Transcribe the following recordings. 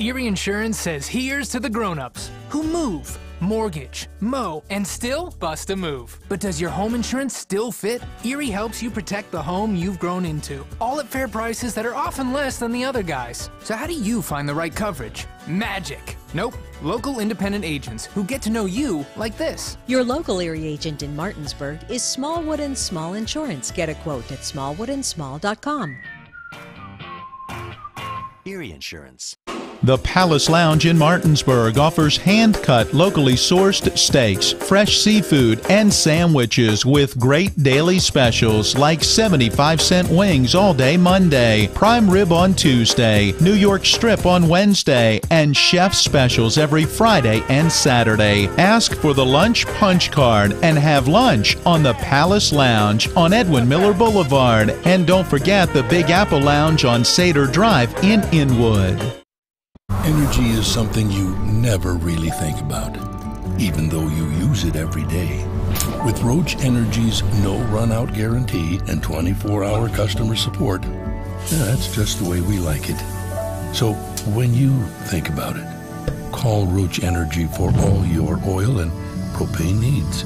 Erie Insurance says here's to the grown-ups who move, mortgage, mow, and still bust a move. But does your home insurance still fit? Erie helps you protect the home you've grown into, all at fair prices that are often less than the other guys. So how do you find the right coverage? Magic. Nope. Local independent agents who get to know you like this. Your local Erie agent in Martinsburg is Smallwood & Small Insurance. Get a quote at smallwoodandsmall.com. Erie Insurance. The Palace Lounge in Martinsburg offers hand-cut, locally sourced steaks, fresh seafood, and sandwiches with great daily specials like 75-cent wings all day Monday, prime rib on Tuesday, New York strip on Wednesday, and chef specials every Friday and Saturday. Ask for the lunch punch card and have lunch on the Palace Lounge on Edwin Miller Boulevard. And don't forget the Big Apple Lounge on Sater Drive in Inwood. Energy is something you never really think about, even though you use it every day. With Roach Energy's no run-out guarantee and 24-hour customer support, that's just the way we like it. So when you think about it, call Roach Energy for all your oil and propane needs.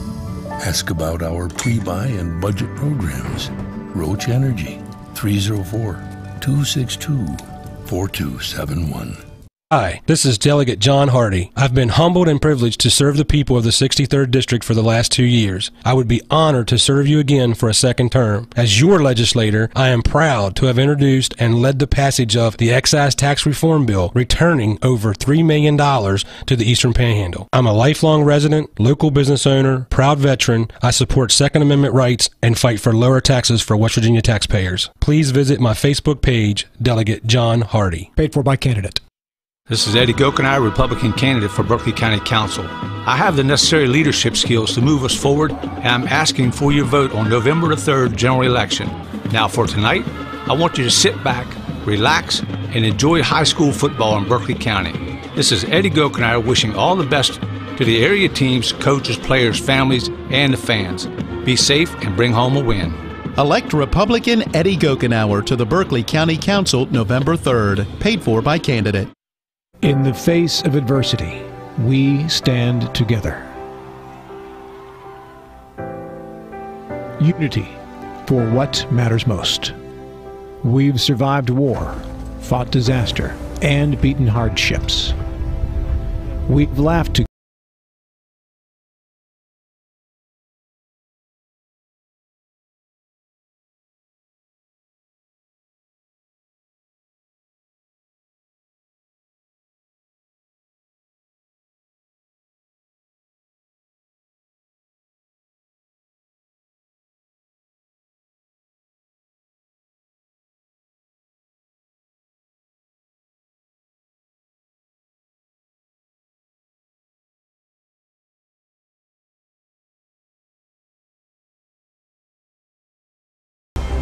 Ask about our pre-buy and budget programs. Roach Energy, 304-262-4271. Hi, this is Delegate John Hardy. I've been humbled and privileged to serve the people of the 63rd District for the last 2 years. I would be honored to serve you again for a second term. As your legislator, I am proud to have introduced and led the passage of the Excise Tax Reform Bill, returning over $3 million to the Eastern Panhandle. I'm a lifelong resident, local business owner, proud veteran. I support Second Amendment rights and fight for lower taxes for West Virginia taxpayers. Please visit my Facebook page, Delegate John Hardy. Paid for by candidate. This is Eddie Gokenai, Republican candidate for Berkeley County Council. I have the necessary leadership skills to move us forward, and I'm asking for your vote on November the 3rd general election. Now for tonight, I want you to sit back, relax, and enjoy high school football in Berkeley County. This is Eddie Gokenai wishing all the best to the area teams, coaches, players, families, and the fans. Be safe and bring home a win. Elect Republican Eddie Gokenauer to the Berkeley County Council November 3rd. Paid for by candidate. In the face of adversity, we stand together. Unity for what matters most. We've survived war, fought disaster, and beaten hardships. We've laughed together.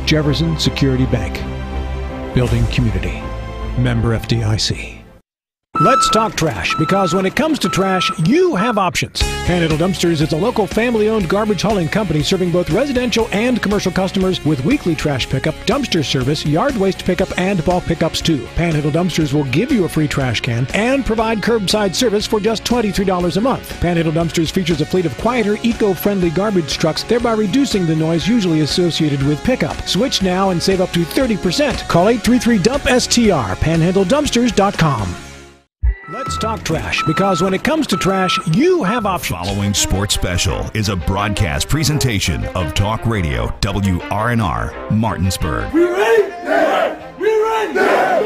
Jefferson Security Bank. Building community. Member FDIC. Let's talk trash, because when it comes to trash, you have options. Panhandle Dumpsters is a local family-owned garbage hauling company serving both residential and commercial customers with weekly trash pickup, dumpster service, yard waste pickup, and bulk pickups too. Panhandle Dumpsters will give you a free trash can and provide curbside service for just $23 a month. Panhandle Dumpsters features a fleet of quieter, eco-friendly garbage trucks, thereby reducing the noise usually associated with pickup. Switch now and save up to 30%. Call 833-DUMP-STR, panhandledumpsters.com. Let's talk trash, because when it comes to trash, you have options. Following Sports Special is a broadcast presentation of Talk Radio WRNR Martinsburg. We ready? Yeah. We ready? Yeah.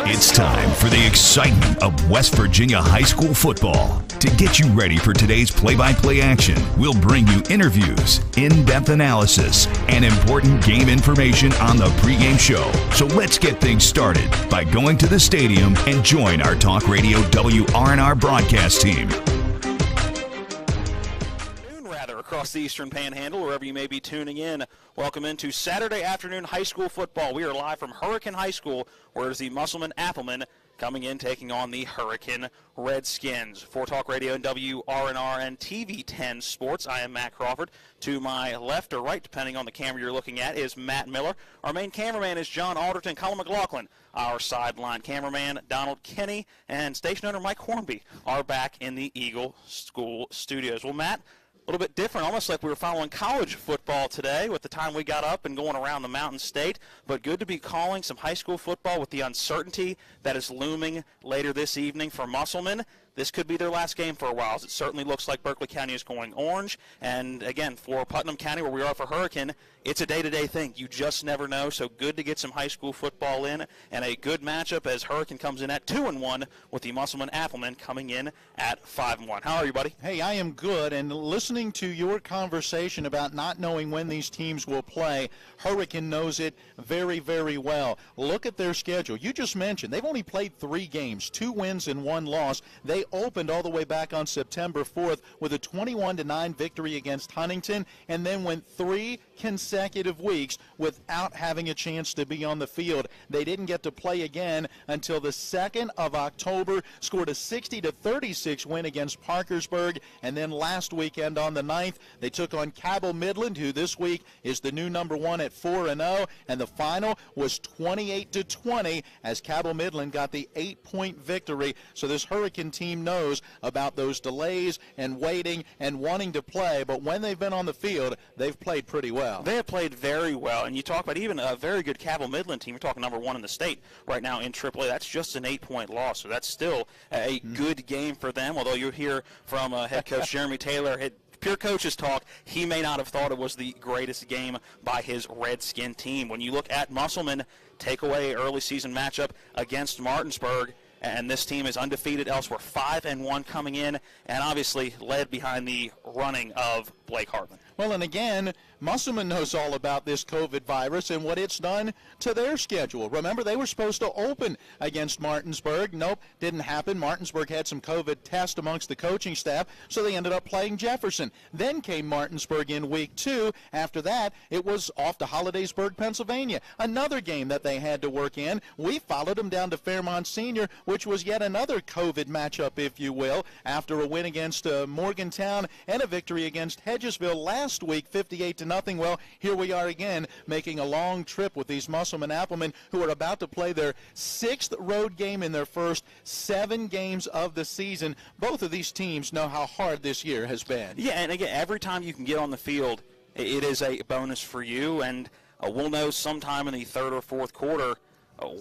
It's time for the excitement of West Virginia high school football. To get you ready for today's play-by-play action, we'll bring you interviews, in-depth analysis, and important game information on the pregame show. So let's get things started by going to the stadium and join our Talk Radio WRNR broadcast team. across the Eastern Panhandle, wherever you may be tuning in. Welcome into Saturday afternoon high school football. We are live from Hurricane High School, where it's the Musselman Applemen coming in, taking on the Hurricane Redskins. For Talk Radio and WRNR and TV 10 Sports, I am Matt Crawford. To my left or right, depending on the camera you're looking at, is Matt Miller. Our main cameraman is John Alderton. Colin McLaughlin, our sideline cameraman, Donald Kinney, and station owner Mike Hornby are back in the Eagle School Studios. Well, Matt, a little bit different, almost like we were following college football today with the time we got up and going around the Mountain State, but good to be calling some high school football with the uncertainty that is looming later this evening for Musselman. This could be their last game for a while, as it certainly looks like Berkeley County is going orange. And again, for Putnam County, where we are for Hurricane, it's a day-to-day thing. You just never know, so good to get some high school football in, and a good matchup as Hurricane comes in at 2-1 with the Musselman Applemen coming in at 5-1. How are you, buddy? Hey, I am good, and listening to your conversation about not knowing when these teams will play, Hurricane knows it very, very well. Look at their schedule. You just mentioned they've only played 3 games, 2 wins and 1 loss. They opened all the way back on September 4th with a 21-9 victory against Huntington, and then went 3 consecutive weeks without having a chance to be on the field. They didn't get to play again until the 2nd of October, scored a 60-36 win against Parkersburg, and then last weekend on the 9th, they took on Cabell Midland, who this week is the new number 1 at 4-0, and the final was 28-20 as Cabell Midland got the 8-point victory. So this Hurricane team knows about those delays and waiting and wanting to play, but when they've been on the field, they've played pretty well. They have played very well, and you talk about even a very good Cabell Midland team. We're talking number 1 in the state right now in AAA. That's just an 8-point loss, so that's still a good game for them, although you hear from head coach Jeremy Taylor, pure coaches talk, he may not have thought it was the greatest game by his Redskin team. When you look at Musselman, take away early season matchup against Martinsburg, and this team is undefeated elsewhere, 5-1 coming in, and obviously led behind the running of Blake Hartman. Well, and again, Musselman knows all about this COVID virus and what it's done to their schedule. Remember, they were supposed to open against Martinsburg. Nope, didn't happen. Martinsburg had some COVID tests amongst the coaching staff, so they ended up playing Jefferson. Then came Martinsburg in week 2. After that, it was off to Hollidaysburg, Pennsylvania. Another game that they had to work in. We followed them down to Fairmont Senior, which was yet another COVID matchup, if you will, after a win against Morgantown and a victory against Hedgesville last week, 58-0. Well, here we are again, making a long trip with these Musselman Applemen, who are about to play their 6th road game in their first 7 games of the season. Both of these teams know how hard this year has been. Yeah, and again, every time you can get on the field, it is a bonus for you, and we'll know sometime in the 3rd or 4th quarter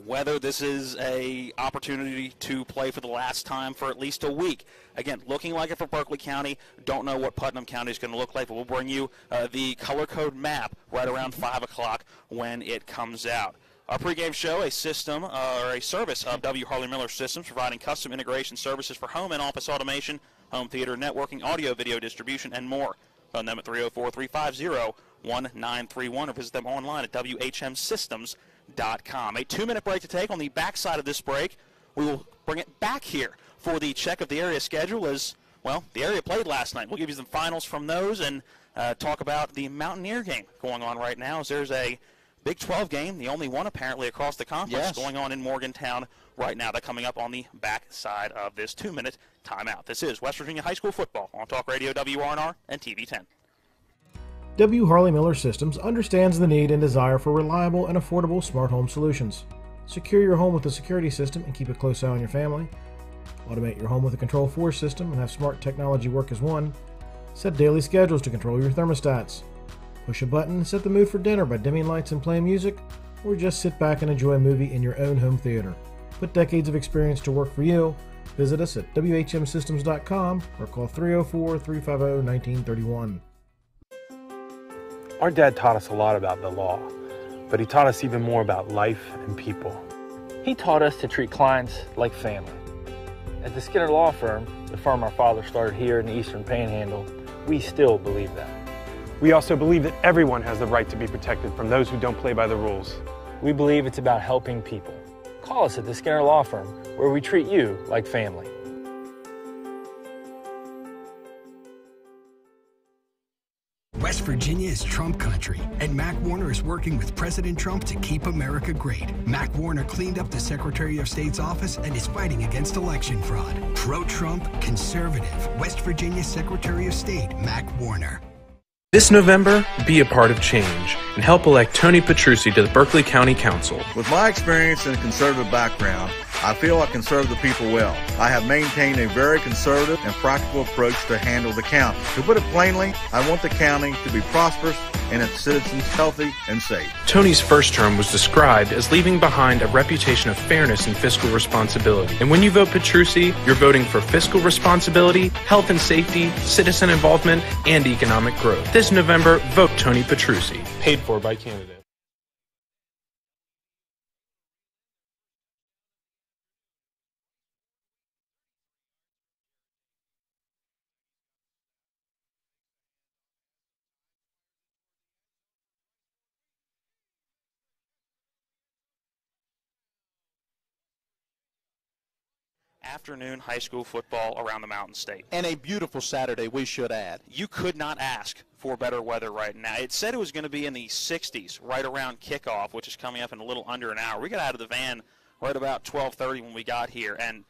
whether this is a opportunity to play for the last time for at least a week. Again, looking like it for Berkeley County. Don't know what Putnam County is going to look like, but we'll bring you the color code map right around 5 o'clock when it comes out. Our pregame show, a system or a service of W. Harley Miller Systems, providing custom integration services for home and office automation, home theater networking, audio, video distribution, and more. Phone them at 304-350-1931 or visit them online at WHMsystems.com. A 2-minute break to take. On the backside of this break, we will bring it back here for the check of the area schedule as, well, the area played last night. We'll give you some finals from those and talk about the Mountaineer game going on right now, as there's a Big 12 game, the only one apparently across the conference, going on in Morgantown right now. They're coming up on the backside of this 2-minute timeout. This is West Virginia High School football on Talk Radio WRNR and TV 10. W. Harley Miller Systems understands the need and desire for reliable and affordable smart home solutions. Secure your home with a security system and keep a close eye on your family. Automate your home with a Control4 system and have smart technology work as one. Set daily schedules to control your thermostats. Push a button and set the mood for dinner by dimming lights and playing music, or just sit back and enjoy a movie in your own home theater. Put decades of experience to work for you. Visit us at WHMsystems.com or call 304-350-1931. Our dad taught us a lot about the law, but he taught us even more about life and people. He taught us to treat clients like family. At the Skinner Law Firm, the firm our father started here in the Eastern Panhandle, we still believe that. We also believe that everyone has the right to be protected from those who don't play by the rules. We believe it's about helping people. Call us at the Skinner Law Firm, where we treat you like family. Virginia is Trump country, and Mac Warner is working with President Trump to keep America great. Mac Warner cleaned up the Secretary of State's office and is fighting against election fraud. Pro-Trump, conservative, West Virginia Secretary of State Mac Warner. This November, be a part of change and help elect Tony Petrucci to the Berkeley County Council. With my experience and conservative background, I feel I can serve the people well. I have maintained a very conservative and practical approach to handle the county. To put it plainly, I want the county to be prosperous and its citizens healthy and safe. Tony's first term was described as leaving behind a reputation of fairness and fiscal responsibility. And when you vote Petrucci, you're voting for fiscal responsibility, health and safety, citizen involvement, and economic growth. This November, vote Tony Petrucci. Paid for by candidates. Afternoon high school football around the Mountain State. And a beautiful Saturday, we should add. You could not ask for better weather right now. It said it was going to be in the 60s right around kickoff, which is coming up in a little under an hour. We got out of the van right about 12:30 when we got here, and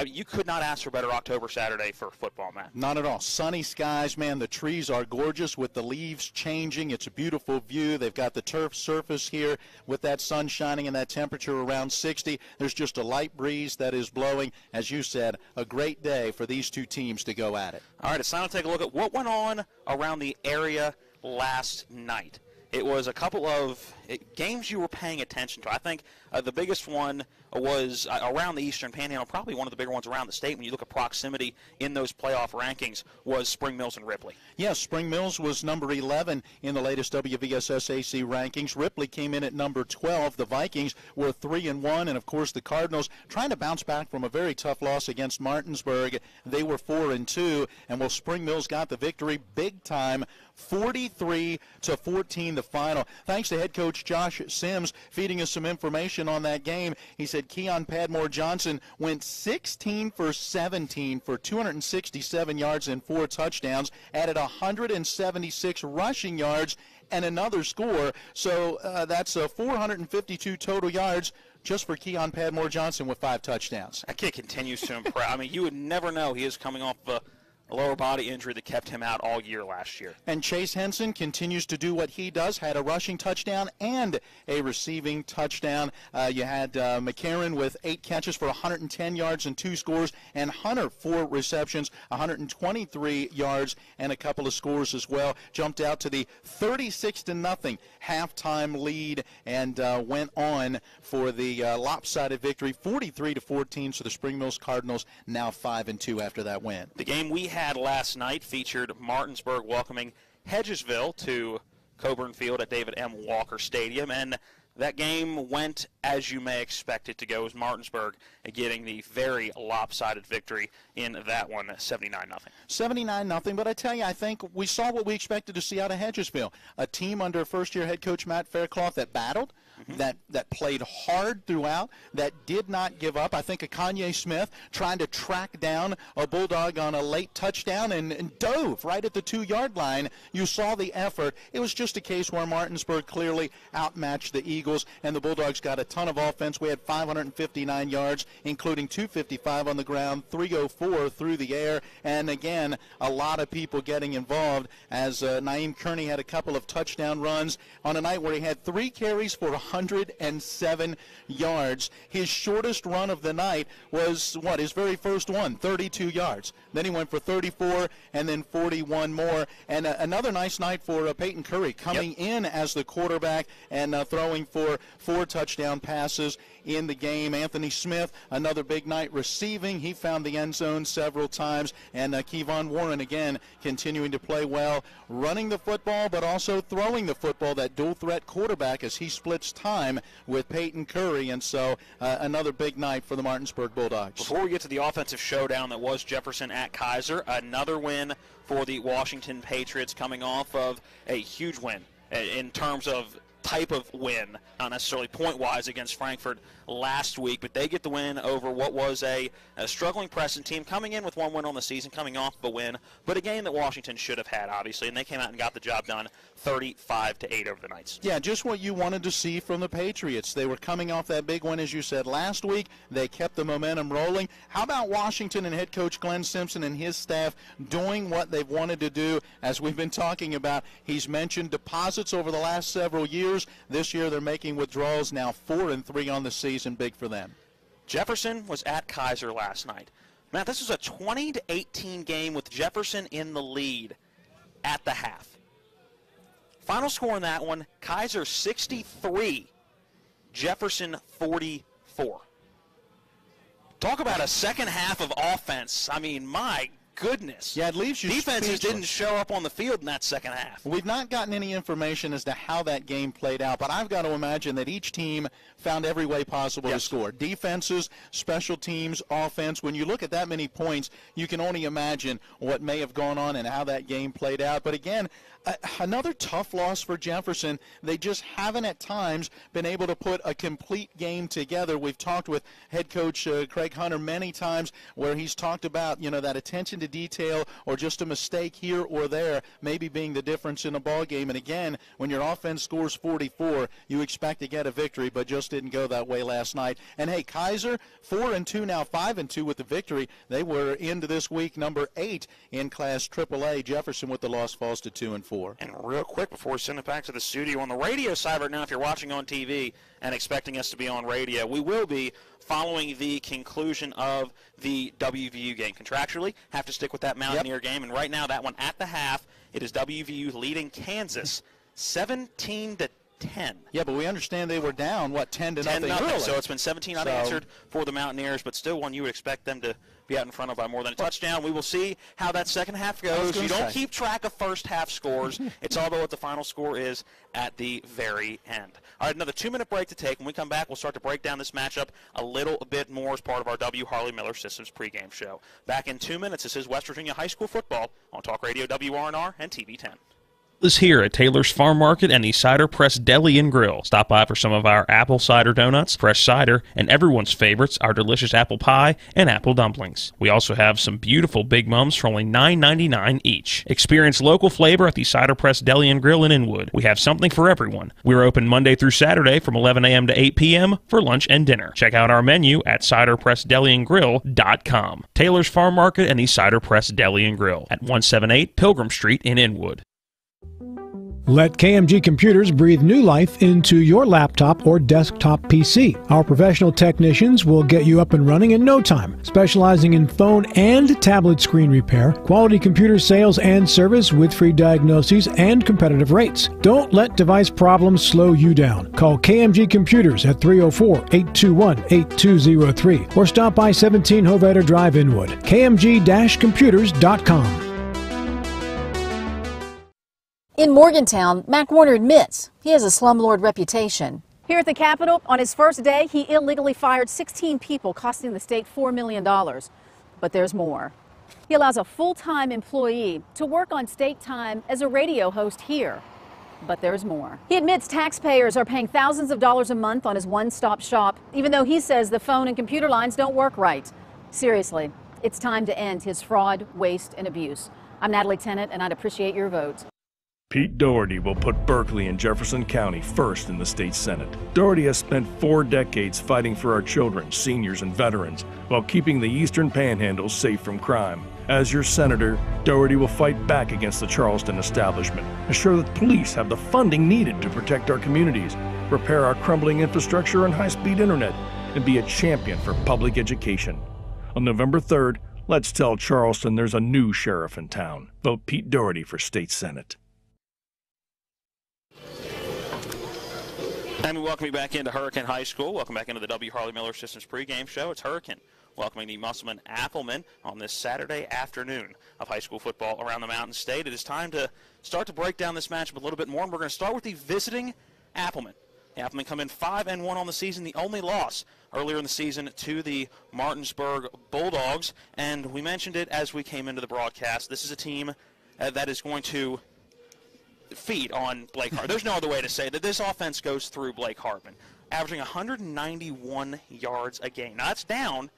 you could not ask for better October Saturday for football, Matt. Not at all. Sunny skies, man. The trees are gorgeous with the leaves changing. It's a beautiful view. They've got the turf surface here with that sun shining and that temperature around 60. There's just a light breeze that is blowing. As you said, a great day for these two teams to go at it. All right, it's time to take a look at what went on around the area last night. It was a couple of games you were paying attention to. I think the biggest one was around the Eastern Panhandle, probably one of the bigger ones around the state when you look at proximity in those playoff rankings, was Spring Mills and Ripley. Yes, Spring Mills was number 11 in the latest WVSS-AC rankings. Ripley came in at number 12. The Vikings were 3-1, and of course the Cardinals trying to bounce back from a very tough loss against Martinsburg. They were 4-2, and well, Spring Mills got the victory big time, 43-14 the final. Thanks to head coach Josh Sims feeding us some information on that game. He said Keon Padmore Johnson went 16 for 17 for 267 yards and 4 touchdowns, added 176 rushing yards and another score. So that's 452 total yards just for Keon Padmore Johnson with 5 touchdowns. That kid continues to impress. I mean, you would never know he is coming off a lower body injury that kept him out all year last year. And Chase Henson continues to do what he does, had a rushing touchdown and a receiving touchdown. You had McCarron with 8 catches for 110 yards and 2 scores, and Hunter 4 receptions, 123 yards and a couple of scores as well. Jumped out to the 36-0 halftime lead and went on for the lopsided victory, 43-14. So the Spring Mills Cardinals now 5-2 after that win. The game we had last night featured Martinsburg welcoming Hedgesville to Coburn Field at David M. Walker Stadium, and that game went as you may expect it to go, as Martinsburg getting the very lopsided victory in that one, 79-0. 79-0, but I tell you, I think we saw what we expected to see out of Hedgesville, a team under first-year head coach Matt Faircloth that battled, that played hard throughout, that did not give up. I think of Kanye Smith trying to track down a Bulldog on a late touchdown and dove right at the 2-yard line. You saw the effort. It was just a case where Martinsburg clearly outmatched the Eagles, and the Bulldogs got a ton of offense. We had 559 yards, including 255 on the ground, 304 through the air, and again, a lot of people getting involved as Naeem Kearney had a couple of touchdown runs on a night where he had 3 carries for 107 yards. His shortest run of the night was, his very first one, 32 yards. Then he went for 34 and then 41 more. And another nice night for Peyton Curry coming in as the quarterback and throwing for 4 touchdown passes in the game. Anthony Smith, another big night receiving. He found the end zone several times. And Kevon Warren, again, continuing to play well, running the football, but also throwing the football, that dual-threat quarterback as he splits time with Peyton Curry. And so another big night for the Martinsburg Bulldogs. Before we get to the offensive showdown that was Jefferson at Kaiser, another win for the Washington Patriots coming off of a huge win in terms of type of win, not necessarily point-wise against Frankfurt last week, but they get the win over what was a struggling Preston team coming in with one win on the season, coming off of a win, but a game that Washington should have had, obviously, and they came out and got the job done 35-8 over the Knights. Yeah, just what you wanted to see from the Patriots. They were coming off that big win, as you said, last week. They kept the momentum rolling. How about Washington and head coach Glenn Simpson and his staff doing what they've wanted to do? As we've been talking about, he's mentioned deposits over the last several years. This year they're making withdrawals, now 4-3 on the season. Big for them. Jefferson was at Kaiser last night. Matt, this was a 20-18 game with Jefferson in the lead at the half. Final score in that one, Kaiser 63, Jefferson 44. Talk about a second half of offense. I mean, my goodness. Yeah, it leaves you defenses speechless. didn't show up on the field in that second half. We've not gotten any information as to how that game played out, but I've got to imagine that each team found every way possible to score. Defenses, special teams, offense. When you look at that many points, you can only imagine what may have gone on and how that game played out. But again, another tough loss for Jefferson. They just haven't at times been able to put a complete game together. We've talked with head coach Craig Hunter many times where he's talked about, that attention to detail or just a mistake here or there maybe being the difference in a ball game. And again, when your offense scores 44, you expect to get a victory, but just didn't go that way last night. And hey, Kaiser 4-2 now, 5-2 with the victory. They were into this week number 8 in Class AAA. Jefferson with the loss falls to 2-4. And real quick before we send it back to the studio, on the radio side right now, if you're watching on TV and expecting us to be on radio, we will be following the conclusion of the WVU game. Contractually, have to stick with that Mountaineer game, and right now that one at the half, it is WVU leading Kansas 17-10. Yeah, but we understand they were down, 10-0 early. So it's been 17 unanswered for the Mountaineers, but still one you would expect them to be out in front of by more than a touchdown. We will see how that second half goes. You don't keep track of first half scores. It's all about what the final score is at the very end. All right, another 2-minute break to take. When we come back, we'll start to break down this matchup a little bit more as part of our W. Harley Miller Systems pregame show. Back in 2 minutes, this is West Virginia High School football on Talk Radio WRNR and TV 10. Is here at Taylor's Farm Market and the Cider Press Deli and Grill. Stop by for some of our apple cider donuts, fresh cider, and everyone's favorites, our delicious apple pie and apple dumplings. We also have some beautiful Big Mums for only $9.99 each. Experience local flavor at the Cider Press Deli and Grill in Inwood. We have something for everyone. We're open Monday through Saturday from 11 a.m. to 8 p.m. for lunch and dinner. Check out our menu at ciderpressdeliandgrill.com. Taylor's Farm Market and the Cider Press Deli and Grill at 178 Pilgrim Street in Inwood. Let KMG Computers breathe new life into your laptop or desktop PC. Our professional technicians will get you up and running in no time, specializing in phone and tablet screen repair, quality computer sales and service with free diagnoses and competitive rates. Don't let device problems slow you down. Call KMG Computers at 304-821-8203 or stop by 17 Hovater Drive, Inwood. KMG-computers.com. In Morgantown, Mac Warner admits he has a slumlord reputation. Here at the Capitol, on his first day, he illegally fired 16 people, costing the state $4 million. But there's more. He allows a full-time employee to work on state time as a radio host here. But there's more. He admits taxpayers are paying thousands of dollars a month on his one-stop shop, even though he says the phone and computer lines don't work right. Seriously, it's time to end his fraud, waste, and abuse. I'm Natalie Tennant, and I'd appreciate your vote. Pete Dougherty will put Berkeley and Jefferson County first in the state Senate. Dougherty has spent 4 decades fighting for our children, seniors, and veterans while keeping the Eastern Panhandle safe from crime. As your senator, Dougherty will fight back against the Charleston establishment, ensure that police have the funding needed to protect our communities, repair our crumbling infrastructure and high-speed internet, and be a champion for public education. On November 3rd, let's tell Charleston there's a new sheriff in town. Vote Pete Dougherty for state Senate. And we welcome you back into Hurricane High School. Welcome back into the W. Harley Miller Systems pregame show. It's Hurricane welcoming the Musselman Applemen on this Saturday afternoon of high school football around the Mountain State. It is time to start to break down this matchup a little bit more, and we're going to start with the visiting Applemen. The Applemen come in 5-1 on the season, the only loss earlier in the season to the Martinsburg Bulldogs. And we mentioned it as we came into the broadcast. This is a team that is going to feet on Blake Hartman. There's no other way to say that this offense goes through Blake Hartman, averaging 191 yards a game. Now, that's down.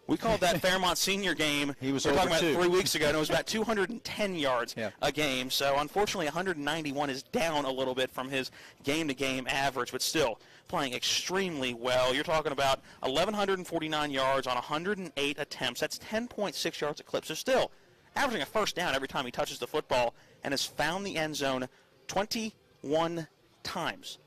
We called that Fairmont Senior game. He was we were talking about 2. 3 weeks ago, and it was about 210 yards a game. So, unfortunately, 191 is down a little bit from his game-to-game average, but still playing extremely well. You're talking about 1,149 yards on 108 attempts. That's 10.6 yards a clip. So, still averaging a first down every time he touches the football, and has found the end zone 21 times.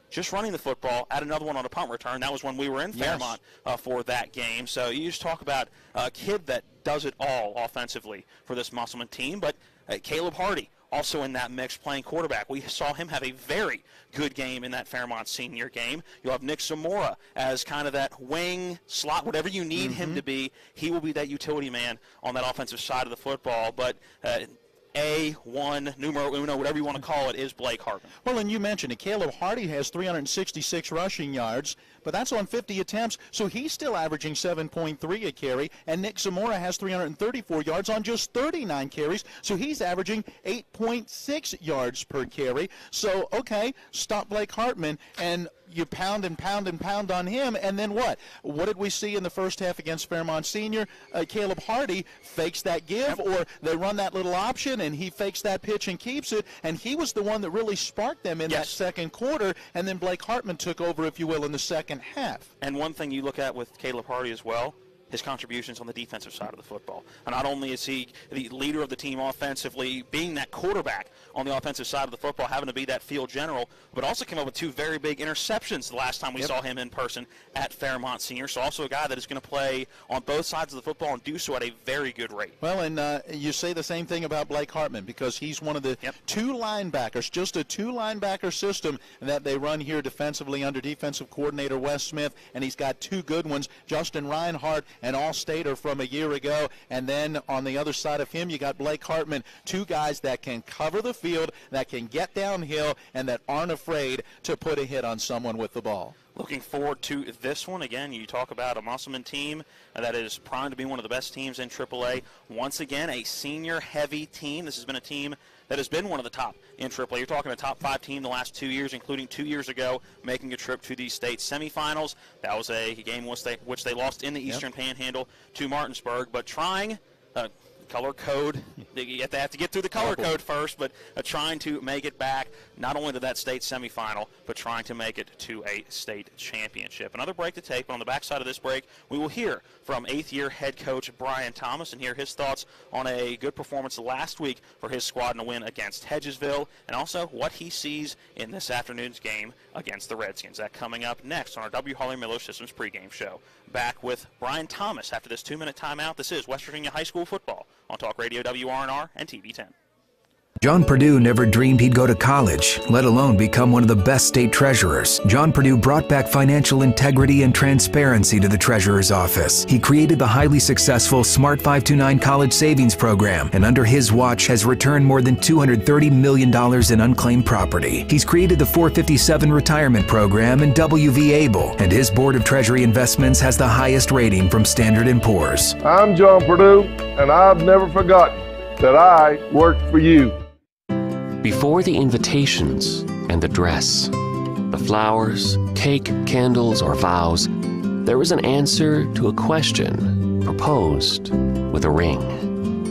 Just running the football, add another one on a punt return. That was when we were in Fairmont for that game. So you just talk about a kid that does it all offensively for this Musselman team. But Caleb Hardy also in that mix playing quarterback. We saw him have a very good game in that Fairmont Senior game. You'll have Nick Zamora as kind of that wing slot, whatever you need him to be. He will be that utility man on that offensive side of the football. But A1, numero uno, whatever you want to call it, is Blake Hartman. Well, and you mentioned it. Caleb Hardy has 366 rushing yards, but that's on 50 attempts, so he's still averaging 7.3 a carry, and Nick Zamora has 334 yards on just 39 carries, so he's averaging 8.6 yards per carry. So, okay, stop Blake Hartman, and you pound and pound and pound on him, and then what? What did we see in the first half against Fairmont Senior? Caleb Hardy fakes that give, or they run that little option, and he fakes that pitch and keeps it, and he was the one that really sparked them in that second quarter, and then Blake Hartman took over, if you will, in the second half. And one thing you look at with Caleb Hardy as well, his contributions on the defensive side of the football. And not only is he the leader of the team offensively, being that quarterback on the offensive side of the football, having to be that field general, but also came up with 2 very big interceptions the last time we saw him in person at Fairmont Senior. So also a guy that is going to play on both sides of the football and do so at a very good rate. Well, and you say the same thing about Blake Hartman, because he's one of the 2 linebackers, just a 2 linebacker system that they run here defensively under defensive coordinator Wes Smith, and he's got 2 good ones, Justin Reinhardt, an All-Stater from a year ago, and then on the other side of him you got Blake Hartman, 2 guys that can cover the field, that can get downhill, and that aren't afraid to put a hit on someone with the ball. Looking forward to this one. Again, you talk about a Musselman team that is primed to be one of the best teams in AAA. Once again, a senior-heavy team. This has been a team that has been one of the top in AAA. You're talking a top 5 team the last 2 years, including 2 years ago making a trip to the state semifinals. That was a game which they lost in the Eastern Panhandle to Martinsburg, but trying color code. They have to get through the color code first, but trying to make it back not only to that state semifinal, but trying to make it to a state championship. Another break to take, but on the backside of this break, we will hear from 8th-year head coach Brian Thomas and hear his thoughts on a good performance last week for his squad in a win against Hedgesville, and also what he sees in this afternoon's game against the Redskins. That coming up next on our W. Harley Miller Systems pregame show. Back with Brian Thomas after this 2-minute timeout. This is West Virginia High School football on Talk Radio WRNR and TV 10. John Purdue never dreamed he'd go to college, let alone become one of the best state treasurers. John Purdue brought back financial integrity and transparency to the treasurer's office. He created the highly successful Smart 529 College Savings Program, and under his watch has returned more than $230 million in unclaimed property. He's created the 457 Retirement Program and WV Able, and his Board of Treasury Investments has the highest rating from Standard & Poor's. I'm John Purdue, and I've never forgotten that I worked for you. Before the invitations and the dress, the flowers, cake, candles, or vows, there was an answer to a question proposed with a ring.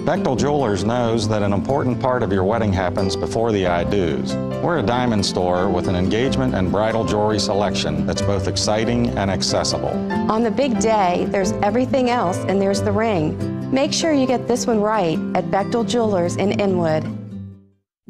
Bechdel Jewelers knows that an important part of your wedding happens before the I-dos. We're a diamond store with an engagement and bridal jewelry selection that's both exciting and accessible. On the big day, there's everything else, and there's the ring. Make sure you get this one right at Bechdel Jewelers in Inwood.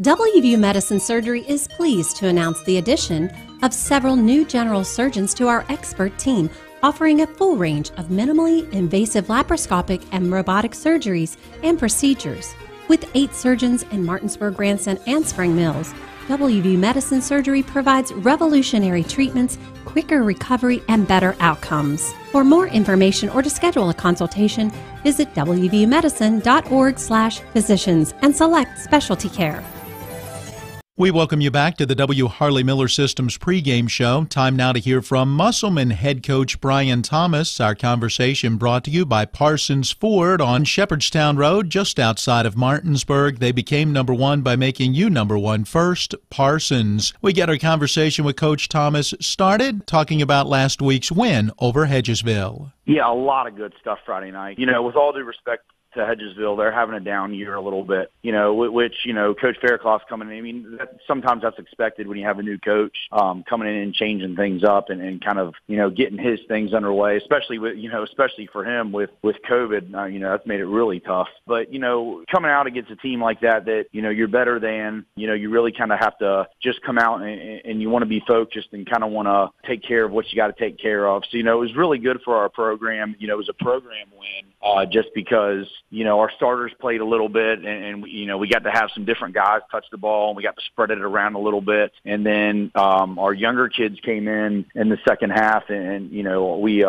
WVU Medicine Surgery is pleased to announce the addition of several new general surgeons to our expert team, offering a full range of minimally invasive laparoscopic and robotic surgeries and procedures. With 8 surgeons in Martinsburg, Grandson, and Spring Mills, WVU Medicine Surgery provides revolutionary treatments, quicker recovery, and better outcomes. For more information or to schedule a consultation, visit wvumedicine.org/physicians and select specialty care. We welcome you back to the W. Harley Miller Systems pregame show. Time now to hear from Musselman head coach Brian Thomas. Our conversation brought to you by Parsons Ford on Shepherdstown Road, just outside of Martinsburg. They became number one by making you number one first, Parsons. We get our conversation with Coach Thomas started talking about last week's win over Hedgesville. Yeah, a lot of good stuff Friday night. You know, with all due respect to Hedgesville, they're having a down year a little bit, you know, which, you know, Coach Fairclough's coming in. I mean, sometimes that's expected when you have a new coach coming in and changing things up and kind of, you know, getting his things underway, especially with, you know, especially for him with COVID, you know, that's made it really tough. But, you know, coming out against a team like that, you know, you're better than, you know, you really kind of have to just come out and you want to be focused and kind of want to take care of what you got to take care of. So, you know, it was really good for our program. You know, it was a program win just because, you know, our starters played a little bit and, you know, we got to have some different guys touch the ball and we got to spread it around a little bit. And then our younger kids came in the second half and you know, we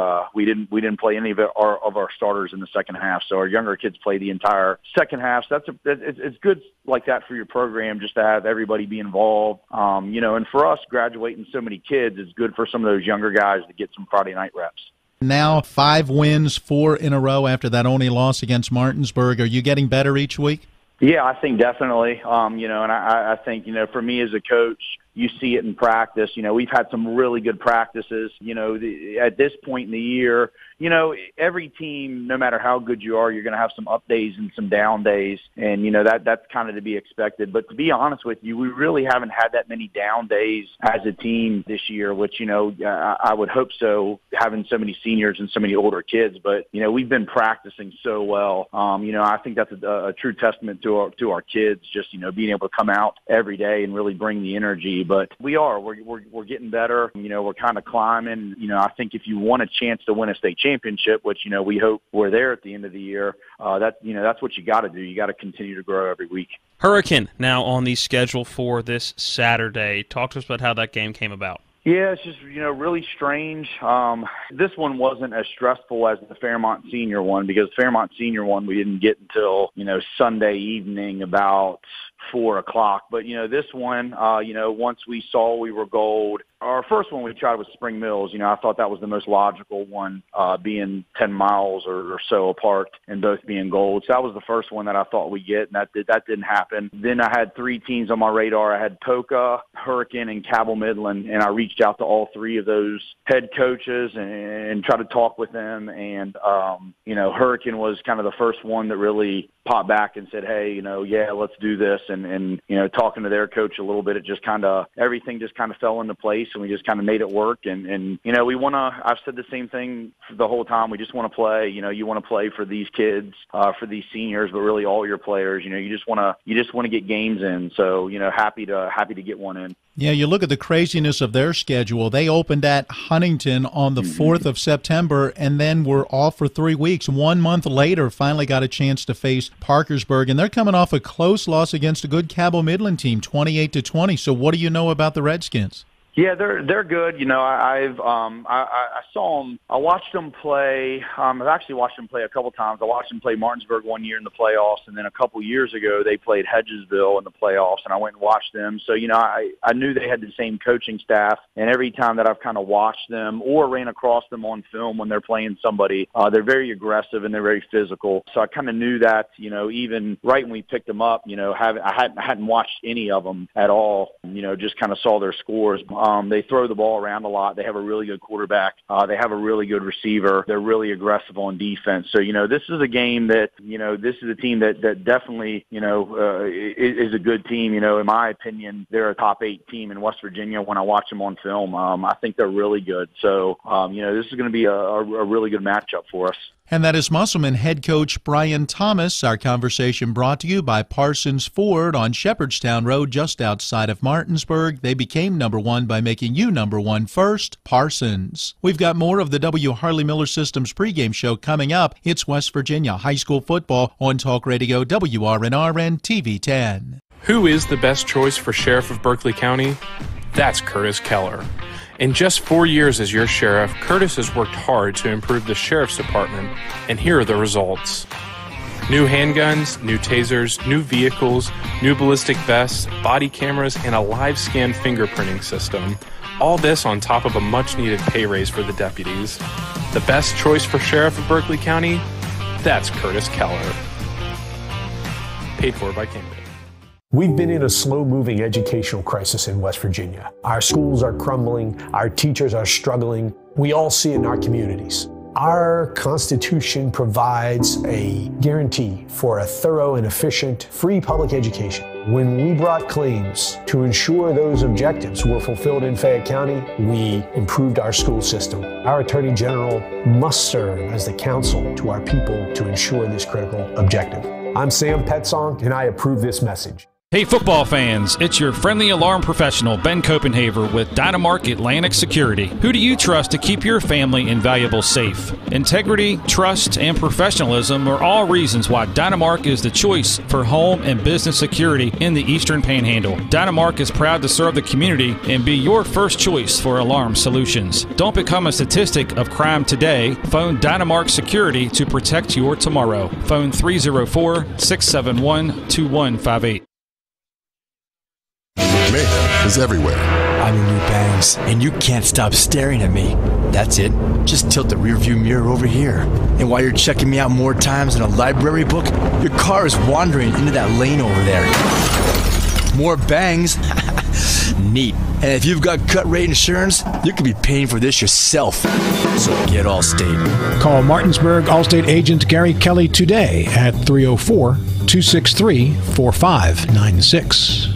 didn't play any of our starters in the second half. So our younger kids played the entire second half. So it's good like that for your program just to have everybody be involved. You know, and for us graduating so many kids, it's good for some of those younger guys to get some Friday night reps. Now 5 wins, 4 in a row after that only loss against Martinsburg. Are you getting better each week? Yeah, I think definitely. You know, and I think, you know, for me as a coach, you see it in practice. You know, we've had some really good practices. You know, at this point in the year, you know, every team, no matter how good you are, you're going to have some up days and some down days. And, you know, that's kind of to be expected. But to be honest with you, we really haven't had that many down days as a team this year, which, you know, I would hope so, having so many seniors and so many older kids. But, you know, we've been practicing so well. You know, I think that's a true testament to our kids, just, you know, being able to come out every day and really bring the energy. But we're getting better. You know, we're kind of climbing. You know, I think if you want a chance to win a state championship, which, you know, we hope we're there at the end of the year, that's what you got to do. You got to continue to grow every week. Hurricane now on the schedule for this Saturday. Talk to us about how that game came about. Yeah, it's just, you know, really strange. This one wasn't as stressful as the Fairmont Senior one because Fairmont Senior one we didn't get until, you know, Sunday evening about 4 o'clock. But, you know, this one, you know, once we saw we were gold, our first one we tried was Spring Mills. You know, I thought that was the most logical one, being 10 miles or so apart and both being gold. So that was the first one that I thought we'd get, and that didn't happen. Then I had 3 teams on my radar. I had Polka, Hurricane, and Cabell Midland, and I reached out to all 3 of those head coaches and tried to talk with them. And, you know, Hurricane was kind of the first one that really popped back and said, hey, you know, yeah, let's do this. And you know, talking to their coach a little bit, it just kind of, everything just kind of fell into place and we just kind of made it work. And you know, we want to, I've said the same thing the whole time. We just want to play, you know, you want to play for these kids, for these seniors, but really all your players, you know, you just want to get games in. So, you know, happy to get one in. Yeah, you look at the craziness of their schedule. They opened at Huntington on the 4th of September and then were off for 3 weeks. 1 month later, finally got a chance to face Parkersburg, and they're coming off a close loss against a good Cabell Midland team, 28-20. So what do you know about the Redskins? Yeah, they're good. You know, I saw them. I watched them play. I've actually watched them play a couple times. I watched them play Martinsburg one year in the playoffs, and then a couple years ago they played Hedgesville in the playoffs, and I went and watched them. So, you know, I knew they had the same coaching staff, and every time that I've kind of watched them or ran across them on film when they're playing somebody, they're very aggressive and they're very physical. So I kind of knew that, you know, even right when we picked them up, you know, I hadn't watched any of them at all, you know, just kind of saw their scores. They throw the ball around a lot. They have a really good quarterback. They have a really good receiver. They're really aggressive on defense. So, you know, this is a game that, you know, this is a team that definitely, you know, is a good team. You know, in my opinion, they're a top 8 team in West Virginia when I watch them on film. I think they're really good. So, you know, this is going to be a really good matchup for us. And that is Musselman head coach Brian Thomas. Our conversation brought to you by Parsons Ford on Shepherdstown Road, just outside of Martinsburg. They became number one by making you number one first, Parsons. We've got more of the W. Harley Miller Systems pregame show coming up. It's West Virginia High School football on Talk Radio WRNR and TV 10. Who is the best choice for Sheriff of Berkeley County? That's Curtis Keller. In just 4 years as your sheriff, Curtis has worked hard to improve the sheriff's department, and here are the results. New handguns, new tasers, new vehicles, new ballistic vests, body cameras, and a live scan fingerprinting system. All this on top of a much-needed pay raise for the deputies. The best choice for Sheriff of Berkeley County? That's Curtis Keller. Paid for by Camden. We've been in a slow-moving educational crisis in West Virginia. Our schools are crumbling, our teachers are struggling. We all see it in our communities. Our Constitution provides a guarantee for a thorough and efficient, free public education. When we brought claims to ensure those objectives were fulfilled in Fayette County, we improved our school system. Our Attorney General must serve as the counsel to our people to ensure this critical objective. I'm Sam Petsong, and I approve this message. Hey football fans, it's your friendly alarm professional, Ben Copenhaver with Dynamark Atlantic Security. Who do you trust to keep your family and valuables safe? Integrity, trust, and professionalism are all reasons why Dynamark is the choice for home and business security in the Eastern Panhandle. Dynamark is proud to serve the community and be your first choice for alarm solutions. Don't become a statistic of crime today. Phone Dynamark Security to protect your tomorrow. Phone 304-671-2158. Mayhem is everywhere. I'm your new bangs, and you can't stop staring at me. That's it. Just tilt the rearview mirror over here. And while you're checking me out more times than a library book, your car is wandering into that lane over there. More bangs? Neat. And if you've got cut rate insurance, you could be paying for this yourself. So get Allstate. Call Martinsburg Allstate agent Gary Kelly today at 304-263-4596.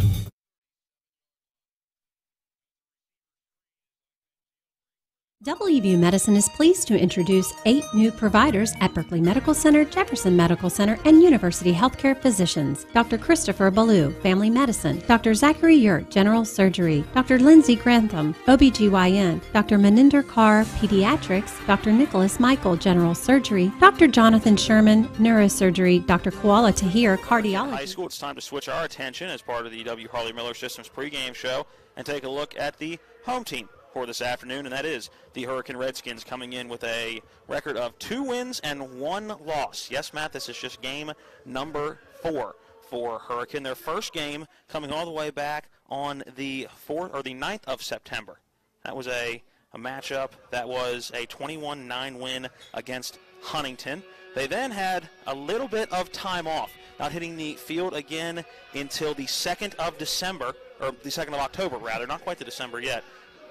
WVU Medicine is pleased to introduce 8 new providers at Berkeley Medical Center, Jefferson Medical Center, and University Healthcare Physicians. Dr. Christopher Ballou, Family Medicine. Dr. Zachary Yurt, General Surgery. Dr. Lindsay Grantham, OBGYN. Dr. Maninder Kaur, Pediatrics. Dr. Nicholas Michael, General Surgery. Dr. Jonathan Sherman, Neurosurgery. Dr. Koala Tahir, Cardiology. High school, it's time to switch our attention as part of the W. Harley Miller Systems pregame show and take a look at the home team for this afternoon, and that is the Hurricane Redskins, coming in with a record of 2 wins and 1 loss. Yes, Matt, this is just game number 4 for Hurricane. Their first game coming all the way back on the 9th of September. That was a matchup that was a 21-9 win against Huntington. They then had a little bit of time off, not hitting the field again until the 2nd of December, or the 2nd of October, rather, not quite the December yet.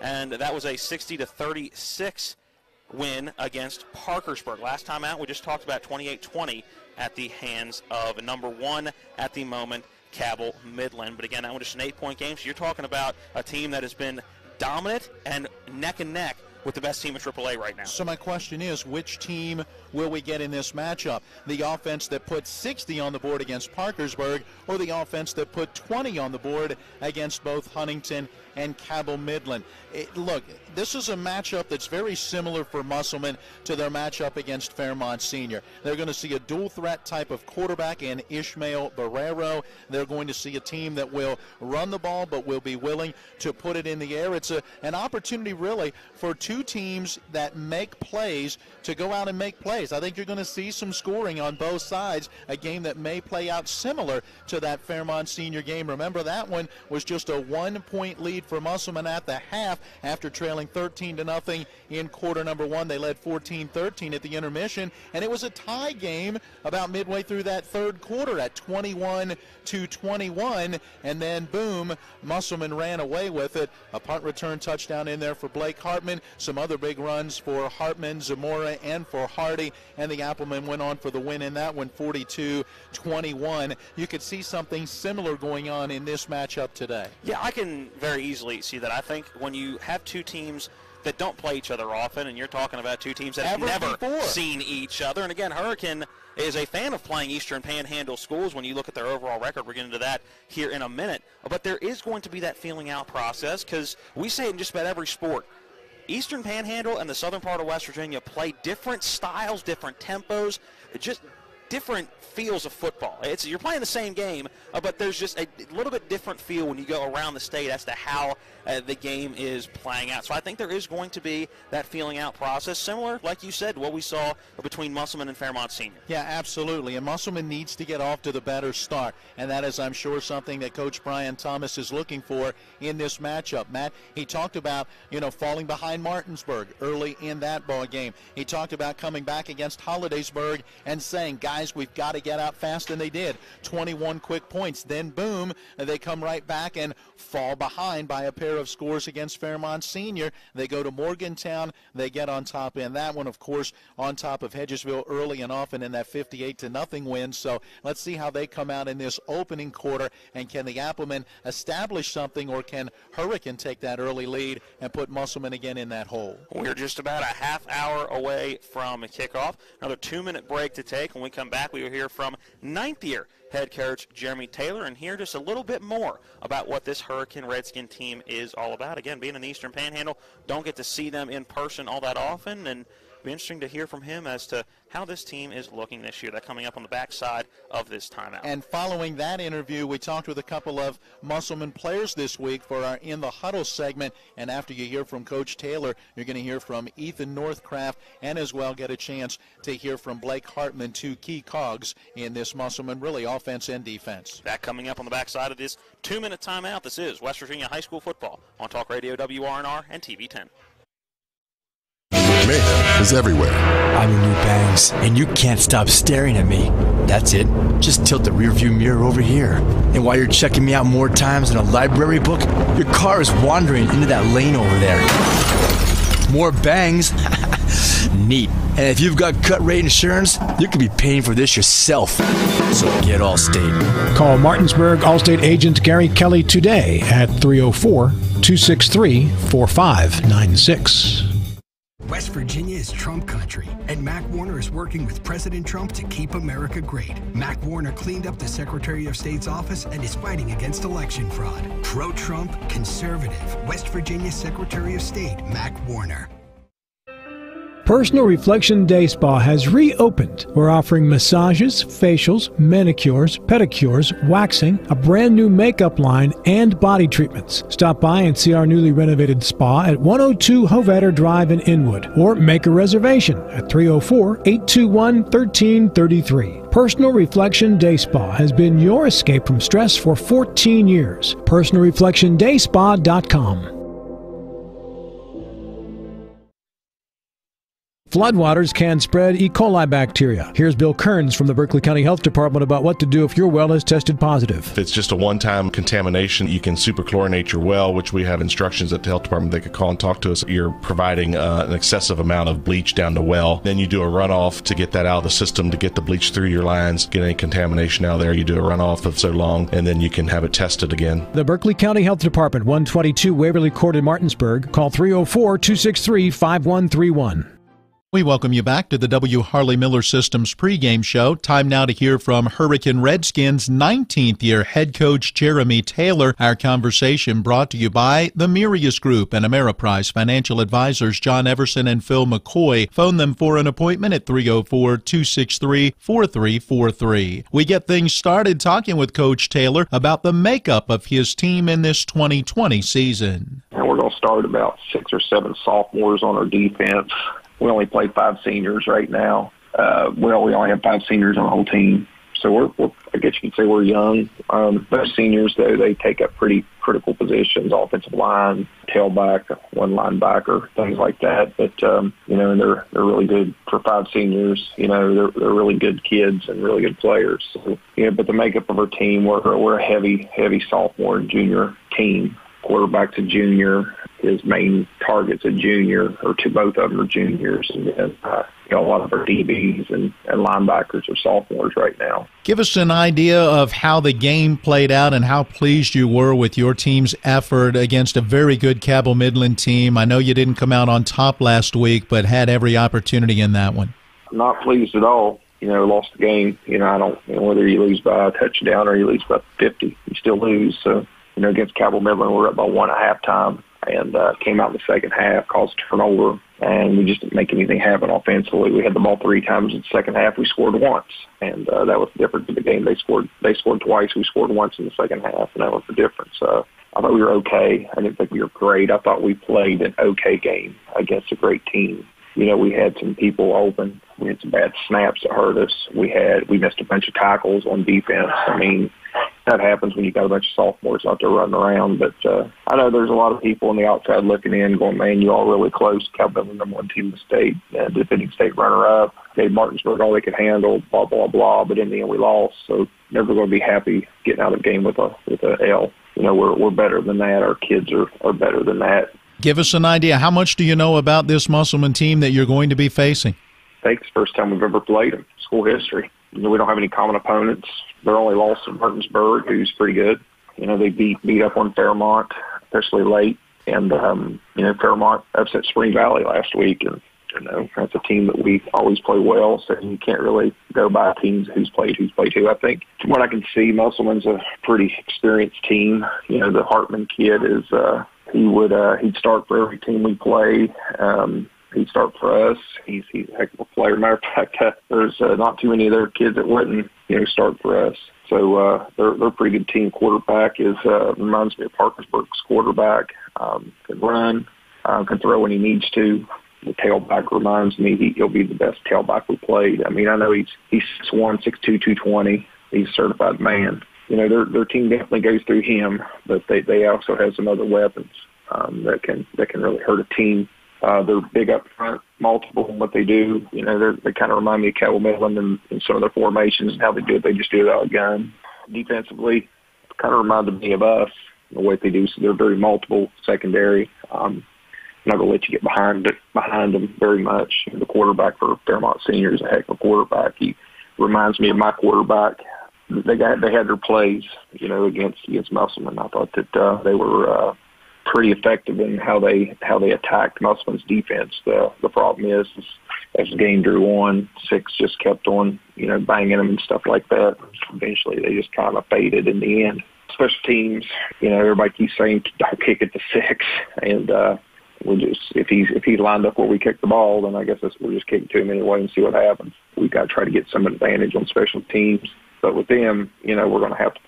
And that was a 60-36 win against Parkersburg. Last time out, we just talked about 28-20 at the hands of number 1 at the moment, Cabell Midland. But again, that was just an 8-point game. So you're talking about a team that has been dominant and neck and neck with the best team in AAA right now. So my question is, which team will we get in this matchup? The offense that put 60 on the board against Parkersburg, or the offense that put 20 on the board against both Huntington and Cabell Midland? Look, this is a matchup that's very similar for Musselman to their matchup against Fairmont Senior. They're going to see a dual threat type of quarterback in Ishmael Barrero. They're going to see a team that will run the ball but will be willing to put it in the air. It's an opportunity really for 2 teams that make plays to go out and make plays. I think you're going to see some scoring on both sides, a game that may play out similar to that Fairmont Senior game. Remember, that one was just a 1-point lead for Musselman at the half after trailing 13-0 in quarter number 1. They led 14-13 at the intermission, and it was a tie game about midway through that third quarter at 21-21, and then boom, Musselman ran away with it. A punt return touchdown in there for Blake Hartman, some other big runs for Hartman, Zamora, and for Hardy, and the Applemen went on for the win in that one, 42-21. You could see something similar going on in this matchup today. Yeah, I can very easily see that. I think when you have 2 teams that don't play each other often, and you're talking about 2 teams that have never seen each other, and again, Hurricane is a fan of playing Eastern Panhandle schools when you look at their overall record. We're getting into that here in a minute. But there is going to be that feeling out process, because we say it in just about every sport. Eastern Panhandle and the southern part of West Virginia play different styles, different tempos. different feels of football. You're playing the same game, but there's just a little bit different feel when you go around the state as to how the game is playing out. So I think there is going to be that feeling out process, similar, like you said, what we saw between Musselman and Fairmont Senior. Yeah, absolutely. And Musselman needs to get off to the better start, and that is, I'm sure, something that Coach Brian Thomas is looking for in this matchup. Matt, he talked about, falling behind Martinsburg early in that ball game. He talked about coming back against Hollidaysburg and saying, guys, we've got to get out fast, and they did. 21 quick points. Then, boom, they come right back and fall behind by a pair of scores against Fairmont Senior. They go to Morgantown. They get on top in that one, of course, on top of Hedgesville early and often in that 58-0 win. So let's see how they come out in this opening quarter, and can the Applemen establish something, or can Hurricane take that early lead and put Musselman again in that hole? We're just about a half hour away from kickoff. Another 2-minute break to take. When we come back, we will hear from ninth-year head coach Jeremy Taylor and hear just a little bit more about what this Hurricane Redskin team is all about. Again, being in the Eastern Panhandle, don't get to see them in person all that often, and it'll be interesting to hear from him as to how this team is looking this year. That coming up on the backside of this timeout. And following that interview, we talked with a couple of Musselman players this week for our In the Huddle segment. And after you hear from Coach Taylor, you're going to hear from Ethan Northcraft and as well get a chance to hear from Blake Hartman, two key cogs in this Musselman, really offense and defense. That coming up on the backside of this 2-minute timeout. This is West Virginia High School football on Talk Radio WRNR and TV 10. Mayhem is everywhere. I'm your new bangs, and you can't stop staring at me. That's it. Just tilt the rearview mirror over here. And while you're checking me out more times than a library book, your car is wandering into that lane over there. More bangs? Neat. And if you've got cut rate insurance, you could be paying for this yourself. So get Allstate. Call Martinsburg Allstate agent Gary Kelly today at 304-263-4596. West Virginia is Trump country, and Mac Warner is working with President Trump to keep America great. Mac Warner cleaned up the Secretary of State's office and is fighting against election fraud. Pro-Trump, conservative, West Virginia Secretary of State Mac Warner. Personal Reflection Day Spa has reopened. We're offering massages, facials, manicures, pedicures, waxing, a brand new makeup line, and body treatments. Stop by and see our newly renovated spa at 102 Hovatter Drive in Inwood, or make a reservation at 304-821-1333. Personal Reflection Day Spa has been your escape from stress for 14 years. PersonalReflectionDaySpa.com. Floodwaters can spread E. coli bacteria. Here's Bill Kearns from the Berkeley County Health Department about what to do if your well is tested positive. If it's just a one-time contamination, you can superchlorinate your well, which we have instructions at the health department. They could call and talk to us. You're providing an excessive amount of bleach down the well. Then you do a runoff to get that out of the system, to get the bleach through your lines, get any contamination out of there. You do a runoff of so long, and then you can have it tested again. The Berkeley County Health Department, 122 Waverly Court in Martinsburg. Call 304-263-5131. We welcome you back to the W. Harley Miller Systems pregame show. Time now to hear from Hurricane Redskins 19th year head coach Jeremy Taylor. Our conversation brought to you by the Mirius Group and Ameriprise financial advisors John Everson and Phil McCoy. Phone them for an appointment at 304-263-4343. We get things started talking with Coach Taylor about the makeup of his team in this 2020 season. And we're going to start about 6 or 7 sophomores on our defense. We only play 5 seniors right now. We only have 5 seniors on the whole team. So we're I guess you could say we're young. Those seniors, though, they take up pretty critical positions, offensive line, tailback, one linebacker, things like that. But, and they're really good for 5 seniors. They're really good kids and really good players. So, but the makeup of our team, we're a heavy sophomore and junior team. Quarterback's a junior. His main target's a junior, or both of them are juniors. And then, a lot of our DBs and linebackers are sophomores right now. Give us an idea of how the game played out and how pleased you were with your team's effort against a very good Cabell Midland team. I know you didn't come out on top last week, but had every opportunity in that one. Not pleased at all. Lost the game. I don't whether you lose by a touchdown or you lose by 50, you still lose. So, against Cabell Midland, we're up by 1 at halftime. And came out in the second half, caused a turnover, and we just didn't make anything happen offensively. We had the ball 3 times in the second half. We scored once, and that was the difference in the game. They scored twice. We scored once in the second half, and that was the difference. I thought we were okay. I didn't think we were great. I thought we played an okay game against a great team. You know, we had some people open. We had some bad snaps that hurt us. We missed a bunch of tackles on defense. I mean, that happens when you got a bunch of sophomores out there running around. But I know there's a lot of people on the outside looking in going, man, you all really close. Calvin, the number 1 team in the state, defending state runner-up, gave Martinsburg all they could handle, blah, blah, blah. But in the end, we lost. So never going to be happy getting out of the game with a L. You know, we're better than that. Our kids are better than that. Give us an idea. How much do you know about this Musselman team that you're going to be facing? I think it's the first time we've ever played them, school history. You know, we don't have any common opponents. Their only loss to Martinsburg, who's pretty good. You know, they beat up on Fairmont, especially late. And, you know, Fairmont upset Spring Valley last week. And, you know, that's a team that we always play well, so you can't really go by teams who's played who. I think from what I can see, Musselman's a pretty experienced team. You know, the Hartman kid is he'd start for every team we play. He'd start for us. He's a heck of a player. Matter of fact, there's not too many of their kids that wouldn't, you know, start for us. So they're a pretty good team. Quarterback reminds me of Parkersburg's quarterback. Can run, can throw when he needs to. The tailback reminds me he'll be the best tailback we played. I mean, I know he's 6'1", 6'2", 220. He's a certified man. You know, their team definitely goes through him, but they also have some other weapons that can really hurt a team. They're big up front, multiple in what they do. You know, they kind of remind me of Cabell Midland in some of their formations and how they do it. They just do it out of gun. Defensively, kind of reminded me of us, the way they do. So they're very multiple secondary. I'm not going to let you get behind them very much. The quarterback for Fairmont Senior is a heck of a quarterback. He reminds me of my quarterback. They had their plays, you know, against Musselman. I thought that they were pretty effective in how they attacked Musselman's defense. The problem is as the game drew on, 6 just kept on, you know, banging them and stuff like that. Eventually, they just kind of faded in the end. Special teams, you know, everybody keeps saying don't kick it to 6, and we'll just if he's lined up where we kick the ball, then I guess we'll just kick it to him anyway and see what happens. We've got to try to get some advantage on special teams. But with them, you know, we're going to have to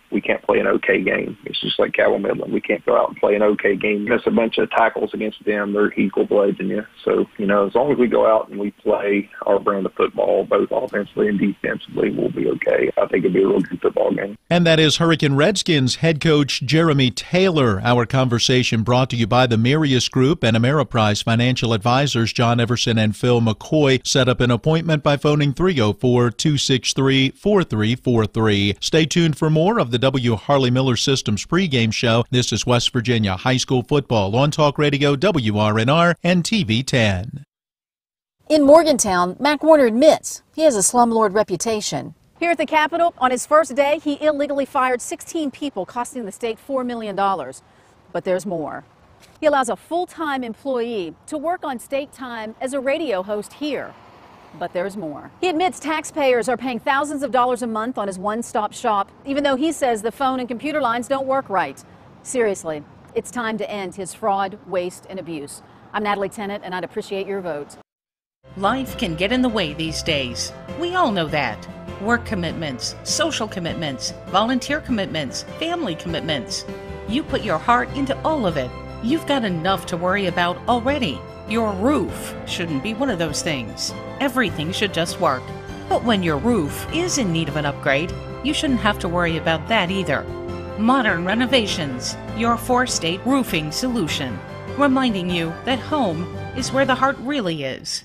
we can't play an okay game. It's just like Cabell Midland. We can't go out and play an okay game. Miss a bunch of tackles against them. They're equal blades in you. So, you know, as long as we go out and we play our brand of football, both offensively and defensively, we'll be okay. I think it'll be a real good football game. And that is Hurricane Redskins head coach Jeremy Taylor. Our conversation brought to you by the Mirius Group and Ameriprise Financial Advisors John Everson and Phil McCoy. Set up an appointment by phoning 304-263-4343. Stay tuned for more of the W. Harley Miller Systems pregame show. This is West Virginia High School football on Talk Radio WRNR and TV 10. In Morgantown, Mac Warner admits he has a slumlord reputation. Here at the Capitol, on his first day, he illegally fired 16 people, costing the state $4 million. But there's more. He allows a full-time employee to work on state time as a radio host here. But there's more. He admits taxpayers are paying thousands of dollars a month on his one-stop shop, even though he says the phone and computer lines don't work right. Seriously, it's time to end his fraud, waste, and abuse. I'm Natalie Tennant, and I'd appreciate your vote. Life can get in the way these days. We all know that. Work commitments, social commitments, volunteer commitments, family commitments. You put your heart into all of it. You've got enough to worry about already. Your roof shouldn't be one of those things. Everything should just work. But when your roof is in need of an upgrade, you shouldn't have to worry about that either. Modern Renovations, your 4-state roofing solution. Reminding you that home is where the heart really is.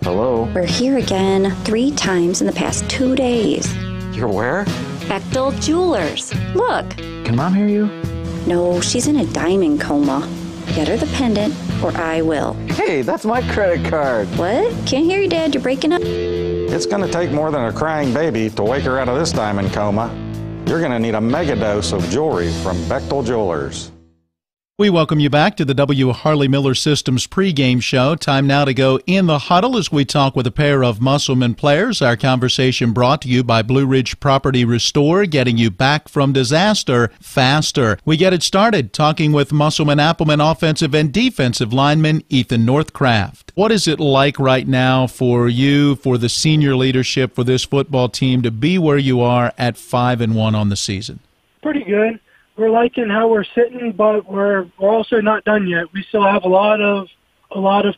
Hello? We're here again 3 times in the past 2 days. You're where? Bechdel Jewelers. Look. Can Mom hear you? No, she's in a diamond coma. Get her the pendant, or I will. Hey, that's my credit card. What? Can't hear you, Dad. You're breaking up. It's going to take more than a crying baby to wake her out of this diamond coma. You're going to need a mega dose of jewelry from Bechdel Jewelers. We welcome you back to the W. Harley Miller Systems pregame show. Time now to go in the huddle as we talk with a pair of Musselman players. Our conversation brought to you by Blue Ridge Property Restore, getting you back from disaster faster. We get it started talking with Musselman Appleman offensive and defensive lineman Ethan Northcraft. What is it like right now for you, for the senior leadership, for this football team to be where you are at 5-1 on the season? Pretty good. We're liking how we're sitting, but we're also not done yet. We still have a lot of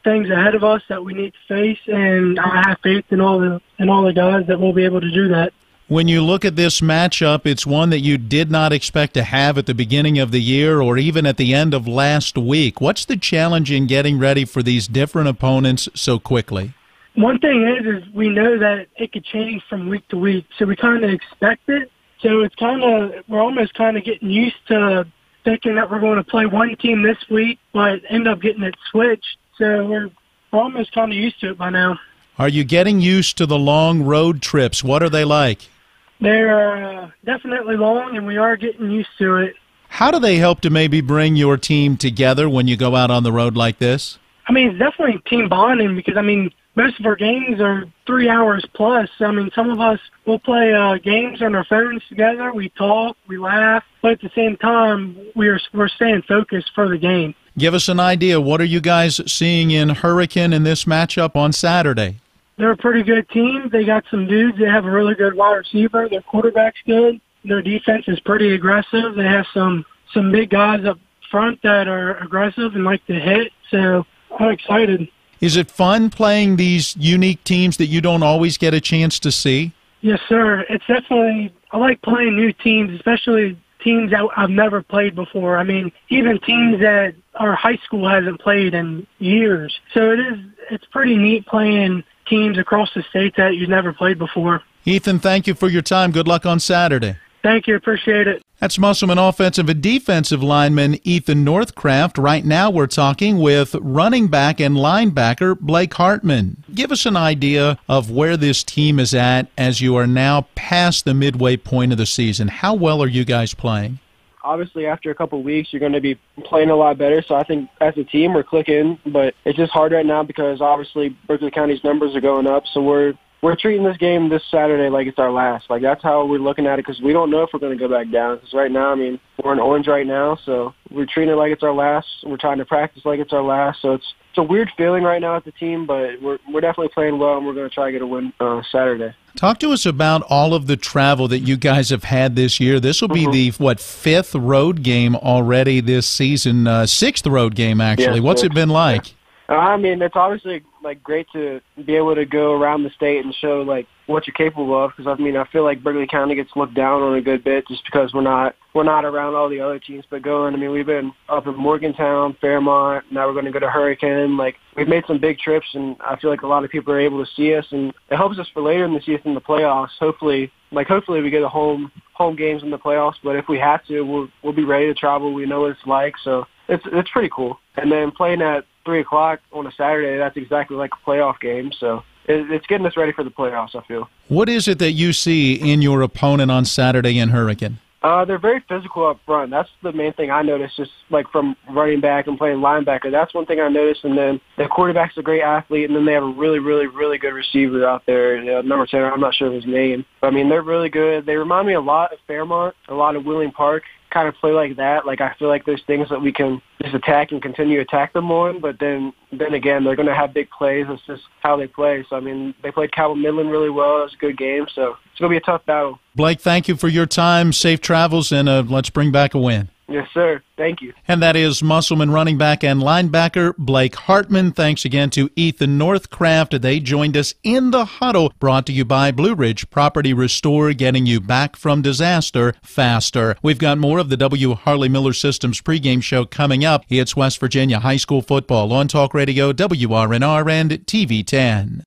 things ahead of us that we need to face, and I have faith in all the guys that we'll be able to do that. When you look at this matchup, it's one that you did not expect to have at the beginning of the year or even at the end of last week. What's the challenge in getting ready for these different opponents so quickly? One thing is we know that it could change from week to week, so we kind of expect it. So it's we're almost kind of getting used to thinking that we're going to play one team this week, but end up getting it switched. So we're almost kind of used to it by now. Are you getting used to the long road trips? What are they like? They're definitely long, and we are getting used to it. How do they help to maybe bring your team together when you go out on the road like this? I mean, it's definitely team bonding because, most of our games are 3 hours plus. Some of us will play games on our phones together. We talk, we laugh, but at the same time, we're staying focused for the game. Give us an idea. What are you guys seeing in Hurricane in this matchup on Saturday? They're a pretty good team. They got some dudes. They have a really good wide receiver. Their quarterback's good. Their defense is pretty aggressive. They have some big guys up front that are aggressive and like to hit. So I'm excited. Is it fun playing these unique teams that you don't always get a chance to see? Yes, sir. It's definitely, I like playing new teams, especially teams that I've never played before. Even teams that our high school hasn't played in years. So it's pretty neat playing teams across the state that you've never played before. Ethan, thank you for your time. Good luck on Saturday. Thank you. Appreciate it. That's Musselman offensive and defensive lineman Ethan Northcraft. Right now we're talking with running back and linebacker Blake Hartman. Give us an idea of where this team is at as you are now past the midway point of the season. How well are you guys playing? Obviously, after a couple of weeks, you're going to be playing a lot better. So I think as a team, we're clicking. But it's just hard right now because obviously Berkeley County's numbers are going up. So we're treating this game this Saturday like it's our last. That's how we're looking at it because we don't know if we're going to go back down. Because right now, we're in orange right now, so we're treating it like it's our last. We're trying to practice like it's our last. So it's a weird feeling right now at the team, but we're definitely playing well, and we're going to try to get a win Saturday. Talk to us about all of the travel that you guys have had this year. This will be the, fifth road game already this season, sixth road game, actually. Yeah, What's it been like? It's obviously great to be able to go around the state and show what you're capable of. Because I feel like Berkeley County gets looked down on a good bit just because we're not around all the other teams. But we've been up in Morgantown, Fairmont. Now we're going to go to Hurricane. We've made some big trips, and I feel like a lot of people are able to see us, and it helps us for later in the season in the playoffs. Hopefully we get a home games in the playoffs. But if we have to, we'll be ready to travel. We know what it's like, so it's pretty cool. And then playing at 3 o'clock on a Saturday, that's exactly like a playoff game. So it's getting us ready for the playoffs, I feel. What is it that you see in your opponent on Saturday in Hurricane? They're very physical up front. That's the main thing I noticed, just from running back and playing linebacker. That's one thing I noticed. And then the quarterback's a great athlete, and then they have a really, really, really good receiver out there, number 10. I'm not sure of his name. But, they're really good. They remind me a lot of Fairmont, a lot of Willing Park, kind of play like that. I feel like there's things that we can just attack and continue to attack them on, but then again, they're going to have big plays. It's just how they play. So, they played Cabell Midland really well. It was a good game, so it's going to be a tough battle. Blake, thank you for your time. Safe travels, and let's bring back a win. Yes, sir. Thank you. And that is Musselman running back and linebacker Blake Hartman. Thanks again to Ethan Northcraft. They joined us in the huddle, brought to you by Blue Ridge Property Restore, getting you back from disaster faster. We've got more of the W. Harley Miller Systems pregame show coming up. It's West Virginia High School football on Talk Radio, WRNR, and TV 10.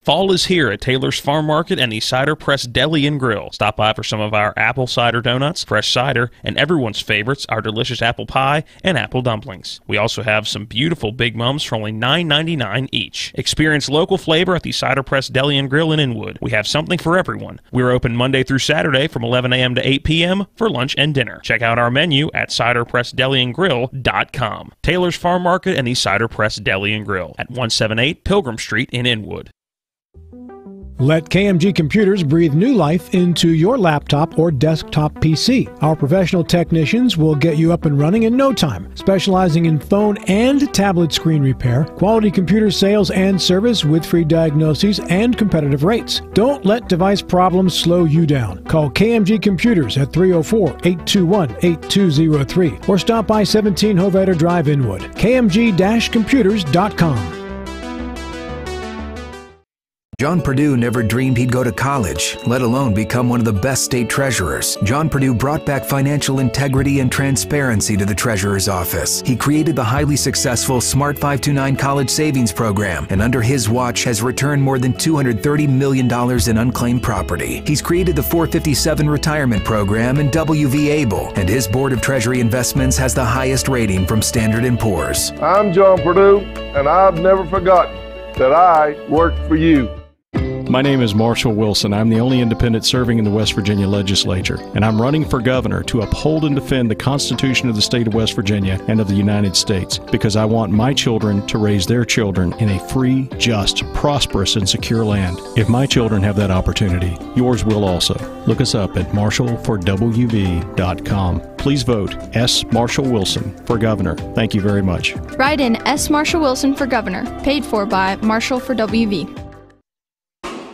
Fall is here at Taylor's Farm Market and the Cider Press Deli and Grill. Stop by for some of our apple cider donuts, fresh cider, and everyone's favorites, our delicious apple pie and apple dumplings. We also have some beautiful Big Mums for only $9.99 each. Experience local flavor at the Cider Press Deli and Grill in Inwood. We have something for everyone. We're open Monday through Saturday from 11 a.m. to 8 p.m. for lunch and dinner. Check out our menu at ciderpressdeliandgrill.com. Taylor's Farm Market and the Cider Press Deli and Grill at 178 Pilgrim Street in Inwood. Let KMG Computers breathe new life into your laptop or desktop PC. Our professional technicians will get you up and running in no time, specializing in phone and tablet screen repair, quality computer sales and service with free diagnoses and competitive rates. Don't let device problems slow you down. Call KMG Computers at 304-821-8203 or stop by 17 Hovetter Drive, Inwood. KMG-computers.com. John Purdue never dreamed he'd go to college, let alone become one of the best state treasurers. John Purdue brought back financial integrity and transparency to the treasurer's office. He created the highly successful Smart 529 College Savings Program, and under his watch has returned more than $230 million in unclaimed property. He's created the 457 Retirement Program and WV Able, and his Board of Treasury Investments has the highest rating from Standard & Poor's. I'm John Purdue, and I've never forgotten that I worked for you. My name is Marshall Wilson. I'm the only independent serving in the West Virginia legislature, and I'm running for governor to uphold and defend the Constitution of the state of West Virginia and of the United States, because I want my children to raise their children in a free, just, prosperous, and secure land. If my children have that opportunity, yours will also. Look us up at marshallforwv.com. Please vote S. Marshall Wilson for governor. Thank you very much. Write in S. Marshall Wilson for governor. Paid for by Marshall for WV.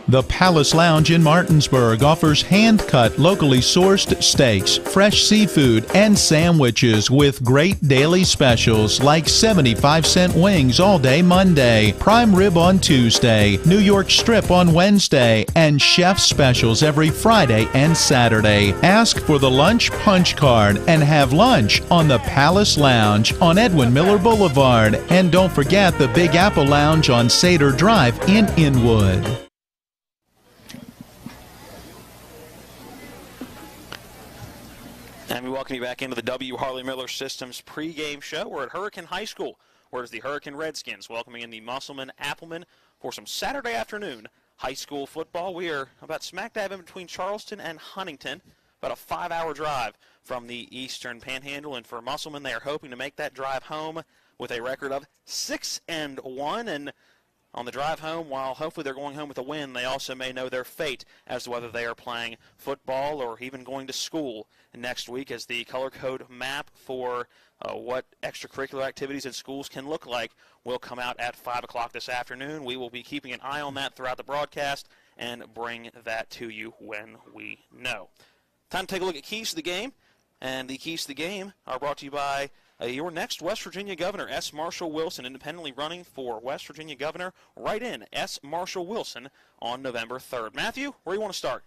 The Palace Lounge in Martinsburg offers hand-cut, locally sourced steaks, fresh seafood, and sandwiches with great daily specials like 75-cent wings all day Monday, prime rib on Tuesday, New York strip on Wednesday, and chef specials every Friday and Saturday. Ask for the lunch punch card and have lunch on the Palace Lounge on Edwin Miller Boulevard. And don't forget the Big Apple Lounge on Sater Drive in Inwood. And we welcome you back into the W. Harley Miller Systems pregame show. We're at Hurricane High School, where it's the Hurricane Redskins welcoming in the Musselman Applemen for some Saturday afternoon high school football. We are about smack dab in between Charleston and Huntington, about a 5-hour drive from the eastern Panhandle. And for Musselman, they are hoping to make that drive home with a record of 6-1. And on the drive home, while hopefully they're going home with a win, they also may know their fate as to whether they are playing football or even going to school next week, as the color code map for what extracurricular activities in schools can look like will come out at 5 o'clock this afternoon. We will be keeping an eye on that throughout the broadcast and bring that to you when we know. Time to take a look at keys to the game, and the keys to the game are brought to you by your next West Virginia governor, S. Marshall Wilson, independently running for West Virginia governor. Write in S. Marshall Wilson on November 3rd. Matthew, where do you want to start?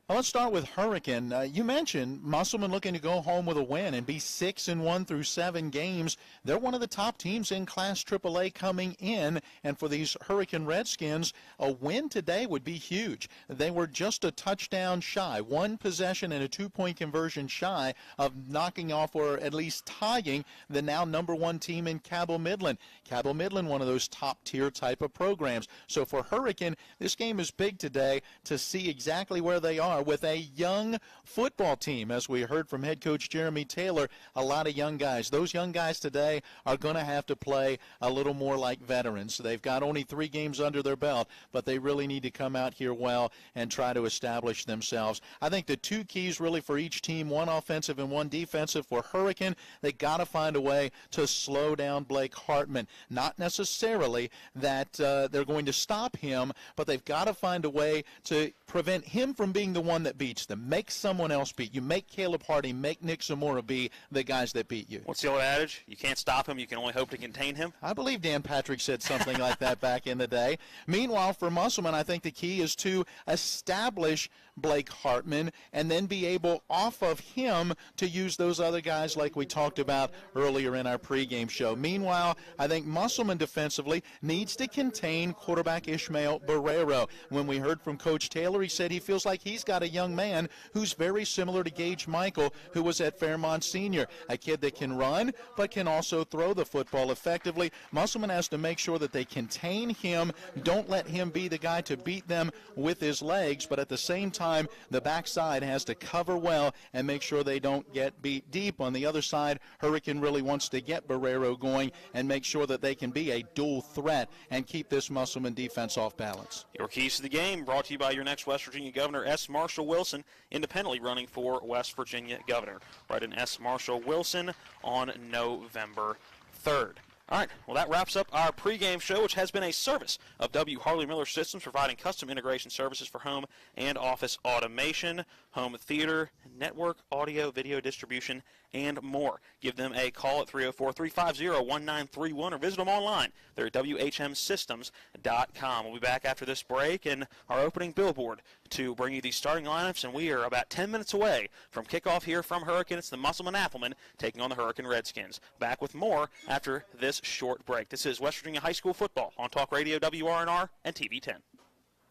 Well, let's start with Hurricane. You mentioned Musselman looking to go home with a win and be 6-1 through 7 games. They're one of the top teams in Class AAA coming in, and for these Hurricane Redskins, a win today would be huge. They were just a touchdown shy, 1 possession and a 2-point conversion shy of knocking off or at least tying the now #1 team in Cabell Midland. Cabell Midland, one of those top-tier type of programs. So for Hurricane, this game is big today to see exactly where they are with a young football team. As we heard from head coach Jeremy Taylor, a lot of young guys. Those young guys today are going to have to play a little more like veterans. They've got only 3 games under their belt, but they really need to come out here well and try to establish themselves. I think the 2 keys really for each team, 1 offensive and 1 defensive. For Hurricane, they got to find a way to slow down Blake Hartman. Not necessarily that they're going to stop him, but they've got to find a way to prevent him from being the one that beats them. Make someone else beat you. Make Caleb Hardy, make Nick Zamora be the guys that beat you. What's the old adage? You can't stop him, you can only hope to contain him. I believe Dan Patrick said something like that back in the day. Meanwhile, for Musselman, I think the key is to establish Blake Hartman, and then be able off of him to use those other guys like we talked about earlier in our pregame show. Meanwhile, I think Musselman defensively needs to contain quarterback Ishmael Barrero. When we heard from Coach Taylor, he said he feels like he's got a young man who's very similar to Gage Michael, who was at Fairmont Senior, a kid that can run but can also throw the football effectively. Musselman has to make sure that they contain him, don't let him be the guy to beat them with his legs, but at the same time, the backside has to cover well and make sure they don't get beat deep. On the other side, Hurricane really wants to get Barrero going and make sure that they can be a dual threat and keep this Musselman defense off balance. Your keys to the game brought to you by your next West Virginia Governor, S. Marshall Wilson, independently running for West Virginia Governor. Write in S. Marshall Wilson on November 3rd. All right, well, that wraps up our pregame show, which has been a service of W. Harley Miller Systems, providing custom integration services for home and office automation, home theater, network, audio, video distribution, and more. Give them a call at 304-350-1931 or visit them online. They're at WHMsystems.com. We'll be back after this break and our opening billboard to bring you these starting lineups, and we are about 10 minutes away from kickoff here from Hurricane. It's the Musselman Applemen taking on the Hurricane Redskins. Back with more after this short break. This is West Virginia High School football on Talk Radio WRNR and TV 10.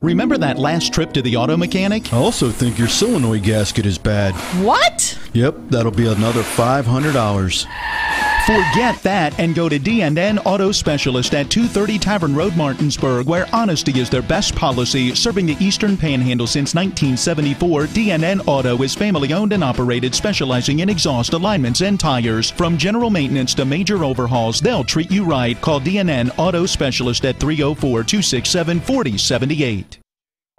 Remember that last trip to the auto mechanic? I also think your solenoid gasket is bad. What? Yep, that'll be another $500. Forget that and go to D&N Auto Specialist at 230 Tavern Road, Martinsburg, where honesty is their best policy. Serving the Eastern Panhandle since 1974, D&N Auto is family-owned and operated, specializing in exhaust alignments and tires. From general maintenance to major overhauls, they'll treat you right. Call D&N Auto Specialist at 304-267-4078.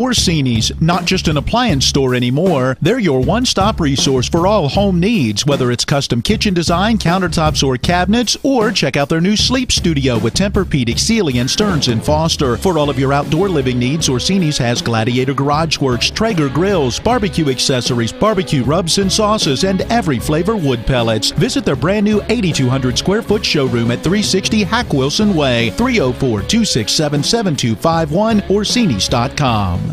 Orsini's, not just an appliance store anymore. They're your one-stop resource for all home needs, whether it's custom kitchen design, countertops, or cabinets, or check out their new sleep studio with Tempur-Pedic, Sealy, and Stearns & Foster. For all of your outdoor living needs, Orsini's has Gladiator Garage Works, Traeger grills, barbecue accessories, barbecue rubs and sauces, and every flavor wood pellets. Visit their brand new 8,200 square foot showroom at 360 Hack Wilson Way, 304-267-7251, Orsinis.com.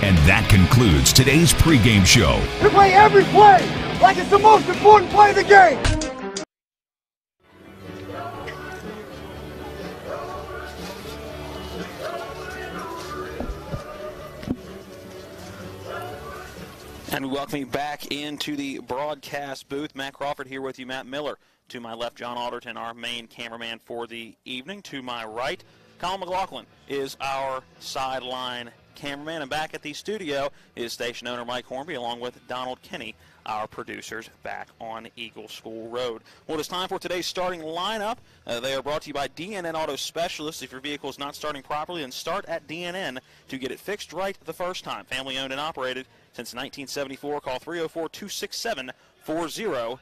And that concludes today's pregame show. We play every play like it's the most important play of the game. And we welcome you back into the broadcast booth. Matt Crawford here with you, Matt Miller. To my left, John Alderton, our main cameraman for the evening. To my right, Colin McLaughlin is our sideline cameraman, and back at the studio is station owner Mike Hornby, along with Donald Kinney, our producers, back on Eagle School Road. Well, it's time for today's starting lineup. They are brought to you by DNN Auto Specialists. If your vehicle is not starting properly, then start at DNN to get it fixed right the first time. Family owned and operated since 1974. Call 304-267-4078.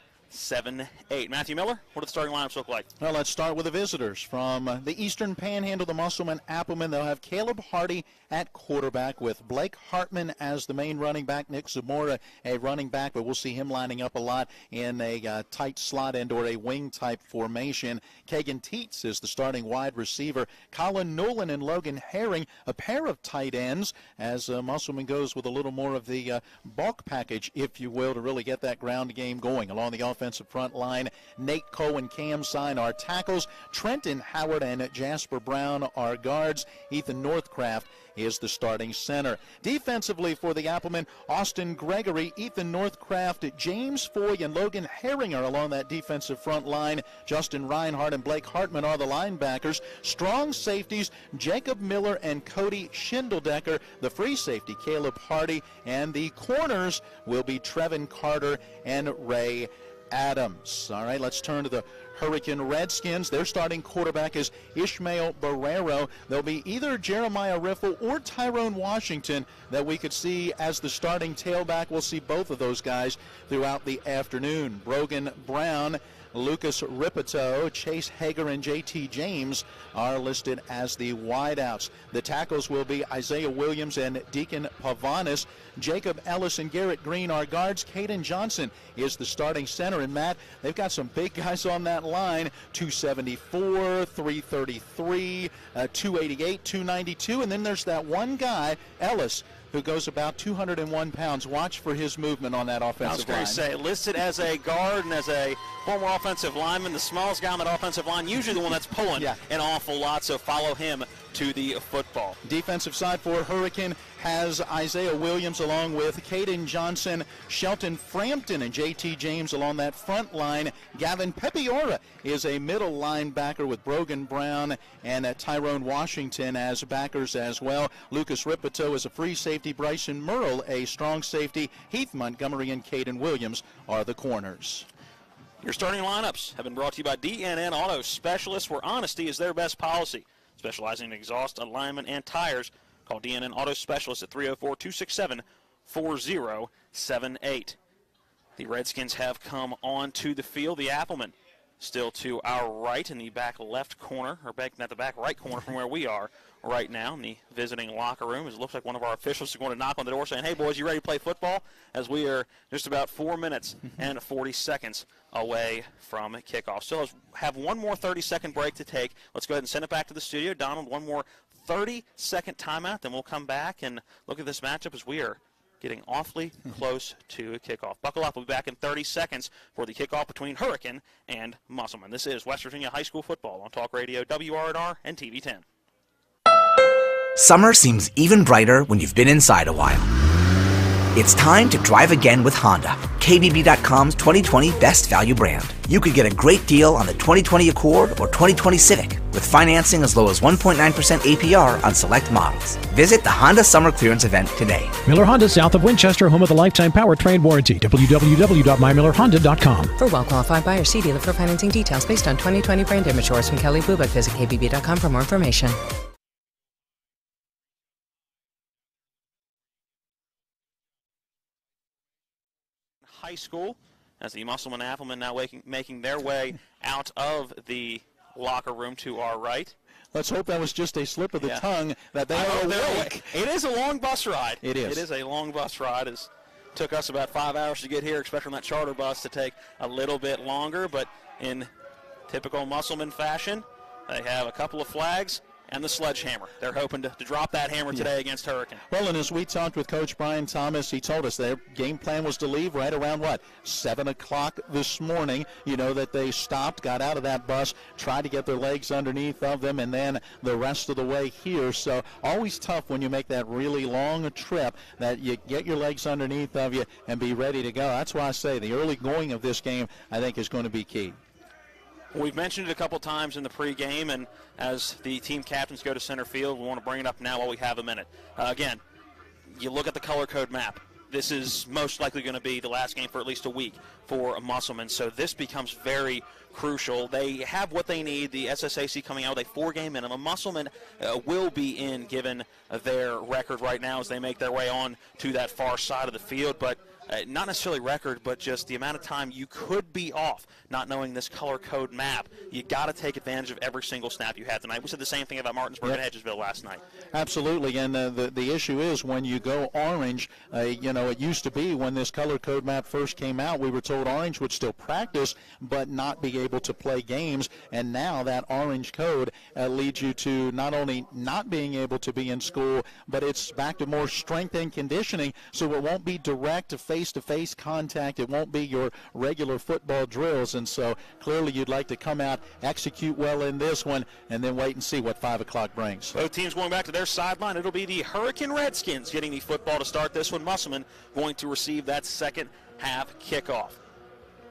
Matthew Miller, what do the starting lineups look like? Well, let's start with the visitors. From the Eastern Panhandle, the Musselman Applemen, they'll have Caleb Hardy at quarterback with Blake Hartman as the main running back, Nick Zamora a running back, but we'll see him lining up a lot in a tight slot end or a wing-type formation. Kagan Teets is the starting wide receiver. Colin Nolan and Logan Herring, a pair of tight ends, as Musselman goes with a little more of the bulk package, if you will, to really get that ground game going. Along the offensive front line, Nate Coe and Cam Sign are tackles. Trenton Howard and Jasper Brown are guards. Ethan Northcraft is the starting center. Defensively for the Applemen, Austin Gregory, Ethan Northcraft, James Foy, and Logan Herring are along that defensive front line. Justin Reinhardt and Blake Hartman are the linebackers. Strong safeties, Jacob Miller and Cody Schindeldecker. The free safety, Caleb Hardy. And the corners will be Trevin Carter and Ray Adams. All right, let's turn to the Hurricane Redskins. Their starting quarterback is Ishmael Barrero. There'll be either Jeremiah Riffle or Tyrone Washington that we could see as the starting tailback. We'll see both of those guys throughout the afternoon. Brogan Brown, Lucas Ripito, Chase Hager, and J.T. James are listed as the wideouts. The tackles will be Isaiah Williams and Deacon Pavanis. Jacob Ellis and Garrett Green are guards. Caden Johnson is the starting center. And, Matt, they've got some big guys on that line, 274, 333, 288, 292. And then there's that one guy, Ellis, who goes about 201 pounds. Watch for his movement on that offensive line. I was going to say, listed as a guard and as a former offensive lineman, the smallest guy on that offensive line, usually the one that's pulling an awful lot, so follow him to the football. Defensive side for Hurricane has Isaiah Williams along with Caden Johnson, Shelton Frampton, and J.T. James along that front line. Gavin Pepiora is a middle linebacker with Brogan Brown and Tyrone Washington as backers as well. Lucas Ripito is a free safety. Bryson Merle, a strong safety. Heath Montgomery and Caden Williams are the corners. Your starting lineups have been brought to you by DNN Auto Specialists, where honesty is their best policy. Specializing in exhaust, alignment, and tires. Call DNN Auto Specialists at 304-267-4078. The Redskins have come onto the field. The Applemen still to our right in the back left corner, or back at the back right corner from where we are right now in the visiting locker room. It looks like one of our officials is going to knock on the door saying, hey, boys, you ready to play football? As we are just about 4 minutes and 40 seconds away from kickoff. So let's have one more 30-second break to take. Let's go ahead and send it back to the studio. Donald, one more 30-second timeout, then we'll come back and look at this matchup as we are getting awfully close to a kickoff. Buckle up. We'll be back in 30 seconds for the kickoff between Hurricane and Musselman. This is West Virginia High School football on Talk Radio, WRNR, and TV 10. Summer seems even brighter when you've been inside a while. It's time to drive again with Honda, KBB.com's 2020 Best Value brand. You could get a great deal on the 2020 Accord or 2020 Civic with financing as low as 1.9% APR on select models. Visit the Honda Summer Clearance event today. Miller Honda, south of Winchester, home of the lifetime powertrain warranty. www.mymillerhonda.com. For well-qualified buyers, see dealer for financing details based on 2020 brand image source from Kelly Blue Book. Visit KBB.com for more information. High School, as the Musselman Applemen now making their way out of the locker room to our right. Let's hope that was just a slip of the tongue, that they are awake. It is a long bus ride. It is. It is a long bus ride. It took us about 5 hours to get here, especially on that charter bus to take a little bit longer, but in typical Musselman fashion, they have a couple of flags and the sledgehammer. They're hoping to drop that hammer today against Hurricane. Well, and as we talked with Coach Brian Thomas, he told us their game plan was to leave right around, 7 o'clock this morning. You know that they stopped, got out of that bus, tried to get their legs underneath of them, and then the rest of the way here. So always tough when you make that really long trip that you get your legs underneath of you and be ready to go. That's why I say the early going of this game, I think, is going to be key. We've mentioned it a couple times in the pregame, and as the team captains go to center field, we want to bring it up now while we have a minute. Again, you look at the color code map. This is most likely going to be the last game for at least a week for Musselman, so this becomes very crucial. They have what they need. The SSAC coming out with a 4-game minimum. Musselman will be in, given their record right now as they make their way on to that far side of the field, but not necessarily record, but just the amount of time you could be off not knowing this color code map. You got to take advantage of every single snap you have tonight. We said the same thing about Martinsburg and Hedgesville last night. Absolutely, and the issue is when you go orange, it used to be when this color code map first came out, we were told orange would still practice but not be able to play games, and now that orange code leads you to not only not being able to be in school, but it's back to more strength and conditioning, so it won't be direct face-to-face contact. It won't be your regular football drills, and so clearly you'd like to come out, execute well in this one, and then wait and see what 5 o'clock brings. Both teams going back to their sideline. It'll be the Hurricane Redskins getting the football to start this one. Musselman going to receive that second half kickoff.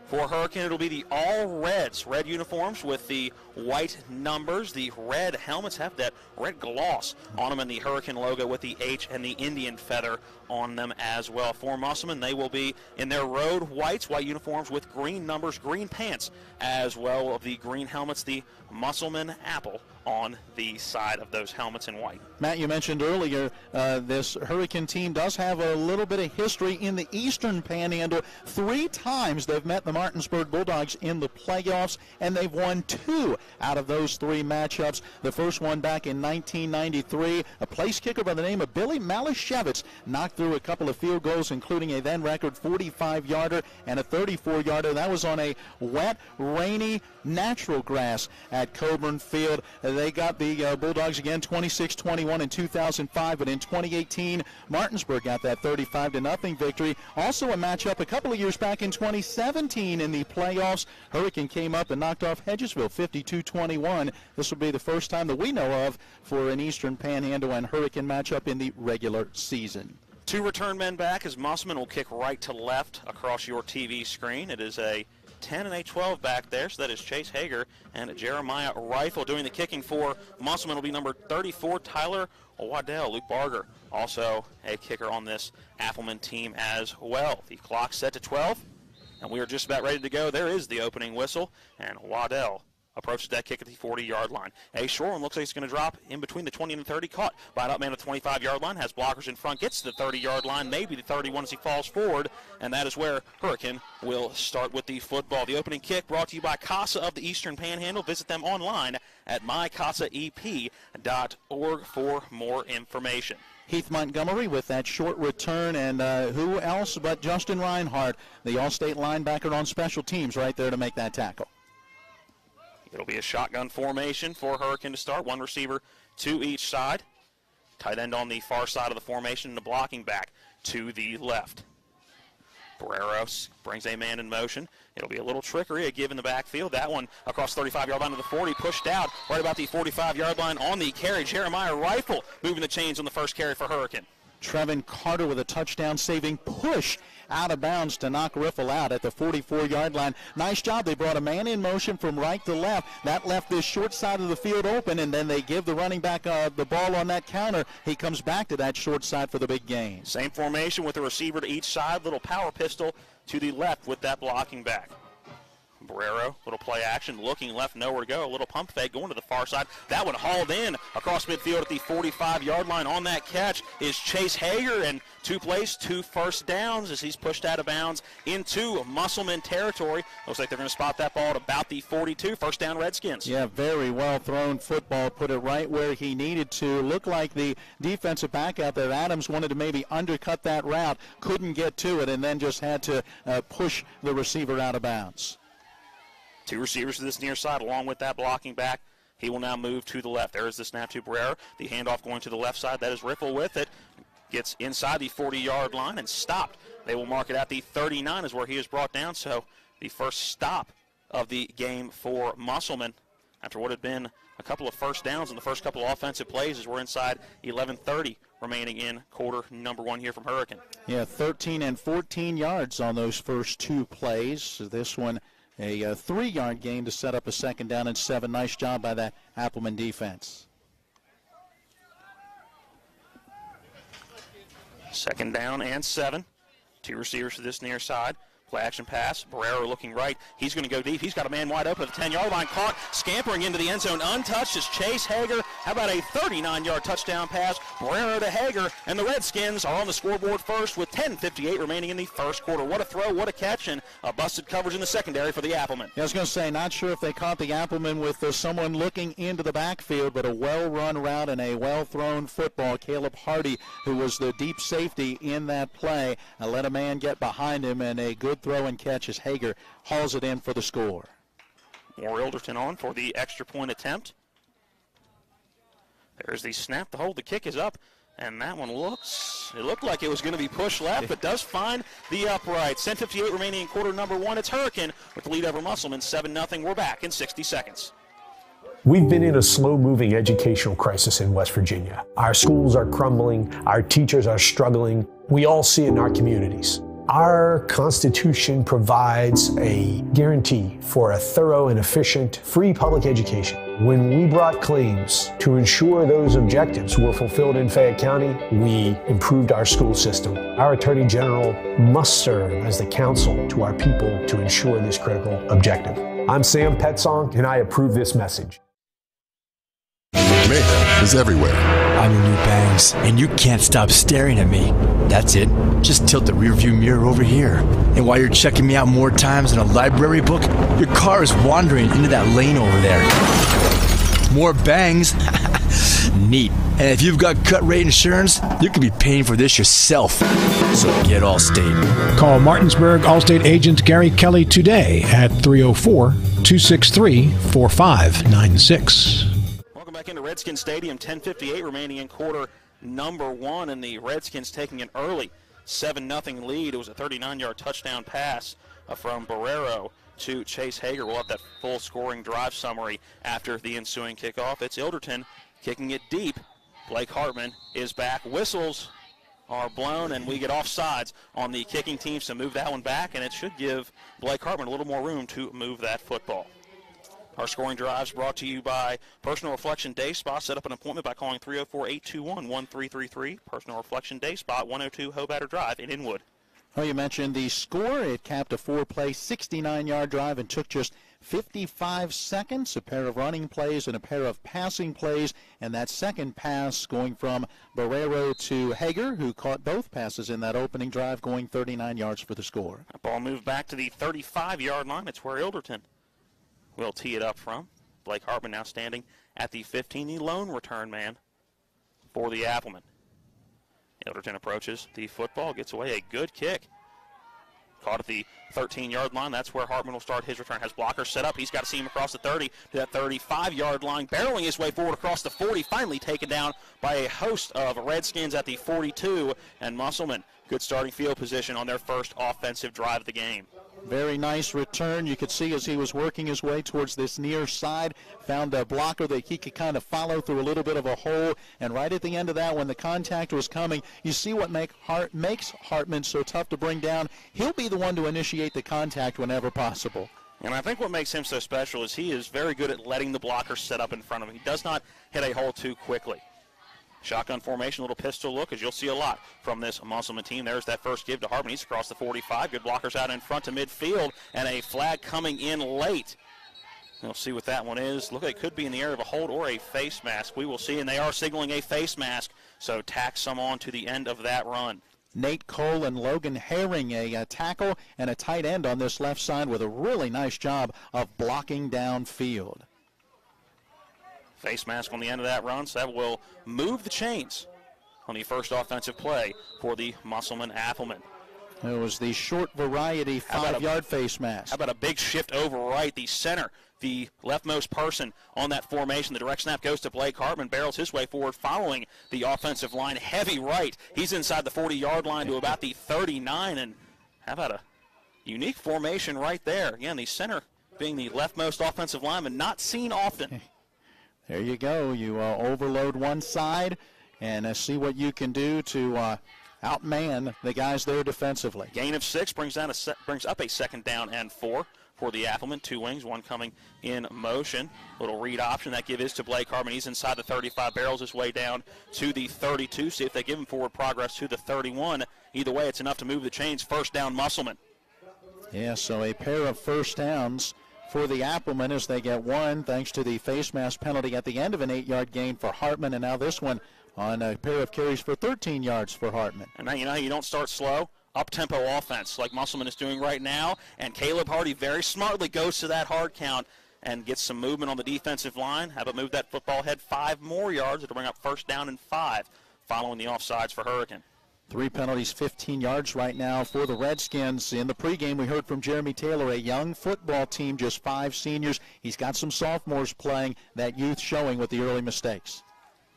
For Hurricane, it'll be the all-reds, red uniforms with the white numbers. The red helmets have that red gloss on them, and the Hurricane logo with the H and the Indian feather on them as well. For Musselman, they will be in their road whites, white uniforms with green numbers, green pants, as well of the green helmets, the Musselman apple on the side of those helmets in white. Matt, you mentioned earlier this Hurricane team does have a little bit of history in the Eastern Panhandle. 3 times they've met the Martinsburg Bulldogs in the playoffs, and they've won 2 out of those 3 matchups. The first one back in 1993. A place kicker by the name of Billy Malashevitz knocked through a couple of field goals, including a then record 45-yarder and a 34-yarder. That was on a wet, rainy, natural grass at Coburn Field. They got the Bulldogs again 26-21 in 2005, but in 2018, Martinsburg got that 35-0 victory. Also a matchup a couple of years back in 2017 in the playoffs. Hurricane came up and knocked off Hedgesville 52-21. This will be the first time that we know of for an Eastern Panhandle and Hurricane matchup in the regular season. 2 return men back as Musselman will kick right to left across your TV screen. It is a 10 and a 12 back there, so that is Chase Hager and Jeremiah Rifle doing the kicking for Musselman. Will be number 34, Tyler Waddell. Luke Barger also a kicker on this Appleman team as well. The clock set to 12, and we are just about ready to go. There is the opening whistle, and Waddell approaches that kick at the 40-yard line. A short one looks like it's going to drop in between the 20 and the 30. Caught by an up man at the 25-yard line. Has blockers in front. Gets to the 30-yard line. Maybe the 31 as he falls forward. And that is where Hurricane will start with the football. The opening kick brought to you by CASA of the Eastern Panhandle. Visit them online at mycasaep.org for more information. Heath Montgomery with that short return, and who else but Justin Reinhardt, the All-State linebacker on special teams, right there to make that tackle. It'll be a shotgun formation for Hurricane to start. 1 receiver to each side. Tight end on the far side of the formation and the blocking back to the left. Barreros brings a man in motion. It'll be a little trickery, a give in the backfield. That one across 35-yard line to the 40, pushed out right about the 45-yard line on the carry. Jeremiah Rifle moving the chains on the first carry for Hurricane. Trevin Carter with a touchdown-saving push out of bounds to knock Riffle out at the 44-yard line. Nice job. They brought a man in motion from right to left. That left this short side of the field open, and then they give the running back the ball on that counter. He comes back to that short side for the big gain. Same formation with the receiver to each side. Little power pistol to the left with that blocking back. Barrero, little play action, looking left, nowhere to go. A little pump fake going to the far side. That one hauled in across midfield at the 45-yard line. On that catch is Chase Hager, and 2 plays, 2 first downs as he's pushed out of bounds into Musselman territory. Looks like they're going to spot that ball at about the 42. First down, Redskins. Yeah, very well thrown football. Put it right where he needed to. Looked like the defensive back out there, Adams, wanted to maybe undercut that route, couldn't get to it, and then just had to push the receiver out of bounds. 2 receivers to this near side along with that blocking back. He will now move to the left. There is the snap to Barrera. The handoff going to the left side. That is Riffle with it. Gets inside the 40-yard line and stopped. They will mark it at the 39 is where he is brought down. So the first stop of the game for Musselman after what had been a couple of first downs in the first couple of offensive plays as we're inside 11:30 remaining in quarter number 1 here from Hurricane. Yeah, 13 and 14 yards on those first 2 plays. So this one a 3-yard gain to set up a 2nd down and 7. Nice job by that Appleman defense. 2nd down and 7. 2 receivers to this near side. Play action pass. Barrero looking right. He's going to go deep. He's got a man wide open at the 10-yard line. Caught, scampering into the end zone. Untouched is Chase Hager. How about a 39-yard touchdown pass? Barrero to Hager, and the Redskins are on the scoreboard first with 10:58 remaining in the first quarter. What a throw, what a catch, and a busted coverage in the secondary for the Appleman. Yeah, I was going to say, not sure if they caught the Appleman with someone looking into the backfield, but a well-run route and a well-thrown football. Caleb Hardy, who was the deep safety in that play, let a man get behind him, and a good throw and catch as Hager hauls it in for the score. More Ilderton on for the extra point attempt. There's the snap, the hold, the kick is up, and that one looked like it was going to be pushed left, but does find the uprights. 10:58 remaining in quarter number 1. It's Hurricane with the lead over Musselman, 7-0. We're back in 60 seconds. We've been in a slow-moving educational crisis in West Virginia. Our schools are crumbling, our teachers are struggling. We all see it in our communities. Our Constitution provides a guarantee for a thorough and efficient, free public education. When we brought claims to ensure those objectives were fulfilled in Fayette County, we improved our school system. Our Attorney General must serve as the counsel to our people to ensure this critical objective. I'm Sam Petsong, and I approve this message. Mayhem is everywhere. I'm your new bangs, and you can't stop staring at me. That's it. Just tilt the rearview mirror over here. And while you're checking me out more times than a library book, your car is wandering into that lane over there. More bangs? Neat. And if you've got cut rate insurance, you could be paying for this yourself. So get Allstate. Call Martinsburg Allstate agent Gary Kelly today at 304-263-4596. Welcome back into Redskins Stadium. 10:58 remaining in quarter number 1, and the Redskins taking an early 7-0 lead. It was a 39-yard touchdown pass from Barrero to Chase Hager. We'll have that full scoring drive summary after the ensuing kickoff. It's Ilderton kicking it deep. Blake Hartman is back. Whistles are blown, and we get offsides on the kicking team, so move that one back, and it should give Blake Hartman a little more room to move that football. Our scoring drives brought to you by Personal Reflection Day Spa. Set up an appointment by calling 304-821-1333. Personal Reflection Day Spa, 102 Hobatter Drive in Inwood. Well, you mentioned the score. It capped a 4-play, 69-yard drive and took just 55 seconds, a pair of running plays and a pair of passing plays, and that second pass going from Barrero to Hager, who caught both passes in that opening drive, going 39 yards for the score. That ball moved back to the 35-yard line. It's where Ilderton will tee it up from. Blake Hartman now standing at the 15, the lone return man for the Applemen. Ilderton approaches the football, gets away a good kick. Caught at the 13-yard line. That's where Hartman will start his return. Has blockers set up. He's got to see him across the 30 to that 35-yard line. Barreling his way forward across the 40. Finally taken down by a host of Redskins at the 42. And Musselman, good starting field position on their first offensive drive of the game. Very nice return. You could see as he was working his way towards this near side, found a blocker that he could kind of follow through a little bit of a hole. And right at the end of that, when the contact was coming, you see what makes Hartman so tough to bring down. He'll be the one to initiate the contact whenever possible. And I think what makes him so special is he is very good at letting the blocker set up in front of him. He does not hit a hole too quickly. Shotgun formation, little pistol look, as you'll see a lot from this Musselman team. There's that first give to Hartman. He's across the 45. Good blockers out in front to midfield, and a flag coming in late. We'll see what that one is. Look, it could be in the area of a hold or a face mask. We will see, and they are signaling a face mask, so tack some on to the end of that run. Nate Cole and Logan Herring, a tackle and a tight end on this left side with a really nice job of blocking downfield. Face mask on the end of that run, so that will move the chains on the first offensive play for the Musselman Applemen. It was the short variety 5-yard face mask. How about a big shift over right, the center, the leftmost person on that formation. The direct snap goes to Blake Hartman, barrels his way forward following the offensive line. Heavy right. He's inside the 40-yard line to about the 39, and how about a unique formation right there. Again, the center being the leftmost offensive lineman, not seen often. There you go. You overload one side and see what you can do to outman the guys there defensively. Gain of 6 brings up a 2nd down and 4 for the Applemen. 2 wings, one coming in motion. Little read option. That give is to Blake Hartman. He's inside the 35, barrels his way down to the 32. See if they give him forward progress to the 31. Either way, it's enough to move the chains. First down, Musselman. Yeah, so a pair of first downs for the Applemen as they get one thanks to the face mask penalty at the end of an 8-yard gain for Hartman, and now this one on a pair of carries for 13 yards for Hartman. And now you don't start slow. Up-tempo offense like Musselman is doing right now, and Caleb Hardy very smartly goes to that hard count and gets some movement on the defensive line. How about move that football head 5 more yards to bring up first down and 5 following the offsides for Hurricane. 3 penalties, 15 yards right now for the Redskins. In the pregame, we heard from Jeremy Taylor, a young football team, just 5 seniors. He's got some sophomores playing, that youth showing with the early mistakes.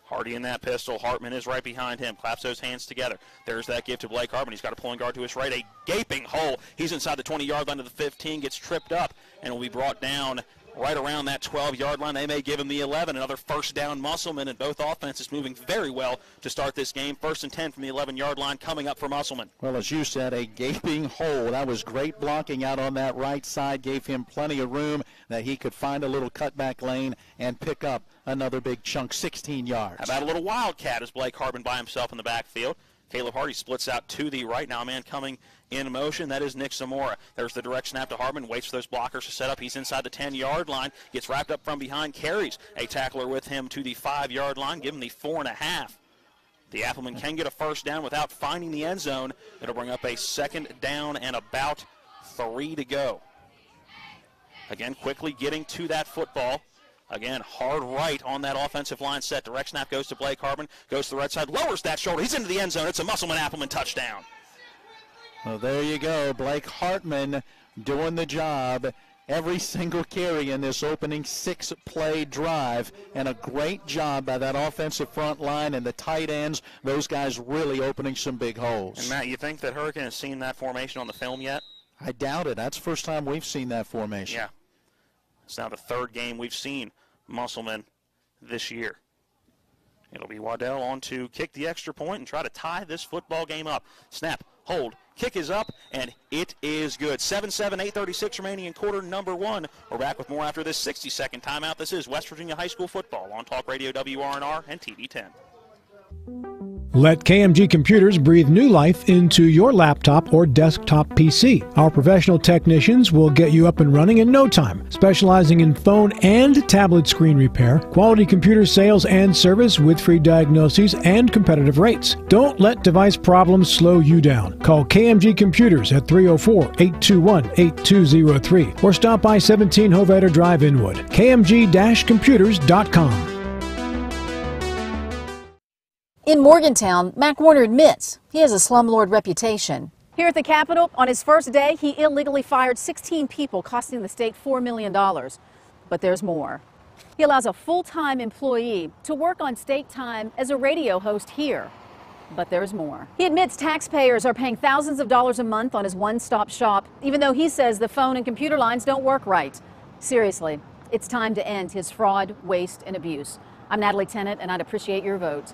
Hardy in that pistol. Hartman is right behind him. Claps those hands together. There's that give to Blake Hartman. He's got a pulling guard to his right. A gaping hole. He's inside the 20-yard line to the 15, gets tripped up, and will be brought down right around that 12-yard line. They may give him the 11. Another first down, Musselman, and both offenses moving very well to start this game. 1st and 10 from the 11-yard line coming up for Musselman. Well, as you said, a gaping hole. That was great blocking out on that right side. Gave him plenty of room that he could find a little cutback lane and pick up another big chunk, 16 yards. How about a little wildcat as Blake Hartman by himself in the backfield. Caleb Hardy splits out to the right. Now a man coming in motion. That is Nick Zamora. There's the direct snap to Hartman. Waits for those blockers to set up. He's inside the 10-yard line. Gets wrapped up from behind. Carries a tackler with him to the 5-yard line. Give him the 4.5. The Applemen can get a first down without finding the end zone. It'll bring up a second down and about 3 to go. Again, quickly getting to that football. Again, hard right on that offensive line set. Direct snap goes to Blake Hartman. Goes to the right side. Lowers that shoulder. He's into the end zone. It's a Musselman Appleman touchdown. Well, there you go. Blake Hartman doing the job. Every single carry in this opening 6-play drive, and a great job by that offensive front line and the tight ends. Those guys really opening some big holes. And Matt, you think that Hurricane has seen that formation on the film yet? I doubt it. That's the first time we've seen that formation. Yeah. It's now the third game we've seen Musselman this year. It'll be Waddell on to kick the extra point and try to tie this football game up. Snap, hold, kick is up, and it is good. 7-7, 8:36 remaining in quarter number 1. We're back with more after this 60-second timeout. This is West Virginia High School football on Talk Radio WRNR and TV 10. Let KMG Computers breathe new life into your laptop or desktop PC. Our professional technicians will get you up and running in no time, specializing in phone and tablet screen repair, quality computer sales and service with free diagnoses and competitive rates. Don't let device problems slow you down. Call KMG Computers at 304-821-8203 or stop by 17 Hovater Drive, Inwood. KMG-computers.com. In Morgantown, Mac Warner admits he has a slumlord reputation. Here at the Capitol, on his first day, he illegally fired 16 people, costing the state $4 million. But there's more. He allows a full-time employee to work on state time as a radio host here. But there's more. He admits taxpayers are paying thousands of dollars a month on his one-stop shop, even though he says the phone and computer lines don't work right. Seriously, it's time to end his fraud, waste, and abuse. I'm Natalie Tennant, and I'd appreciate your vote.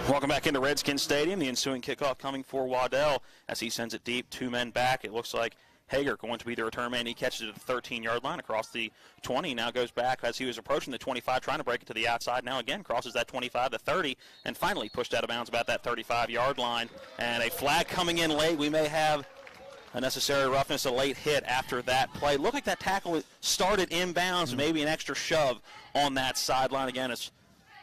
Welcome back into Redskins Stadium. The ensuing kickoff coming for Waddell as he sends it deep, 2 men back. It looks like Hager going to be the return man. He catches it at the 13-yard line across the 20. Now goes back as he was approaching the 25, trying to break it to the outside. Now again crosses that 25 to 30, and finally pushed out of bounds about that 35-yard line. And a flag coming in late. We may have unnecessary roughness, a late hit after that play. Looked like that tackle started inbounds, maybe an extra shove on that sideline. Again, it's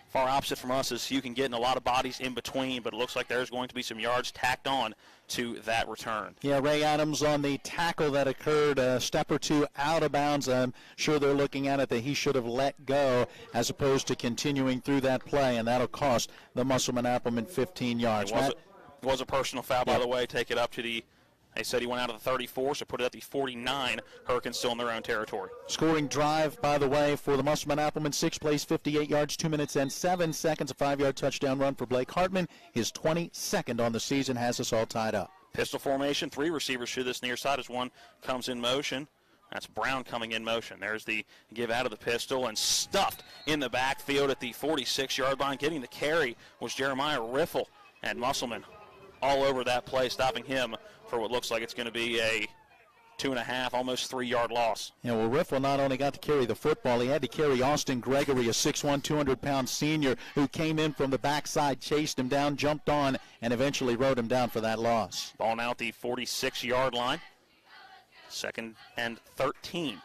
far opposite from us as you can get in a lot of bodies in between, but it looks like there's going to be some yards tacked on to that return. Yeah, Ray Adams on the tackle that occurred a step or two out of bounds. I'm sure they're looking at it that he should have let go as opposed to continuing through that play, and that'll cost the Musselman Appleman 15 yards. It was a personal foul, by the way. Take it up to the, they said he went out of the 34, so put it at the 49. Hurricanes still in their own territory. Scoring drive, by the way, for the Musselman Appleman, 6 plays, 58 yards, 2 minutes and 7 seconds. A 5-yard touchdown run for Blake Hartman. His 22nd on the season has us all tied up. Pistol formation, 3 receivers to this near side as one comes in motion. That's Brown coming in motion. There's the give out of the pistol, and stuffed in the backfield at the 46-yard line. Getting the carry was Jeremiah Riffle, and Musselman all over that play, stopping him for what looks like it's going to be a 2.5, almost 3-yard loss. Yeah, well, Riffle not only got to carry the football, he had to carry Austin Gregory, a 6'1", 200-pound senior who came in from the backside, chased him down, jumped on, and eventually rode him down for that loss. Ball now at the 46-yard line. 2nd and 13.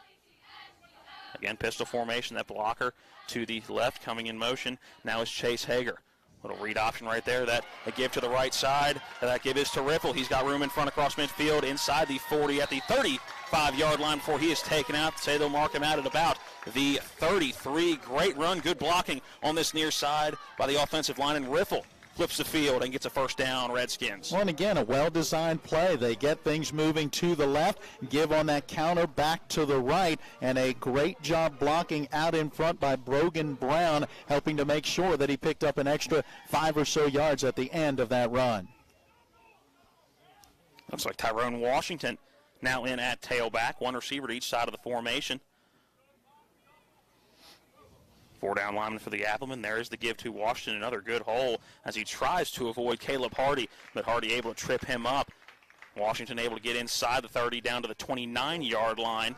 Again, pistol formation, that blocker to the left coming in motion. Now is Chase Hager. Little read option right there. That a give to the right side. That give is to Riffle. He's got room in front across midfield inside the 40 at the 35-yard line before he is taken out. Say they'll mark him out at about the 33. Great run, good blocking on this near side by the offensive line, and Riffle flips the field and gets a first down, Redskins. Well, and again, a well-designed play. They get things moving to the left, give on that counter back to the right, and a great job blocking out in front by Brogan Brown, helping to make sure that he picked up an extra 5 or so yards at the end of that run. Looks like Tyrone Washington now in at tailback, 1 receiver to each side of the formation. 4-down lineman for the Appleman. There is the give to Washington. Another good hole as he tries to avoid Caleb Hardy, but Hardy able to trip him up. Washington able to get inside the 30 down to the 29-yard line.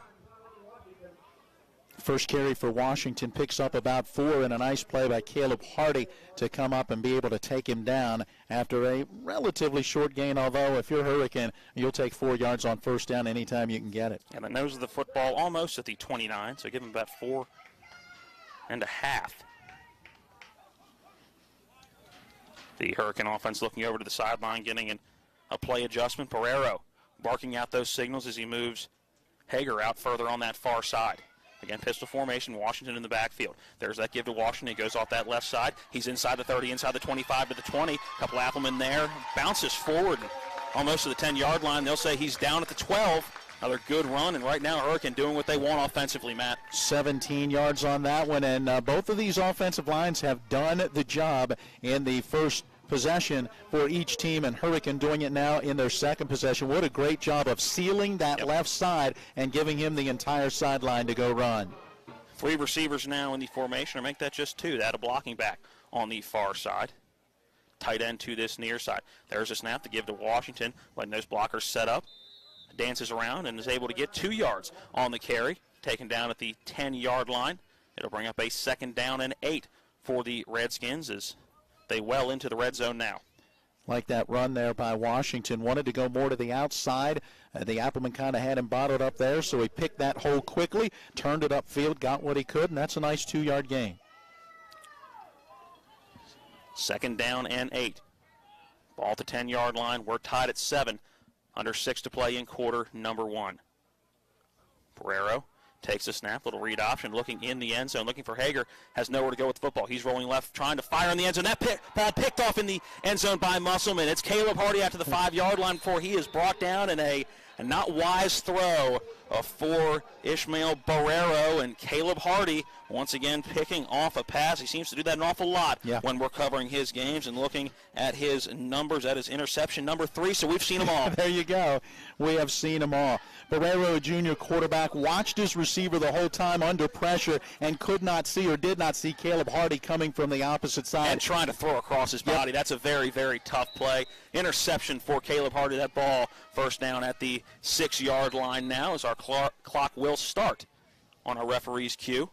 First carry for Washington picks up about 4, and a nice play by Caleb Hardy to come up and be able to take him down after a relatively short gain, although if you're Hurricane, you'll take 4 yards on first down anytime you can get it. And the nose of the football almost at the 29, so give him about 4.5. The Hurricane offense looking over to the sideline, getting a play adjustment. Pereiro barking out those signals as he moves Hager out further on that far side. Again, pistol formation, Washington in the backfield. There's that give to Washington. He goes off that left side. He's inside the 30, inside the 25 to the 20. A couple Applemen there. Bounces forward almost to the 10-yard line. They'll say he's down at the 12. Another good run, and right now Hurricane doing what they want offensively, Matt. 17 yards on that one, and both of these offensive lines have done the job in the first possession for each team, and Hurricane doing it now in their second possession. What a great job of sealing that left side and giving him the entire sideline to go run. 3 receivers now in the formation, or make that just 2. That a blocking back on the far side. Tight end to this near side. There's a snap to give to Washington, letting those blockers set up. Dances around and is able to get 2 yards on the carry, taken down at the 10-yard line. It'll bring up a 2nd down and 8 for the Redskins as they well into the red zone now. Like that run there by Washington. Wanted to go more to the outside. The Appleman kind of had him bottled up there, so he picked that hole quickly, turned it upfield, got what he could, and that's a nice 2-yard gain. 2nd down and 8. Ball at the 10-yard line. We're tied at 7. Under 6 to play in quarter number 1. Pereiro takes a snap, little read option, looking in the end zone, looking for Hager, has nowhere to go with the football. He's rolling left, trying to fire in the end zone. That ball picked off in the end zone by Musselman. It's Caleb Hardy out to the 5-yard line before he is brought down in a not wise throw for Ishmael Barrero, and Caleb Hardy once again picking off a pass. He seems to do that an awful lot when we're covering his games and looking at his numbers, at his interception number 3, so we've seen them all. There you go. We have seen them all. Barrero, a junior quarterback, watched his receiver the whole time under pressure and could not see or did not see Caleb Hardy coming from the opposite side. And trying to throw across his body. That's a very, very tough play. Interception for Caleb Hardy. That ball first down at the 6-yard line now as our clock will start on our referee's cue.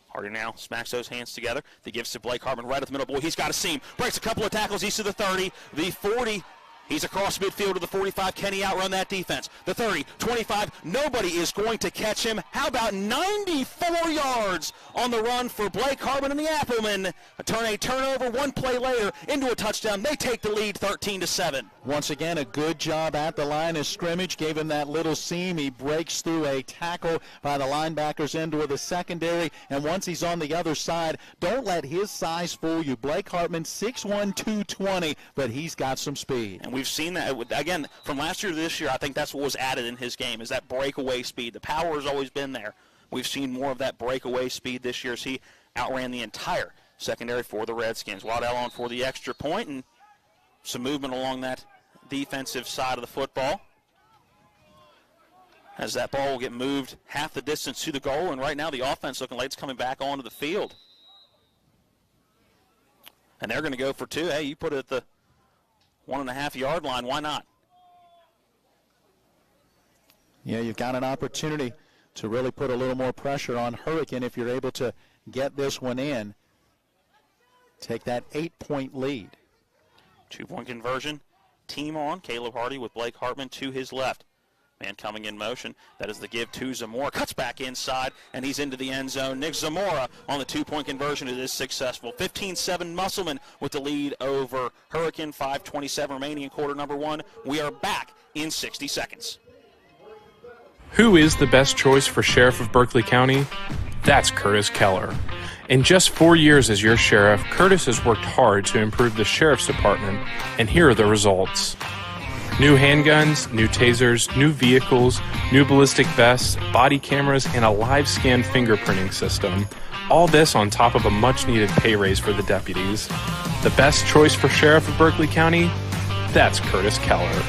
Hardy now smacks those hands together. He gives to Blake Hartman right at the middle. Boy, he's got a seam. Breaks a couple of tackles. He's to the 30, the 40. He's across midfield to the 45. Can he outrun that defense? The 30, 25. Nobody is going to catch him. How about 94 yards on the run for Blake Hartman and the Applemen? A turnover, 1 play later into a touchdown. They take the lead 13-7. Once again, a good job at the line of scrimmage. Gave him that little seam. He breaks through a tackle by the linebackers into the secondary. And once he's on the other side, don't let his size fool you. Blake Hartman, 6'1", 220, but he's got some speed. And we've seen that, again, from last year to this year. I think that's what was added in his game, is that breakaway speed. The power has always been there. We've seen more of that breakaway speed this year as he outran the entire secondary for the Redskins. Waddell on for the extra point, and some movement along that defensive side of the football as that ball will get moved half the distance to the goal, and right now the offense looking like it's coming back onto the field. And they're going to go for 2. Hey, you put it at the 1.5-yard line. Why not? Yeah, you've got an opportunity to really put a little more pressure on Hurricane if you're able to get this one in. Take that 8-point lead. 2-point conversion. Team on. Caleb Hardy with Blake Hartman to his left. Man coming in motion. That is the give to Zamora. Cuts back inside, and he's into the end zone. Nick Zamora on the 2-point conversion. It is successful. 15-7 Musselman with the lead over Hurricane. 5:27 remaining in quarter number 1. We are back in 60 seconds. Who is the best choice for Sheriff of Berkeley County? That's Curtis Keller. In just 4 years as your sheriff, Curtis has worked hard to improve the Sheriff's Department, and here are the results. New handguns, new tasers, new vehicles, new ballistic vests, body cameras, and a live scan fingerprinting system. All this on top of a much-needed pay raise for the deputies. The best choice for Sheriff of Berkeley County? That's Curtis Keller.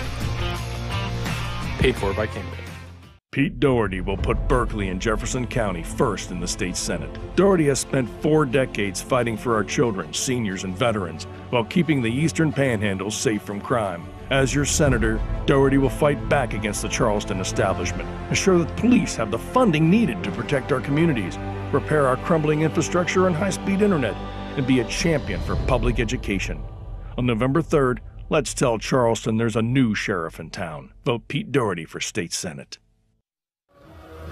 Paid for by Cambridge. Pete Dougherty will put Berkeley and Jefferson County first in the state Senate. Dougherty has spent 4 decades fighting for our children, seniors, and veterans while keeping the Eastern Panhandle safe from crime. As your senator, Dougherty will fight back against the Charleston establishment, ensure that police have the funding needed to protect our communities, repair our crumbling infrastructure and high-speed internet, and be a champion for public education. On November 3rd, let's tell Charleston there's a new sheriff in town. Vote Pete Dougherty for State Senate.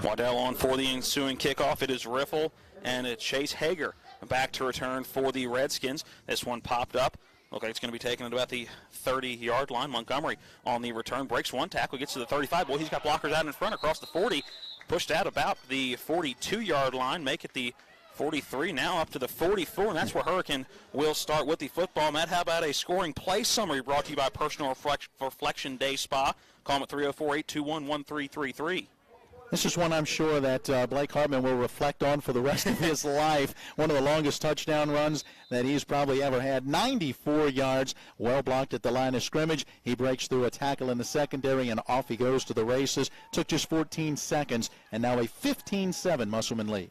Waddell on for the ensuing kickoff. It is Riffle and it's Chase Hager back to return for the Redskins. This one popped up. Looks like it's going to be taken at about the 30-yard line. Montgomery on the return breaks one tackle, gets to the 35. Boy, he's got blockers out in front across the 40. Pushed out about the 42-yard line, make it the 43, now up to the 44, and that's where Hurricane will start with the football. Matt, how about a scoring play summary brought to you by Personal Reflection Day Spa? Call them at 304-821-1333. This is one I'm sure that Blake Hartman will reflect on for the rest of his life. One of the longest touchdown runs that he's probably ever had. 94 yards, well blocked at the line of scrimmage. He breaks through a tackle in the secondary, and off he goes to the races. Took just 14 seconds, and now a 15-7 Musselman lead.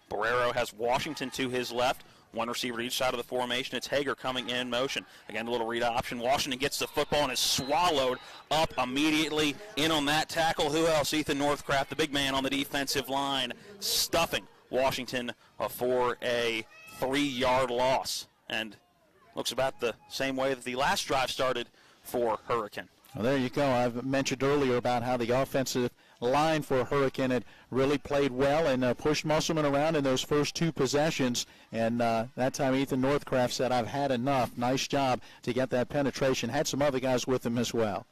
Barrero has Washington to his left. One receiver to each side of the formation. It's Hager coming in motion. Again, a little read option. Washington gets the football and is swallowed up immediately. In on that tackle. Who else? Ethan Northcraft, the big man on the defensive line, stuffing Washington for a 3-yard loss. And looks about the same way that the last drive started for Hurricane. Well, there you go. I've mentioned earlier about how the offensive line for Hurricane had really played well and pushed Musselman around in those first two possessions. And that time Ethan Northcraft said, I've had enough. Nice job to get that penetration. Had some other guys with him as well.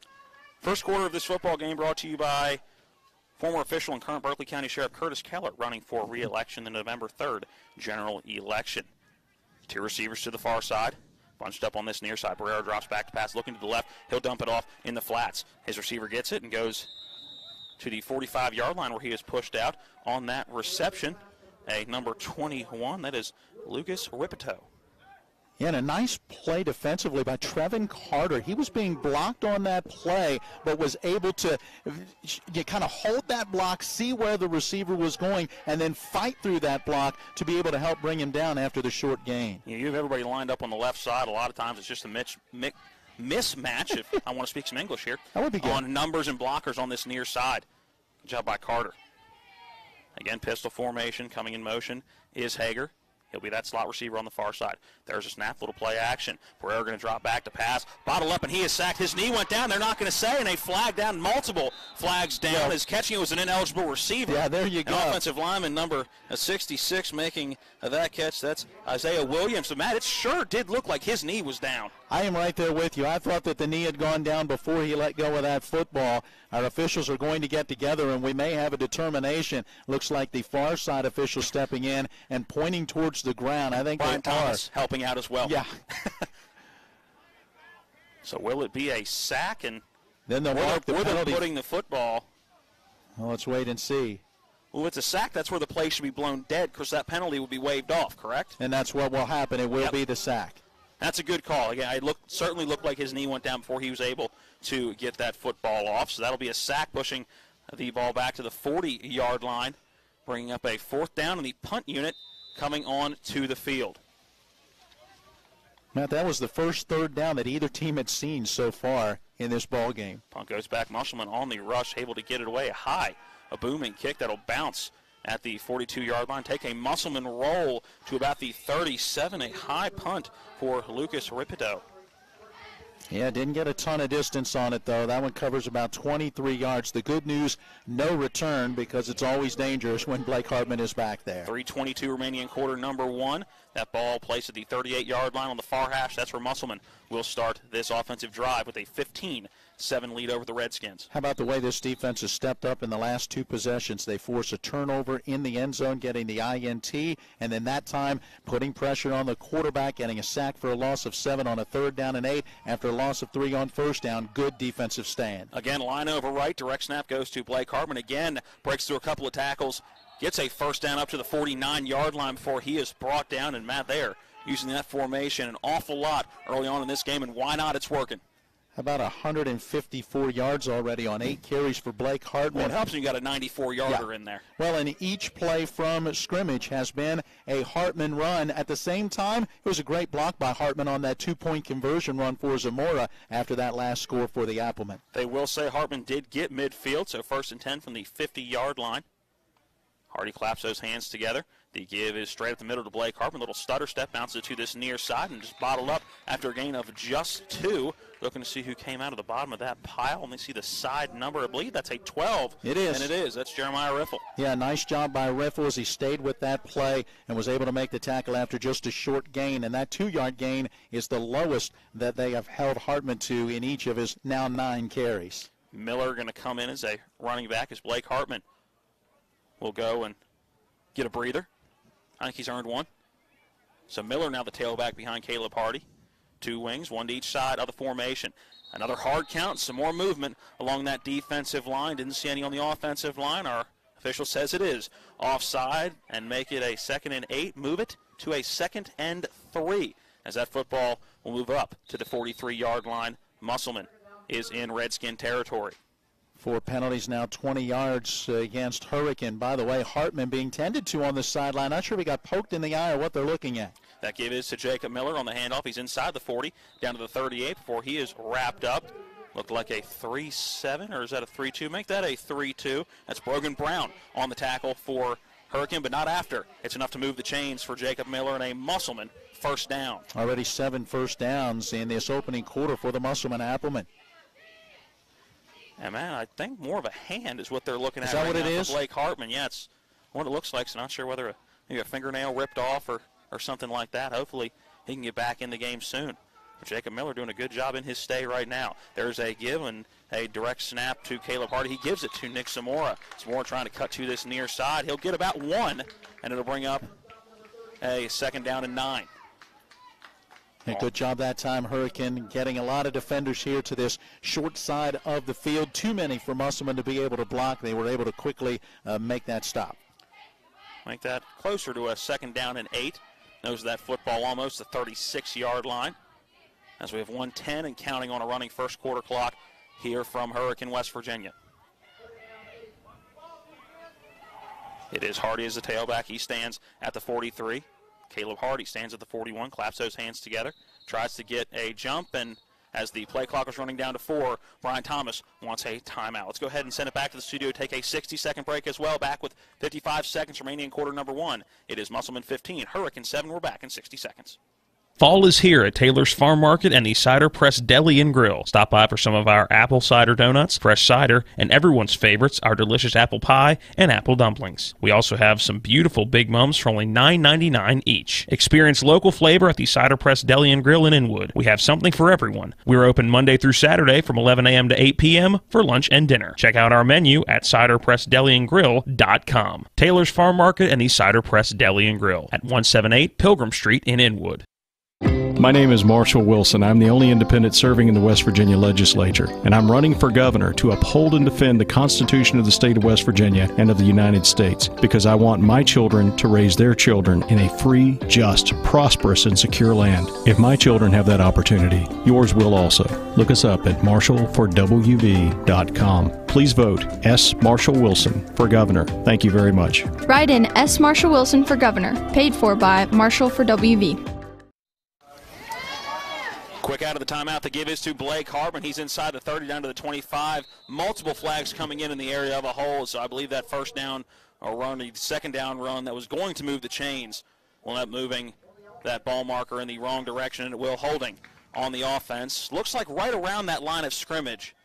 First quarter of this football game brought to you by former official and current Berkeley County Sheriff Curtis Keller, running for re-election in the November 3rd general election. Two receivers to the far side. Bunched up on this near side. Barrero drops back to pass, looking to the left. He'll dump it off in the flats. His receiver gets it and goes to the 45-yard line where he is pushed out on that reception. A number 21, that is Lucas Ripito. Yeah, and a nice play defensively by Trevin Carter. He was being blocked on that play, but was able to kind of hold that block, see where the receiver was going, and then fight through that block to be able to help bring him down after the short gain. You have everybody lined up on the left side. A lot of times it's just a mismatch, if I want to speak some English here, that would be good, on numbers and blockers on this near side. Good job by Carter. Again, pistol formation coming in motion is Hager. He'll be that slot receiver on the far side. There's a snap, little play action. Barrero going to drop back to pass. Bottle up, and he is sacked. His knee went down. They're not going to say, and they flag down, multiple flags down. Yeah. His catching it was an ineligible receiver. Yeah, there you An go. offensive lineman, number 66, making that catch. That's Isaiah Williams. So, Matt, it sure did look like his knee was down. I am right there with you. I thought that the knee had gone down before he let go of that football. Our officials are going to get together, and we may have a determination. Looks like the far side official stepping in and pointing towards the ground. I think Brian Thomas helping out as well. Yeah. So will it be a sack? And then they'll mark the penalty. penalty. Putting the football. Well, let's wait and see. Well, it's a sack. That's where the play should be blown dead because that penalty will be waived off, correct? And that's what will happen. It will be the sack. That's a good call. Again, it certainly looked like his knee went down before he was able to get that football off. So that'll be a sack, pushing the ball back to the 40-yard line, bringing up a 4th down, and the punt unit coming on to the field. Matt, that was the first 3rd down that either team had seen so far in this ball game. Punt goes back. Musselman on the rush, able to get it away high. A booming kick that'll bounce at the 42-yard line. Take a Musselman roll to about the 37. A high punt for Lucas Ripito. Yeah, didn't get a ton of distance on it, though. That one covers about 23 yards. The good news, no return, because it's always dangerous when Blake Hartman is back there. 3:22 remaining in quarter number 1. That ball placed at the 38-yard line on the far hash. That's where Musselman will start this offensive drive with a 15-7 lead over the Redskins. How about the way this defense has stepped up in the last 2 possessions? They force a turnover in the end zone, getting the INT, and then that time putting pressure on the quarterback, getting a sack for a loss of 7 on a 3rd down and 8 after a loss of 3 on 1st down. Good defensive stand. Again, line over right. Direct snap goes to Blake Hartman. Again, breaks through a couple of tackles. Gets a 1st down up to the 49-yard line before he is brought down. And, Matt, there using that formation an awful lot early on in this game. And why not? It's working. about 154 yards already on 8 carries for Blake Hartman. Well, it helps when you got a 94-yarder in there. Well, and each play from scrimmage has been a Hartman run. At the same time, it was a great block by Hartman on that 2-point conversion run for Zamora after that last score for the Applemen. They will say Hartman did get midfield, so 1st and 10 from the 50-yard line. Hardy claps those hands together. The give is straight up the middle to Blake Hartman. Little stutter step, bounces it to this near side and just bottled up after a gain of just 2. Looking to see who came out of the bottom of that pile. And they see the side number. I believe that's a 12. It is. And it is. That's Jeremiah Riffle. Yeah, nice job by Riffle as he stayed with that play and was able to make the tackle after just a short gain. And that 2-yard gain is the lowest that they have held Hartman to in each of his now 9 carries. Miller going to come in as a running back as Blake Hartman will go and get a breather. I think he's earned one. So Miller now the tailback behind Caleb Hardy. 2 wings, 1 to each side of the formation. Another hard count, some more movement along that defensive line. Didn't see any on the offensive line. Our official says it is offside and make it a 2nd and 8. Move it to a 2nd and 3 as that football will move up to the 43-yard line. Musselman is in Redskin territory. 4 penalties now, 20 yards against Hurricane. By the way, Hartman being tended to on the sideline. Not sure if he got poked in the eye or what they're looking at. That give is to Jacob Miller on the handoff. He's inside the 40, down to the 38 before he is wrapped up. Looked like a 3-7, or is that a 3-2? Make that a 3-2. That's Brogan Brown on the tackle for Hurricane, but not after. It's enough to move the chains for Jacob Miller and a Musselman first down. Already 7 first downs in this opening quarter for the Musselman Applemen. And, man, I think more of a hand is what they're looking at. Is that right what now it for is? Blake Hartman. Yeah, it's what it looks like. So not sure whether maybe a fingernail ripped off or something like that. Hopefully he can get back in the game soon. But Jacob Miller doing a good job in his stay right now. There's a give and a direct snap to Caleb Hardy. He gives it to Nick Zamora. Zamora trying to cut to this near side. He'll get about 1, and it'll bring up a 2nd down and 9. A good job that time, Hurricane, getting a lot of defenders here to this short side of the field. Too many for Musselman to be able to block. They were able to quickly make that stop. Make that closer to a 2nd down and 8. Knows that football almost the 36-yard line. As we have 1:10 and counting on a running first quarter clock here from Hurricane, West Virginia. It is Hardy as the tailback. He stands at the 43. Caleb Hardy stands at the 41, claps those hands together, tries to get a jump, and as the play clock is running down to 4, Brian Thomas wants a timeout. Let's go ahead and send it back to the studio, take a 60-second break as well, back with 55 seconds remaining in quarter number 1. It is Musselman 15, Hurricane 7. We're back in 60 seconds. Fall is here at Taylor's Farm Market and the Cider Press Deli and Grill. Stop by for some of our apple cider donuts, fresh cider, and everyone's favorites, our delicious apple pie and apple dumplings. We also have some beautiful Big Mums for only $9.99 each. Experience local flavor at the Cider Press Deli and Grill in Inwood. We have something for everyone. We're open Monday through Saturday from 11 a.m. to 8 p.m. for lunch and dinner. Check out our menu at ciderpressdeliandgrill.com. Taylor's Farm Market and the Cider Press Deli and Grill at 178 Pilgrim Street in Inwood. My name is Marshall Wilson. I'm the only independent serving in the West Virginia legislature, and I'm running for governor to uphold and defend the Constitution of the state of West Virginia and of the United States, because I want my children to raise their children in a free, just, prosperous, and secure land. If my children have that opportunity, yours will also. Look us up at marshallforwv.com. Please vote S. Marshall Wilson for governor. Thank you very much. Write in S. Marshall Wilson for governor. Paid for by Marshall for WV. Quick out of the timeout. The give is to Blake Hartman. He's inside the 30 down to the 25. Multiple flags coming in the area of a hole. So I believe that first down or run, the 2nd down run that was going to move the chains will end up moving that ball marker in the wrong direction, and it will holding on the offense. Looks like right around that line of scrimmage.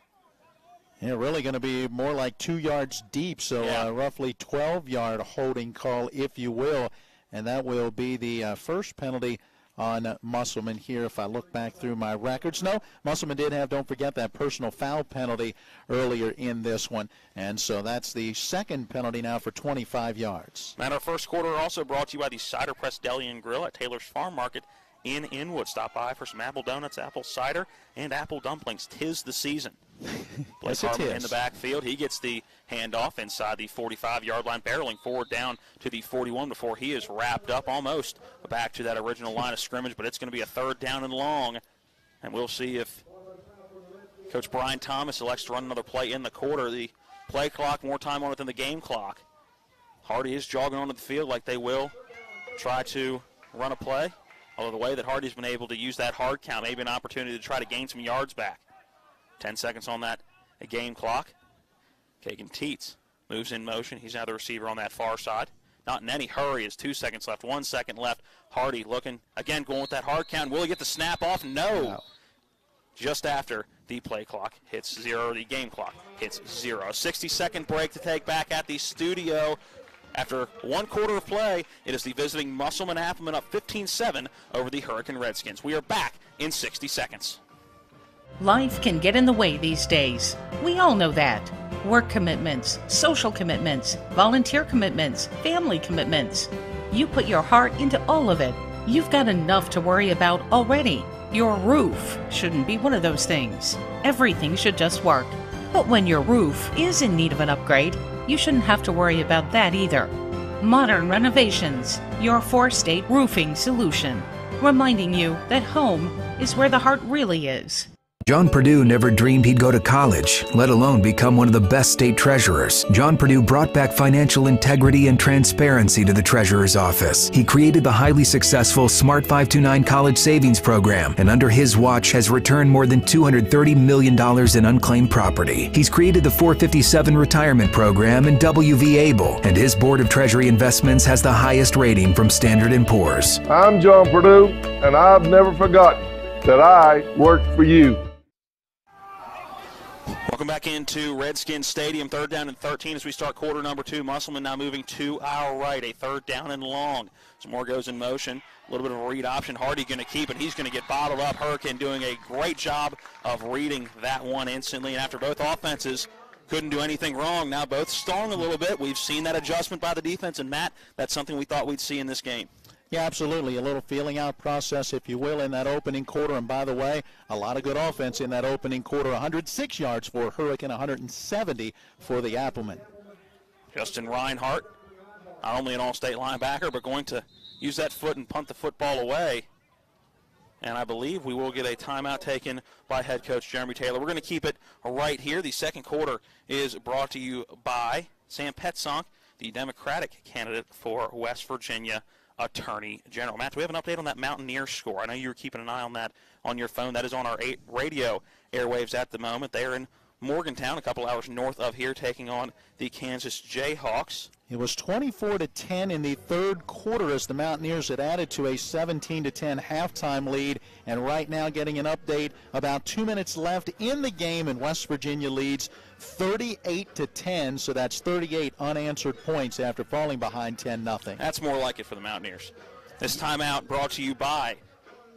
Yeah, really going to be more like 2 yards deep, so roughly 12-yard holding call, if you will. And that will be the first penalty on Musselman here if I look back through my records. No, Musselman did have, don't forget, that personal foul penalty earlier in this one. And so that's the 2nd penalty now for 25 yards. And our first quarter also brought to you by the Cider Press Deli and Grill at Taylor's Farm Market in Inwood. Stop by for some apple donuts, apple cider, and apple dumplings. 'Tis the season. Blake Hartman in the backfield. He gets the handoff inside the 45-yard line, barreling forward down to the 41 before he is wrapped up almost back to that original line of scrimmage, but it's going to be a 3rd down and long, and we'll see if Coach Brian Thomas elects to run another play in the quarter. The play clock, more time on it than the game clock. Hardy is jogging onto the field like they will try to run a play. Although the way that Hardy's been able to use that hard count, maybe an opportunity to try to gain some yards back. 10 seconds on that game clock. Kagan Teets moves in motion. He's now the receiver on that far side. Not in any hurry. It's 2 seconds left, 1 second left. Hardy looking, again, going with that hard count. Will he get the snap off? No. Just after the play clock hits zero, the game clock hits zero. 60-second break to take back at the studio. After 1 quarter of play, it is the visiting Musselman Appleman up 15-7 over the Hurricane Redskins. We are back in 60 seconds. Life can get in the way these days. We all know that. Work commitments, social commitments, volunteer commitments, family commitments. You put your heart into all of it. You've got enough to worry about already. Your roof shouldn't be one of those things. Everything should just work. But when your roof is in need of an upgrade, you shouldn't have to worry about that either. Modern Renovations, your 4-state roofing solution. Reminding you that home is where the heart really is. John Purdue never dreamed he'd go to college, let alone become one of the best state treasurers. John Purdue brought back financial integrity and transparency to the treasurer's office. He created the highly successful Smart 529 College Savings Program, and under his watch has returned more than $230 million in unclaimed property. He's created the 457 Retirement Program and WV Able, and his Board of Treasury Investments has the highest rating from Standard & Poor's. I'm John Purdue, and I've never forgotten that I worked for you. Welcome back into Redskins Stadium. 3rd down and 13 as we start quarter number 2. Musselman now moving to our right. A 3rd down and long. Some more goes in motion. A little bit of a read option. Hardy going to keep it. He's going to get bottled up. Hurricane doing a great job of reading that one instantly. And after both offenses couldn't do anything wrong, now both stalling a little bit. We've seen that adjustment by the defense. And, Matt, that's something we thought we'd see in this game. Yeah, absolutely. A little feeling out process, if you will, in that opening quarter. And by the way, a lot of good offense in that opening quarter. 106 yards for Hurricane, 170 for the Appleman. Justin Reinhardt, not only an all-state linebacker, but going to use that foot and punt the football away. And I believe we will get a timeout taken by head coach Jeremy Taylor. We're going to keep it right here. The second quarter is brought to you by Sam Petzonk, the Democratic candidate for West Virginia Attorney General. Matt, do we have an update on that Mountaineers score? I know you were keeping an eye on that on your phone. That is on our radio airwaves at the moment. They are in Morgantown, a couple hours north of here, taking on the Kansas Jayhawks. It was 24-10 in the 3rd quarter as the Mountaineers had added to a 17-10 halftime lead. And right now getting an update, about 2 minutes left in the game, and West Virginia leads 38-10, so that's 38 unanswered points after falling behind 10-0. That's more like it for the Mountaineers. This timeout brought to you by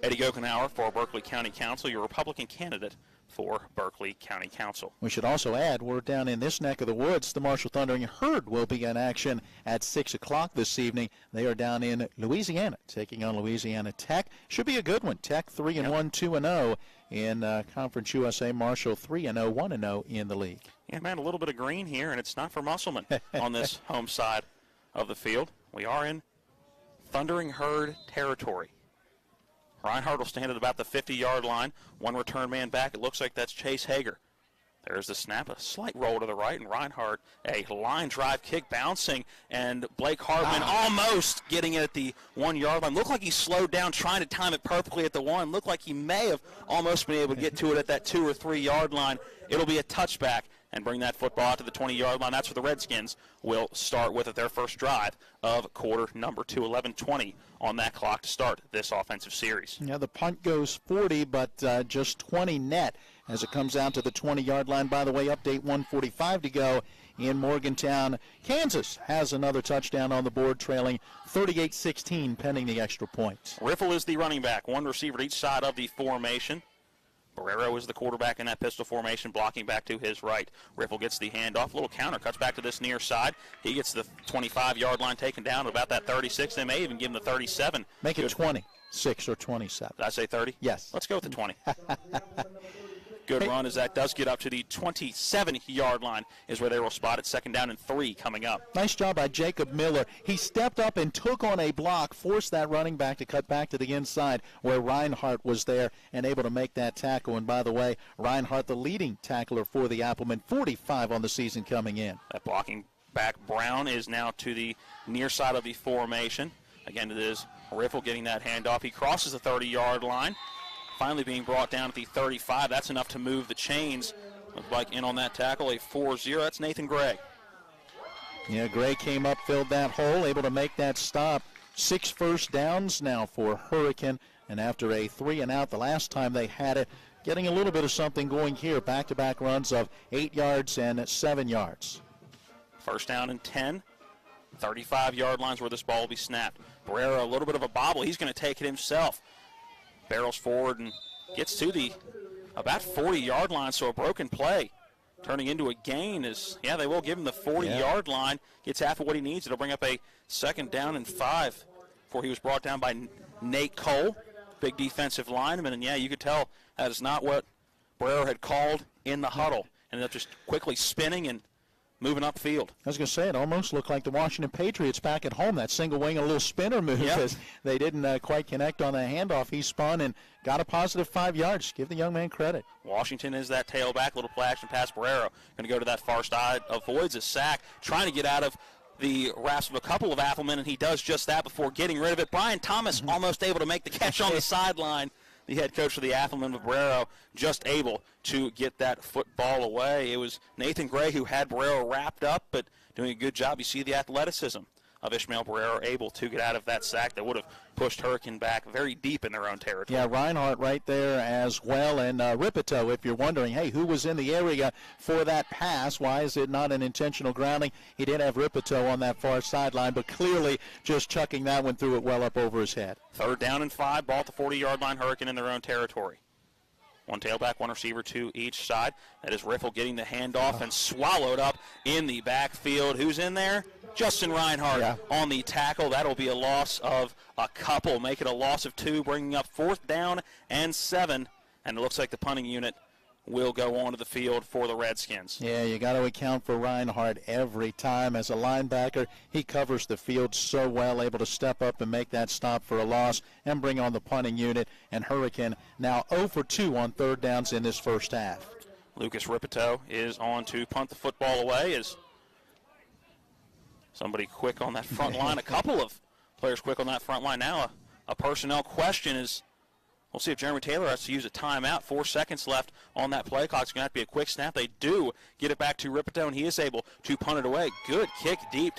Eddie Gokenauer for Berkeley County Council, your Republican candidate for Berkeley County Council. We should also add, we're down in this neck of the woods. The Marshall Thundering Herd will be in action at 6 o'clock this evening. They are down in Louisiana, taking on Louisiana Tech. Should be a good one. Tech 3-1, 2-0 in Conference USA. Marshall 3-0, 1-0 in the league. Yeah, man, a little bit of green here, and it's not for Musselman on this home side of the field. We are in Thundering Herd territory. Reinhardt will stand at about the 50-yard line. One return man back. It looks like that's Chase Hager. There's the snap, a slight roll to the right, and Reinhardt, a line drive kick bouncing, and Blake Hardman almost getting it at the 1-yard line. Looked like he slowed down trying to time it perfectly at the 1. Looked like he may have almost been able to get to it at that 2 or 3 yard line. It'll be a touchback and bring that football out to the 20-yard line. That's where the Redskins will start with at their first drive of quarter number 2. 11:20 on that clock to start this offensive series. Yeah, the punt goes 40, but just 20 net as it comes out to the 20-yard line. By the way, update 1:45 to go in Morgantown. Kansas has another touchdown on the board, trailing 38-16 pending the extra point. Riffle is the running back, one receiver to each side of the formation. Barrero is the quarterback in that pistol formation, blocking back to his right. Riffle gets the handoff, little counter, cuts back to this near side. He gets the 25-yard line taken down at about that 36. They may even give him the 37. Make it 26 or 27. Did I say 30? Yes. Let's go with the 20. Good run as that does get up to the 27-yard line is where they will spot it. 2nd down and 3 coming up. Nice job by Jacob Miller. He stepped up and took on a block, forced that running back to cut back to the inside where Reinhardt was there and able to make that tackle. And by the way, Reinhardt, the leading tackler for the Applemen, 45 on the season coming in. That blocking back Brown is now to the near side of the formation. Again, it is Riffle getting that handoff. He crosses the 30-yard line. Finally being brought down at the 35. That's enough to move the chains. Looks like in on that tackle, a 4-0. That's Nathan Gray. Yeah, Gray came up, filled that hole, able to make that stop. 6 first downs now for Hurricane. And after a 3-and-out the last time they had it, getting a little bit of something going here. Back-to-back runs of 8 yards and 7 yards. 1st down and 10. 35-yard lines where this ball will be snapped. Barrera, a little bit of a bobble. He's going to take it himself. Barrels forward and gets to the about 40-yard line, so a broken play turning into a gain is, yeah, they will give him the 40-yard line. Gets half of what he needs. It'll bring up a 2nd down and 5 before he was brought down by Nate Cole, big defensive lineman. And, yeah, you could tell that is not what Barrera had called in the huddle. Ended up just quickly spinning and moving upfield. I was going to say, it almost looked like the Washington Patriots back at home, that single wing, a little spinner move, as they didn't quite connect on the handoff. He spun and got a positive 5 yards. Give the young man credit. Washington is that tailback, little play action pass. Barrera going to go to that far side, avoids a sack, trying to get out of the wraps of a couple of Applemen, and he does just that before getting rid of it. Brian Thomas almost able to make the catch on the sideline. The head coach of the Applemen, Barrero, just able to get that football away. It was Nathan Gray who had Barrero wrapped up, but doing a good job. You see the athleticism of Ishmael Barrero able to get out of that sack that would have pushed Hurricane back very deep in their own territory. Yeah, Reinhardt right there as well. And Ripito, if you're wondering, hey, who was in the area for that pass? Why is it not an intentional grounding? He did have Ripito on that far sideline, but clearly just chucking that one through it well up over his head. 3rd down and 5, ball at the 40-yard line, Hurricane in their own territory. 1 tailback, 1 receiver, 2 each side. That is Riffle getting the handoff and swallowed up in the backfield. Who's in there? Justin Reinhardt on the tackle. That'll be a loss of a couple, make it a loss of 2, bringing up 4th down and 7. And it looks like the punting unit will go onto the field for the Redskins. Yeah, you got to account for Reinhardt every time. As a linebacker, he covers the field so well, able to step up and make that stop for a loss and bring on the punting unit. And Hurricane now 0 for 2 on 3rd downs in this first half. Lucas Ripito is on to punt the football away as somebody quick on that front line. A couple of players quick on that front line. Now a personnel question is, we'll see if Jeremy Taylor has to use a timeout. 4 seconds left on that play clock. It's going to have to be a quick snap. They do get it back to Ripito, and he is able to punt it away. Good kick deep,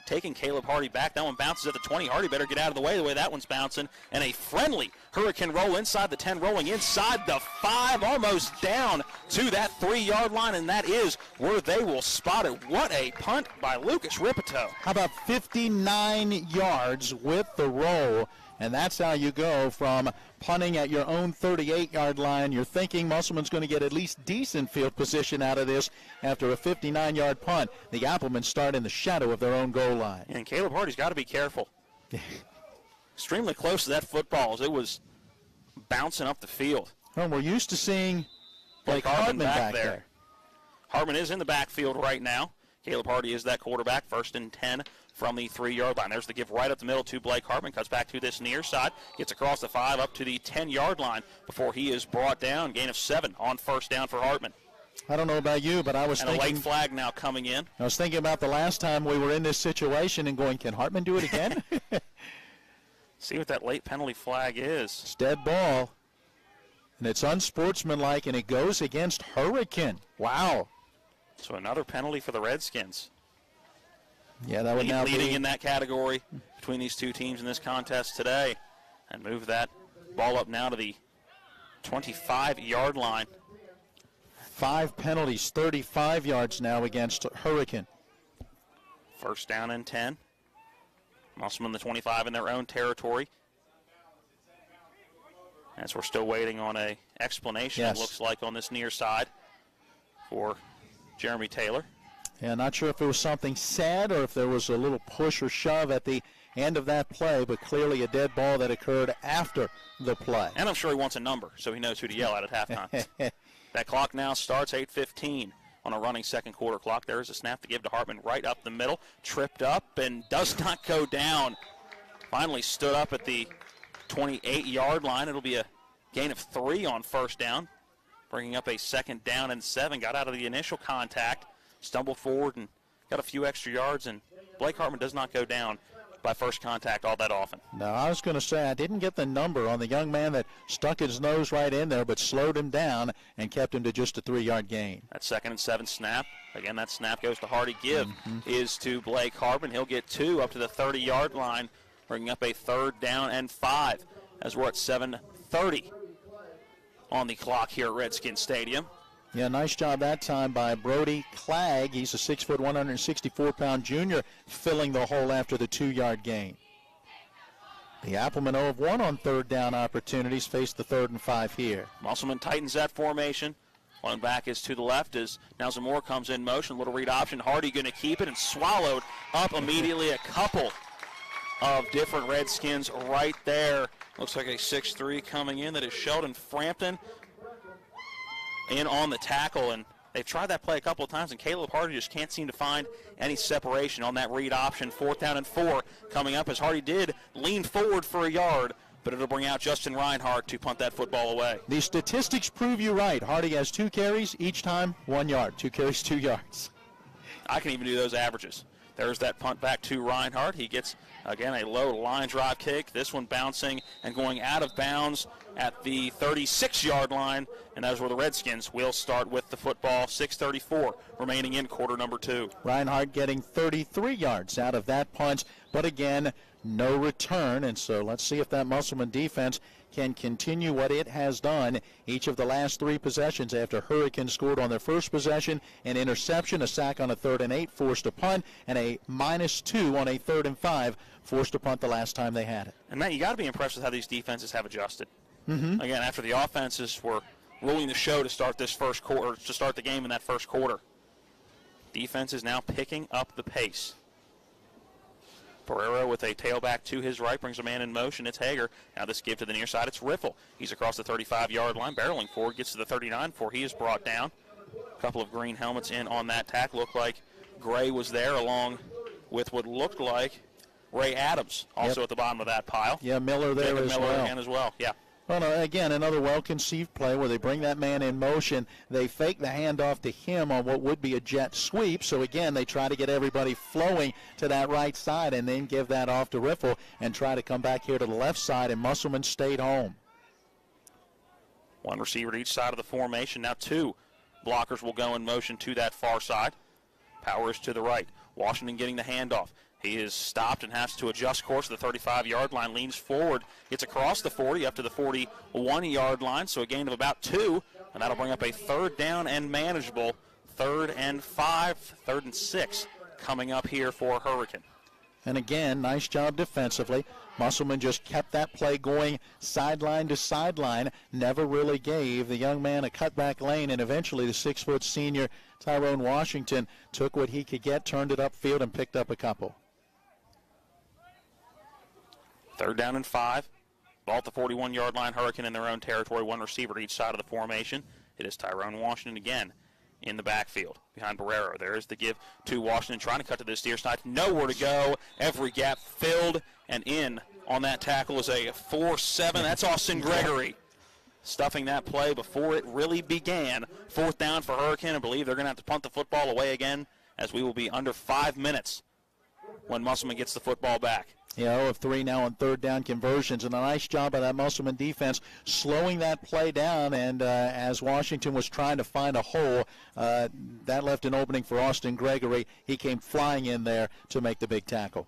taking Caleb Hardy back. That one bounces at the 20. Hardy better get out of the way that one's bouncing. And a friendly Hurricane roll inside the 10, rolling inside the 5, almost down to that 3-yard line, and that is where they will spot it. What a punt by Lucas Ripito. How about 59 yards with the roll? And that's how you go from punting at your own 38-yard line. You're thinking Musselman's going to get at least decent field position out of this after a 59-yard punt. The Applemen start in the shadow of their own goal line. And Caleb Hardy's got to be careful. Extremely close to that football as it was bouncing up the field. Well, we're used to seeing Blake Hartman back there. Hartman is in the backfield right now. Caleb Hardy is that quarterback, 1st and 10 from the 3-yard line. There's the give right up the middle to Blake Hartman. Cuts back to this near side. Gets across the 5 up to the 10-yard line before he is brought down. Gain of 7 on 1st down for Hartman. I don't know about you, but I was thinking. And a late flag now coming in. I was thinking about the last time we were in this situation and going, can Hartman do it again? See what that late penalty flag is. It's dead ball. And it's unsportsmanlike, and it goes against Hurricane. Wow. So another penalty for the Redskins. Yeah, that would now be leading in that category between these two teams in this contest today. And move that ball up now to the 25-yard line. 5 penalties, 35 yards now against Hurricane. 1st down and 10. Musselman the 25 in their own territory. As we're still waiting on an explanation, it looks like, on this near side for Jeremy Taylor. Yeah, not sure if it was something said or if there was a little push or shove at the end of that play, but clearly a dead ball that occurred after the play. And I'm sure he wants a number, so he knows who to yell at halftime. That clock now starts 8:15 on a running second quarter clock. There is a snap to give to Hartman right up the middle. Tripped up and does not go down. Finally stood up at the 28-yard line. It'll be a gain of 3 on first down, bringing up a 2nd down and 7. Got out of the initial contact, stumbled forward and got a few extra yards, and Blake Hartman does not go down by first contact all that often. No, I was going to say I didn't get the number on the young man that stuck his nose right in there but slowed him down and kept him to just a 3-yard gain. That 2nd and 7 snap. Again, that snap goes to Hardy. Give is to Blake Hartman. He'll get 2 up to the 30-yard line, bringing up a 3rd down and 5 as we're at 7:30 on the clock here at Redskin Stadium. Yeah, nice job that time by Brody Clagg. He's a 6', 164-pound junior, filling the hole after the 2-yard gain. The Applemen 0 of 1 on 3rd down opportunities, face the 3rd and 5 here. Musselman tightens that formation. One back is to the left as now Zamora comes in motion. Little read option. Hardy going to keep it and swallowed up immediately. A couple of different Redskins right there. Looks like a 6'3" coming in. That is Sheldon Frampton in on the tackle, and they've tried that play a couple of times, and Caleb Hardy just can't seem to find any separation on that read option. 4th down and 4 coming up as Hardy did lean forward for a yard, but it'll bring out Justin Reinhardt to punt that football away. The statistics prove you right. Hardy has 2 carries, each time 1 yard. 2 carries, 2 yards. I can even do those averages. There's that punt back to Reinhardt. He gets, again, a low line drive kick. This one bouncing and going out of bounds at the 36-yard line, and that is where the Redskins will start with the football. 6:34 remaining in quarter number 2. Reinhardt getting 33 yards out of that punch, but again, no return, and so let's see if that Musselman defense can continue what it has done each of the last 3 possessions after Hurricane scored on their first possession, an interception, a sack on a 3rd and 8, forced a punt, and a -2 on a 3rd and 5, forced a punt the last time they had it. And Matt, you got to be impressed with how these defenses have adjusted. Again, after the offenses were ruling the show to start this first quarter, to start the game in that first quarter, defense is now picking up the pace. Pereira with a tailback to his right brings a man in motion. It's Hager. Now this give to the near side. It's Riffle. He's across the 35-yard line, barreling forward, gets to the 39 before he is brought down. A couple of green helmets in on that tackle. Looked like Gray was there along with what looked like Ray Adams, also at the bottom of that pile. Yeah, Miller there David as Miller well. again as well, yeah. Well, no, again, another well-conceived play where they bring that man in motion. They fake the handoff to him on what would be a jet sweep. So, again, they try to get everybody flowing to that right side and then give that off to Riffle and try to come back here to the left side, and Musselman stayed home. 1 receiver to each side of the formation. Now 2 blockers will go in motion to that far side. Power is to the right. Washington getting the handoff. He is stopped and has to adjust course to the 35-yard line, leans forward, gets across the 40 up to the 41-yard line, so a gain of about 2, and that'll bring up a 3rd down and manageable. 3rd and 5, 3rd and 6 coming up here for Hurricane. And again, nice job defensively. Musselman just kept that play going sideline to sideline, never really gave the young man a cutback lane, and eventually the 6-foot senior Tyrone Washington took what he could get, turned it upfield, and picked up a couple. 3rd down and 5. Ball at the 41-yard line. Hurricane in their own territory. 1 receiver to each side of the formation. It is Tyrone Washington again in the backfield behind Barrero. There is the give to Washington, trying to cut to this near side. Nowhere to go. Every gap filled, and in on that tackle is a 4-7. That's Austin Gregory. Stuffing that play before it really began. 4th down for Hurricane. I believe they're going to have to punt the football away again, as we will be under 5 minutes when Musselman gets the football back. Yeah, 0 of 3 now on 3rd down conversions, and a nice job by that Musselman defense slowing that play down, and as Washington was trying to find a hole, that left an opening for Austin Gregory. He came flying in there to make the big tackle.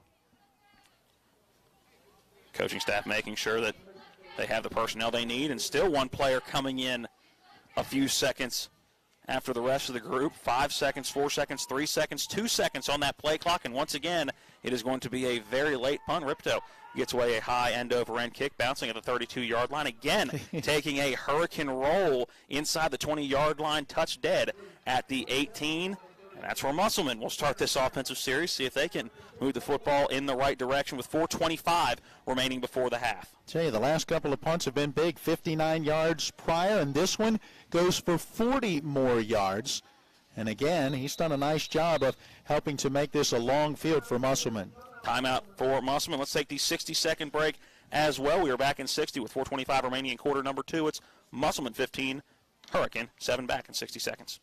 Coaching staff making sure that they have the personnel they need, and still 1 player coming in a few seconds after the rest of the group. 5 seconds, 4 seconds, 3 seconds, 2 seconds on that play clock, and once again, it is going to be a very late punt. Ripto gets away a high end-over-end kick, bouncing at the 32-yard line. Again, taking a Hurricane roll inside the 20-yard line, touch dead at the 18, And that's where Musselman will start this offensive series, see if they can move the football in the right direction with 4:25 remaining before the half. Tell you, the last couple of punts have been big, 59 yards prior, and this one goes for 40 more yards. And again, he's done a nice job of helping to make this a long field for Musselman. Timeout for Musselman. Let's take the 60-second break as well. We are back in 60 with 4:25 remaining in quarter number 2. It's Musselman 15, Hurricane 7 back in 60 seconds.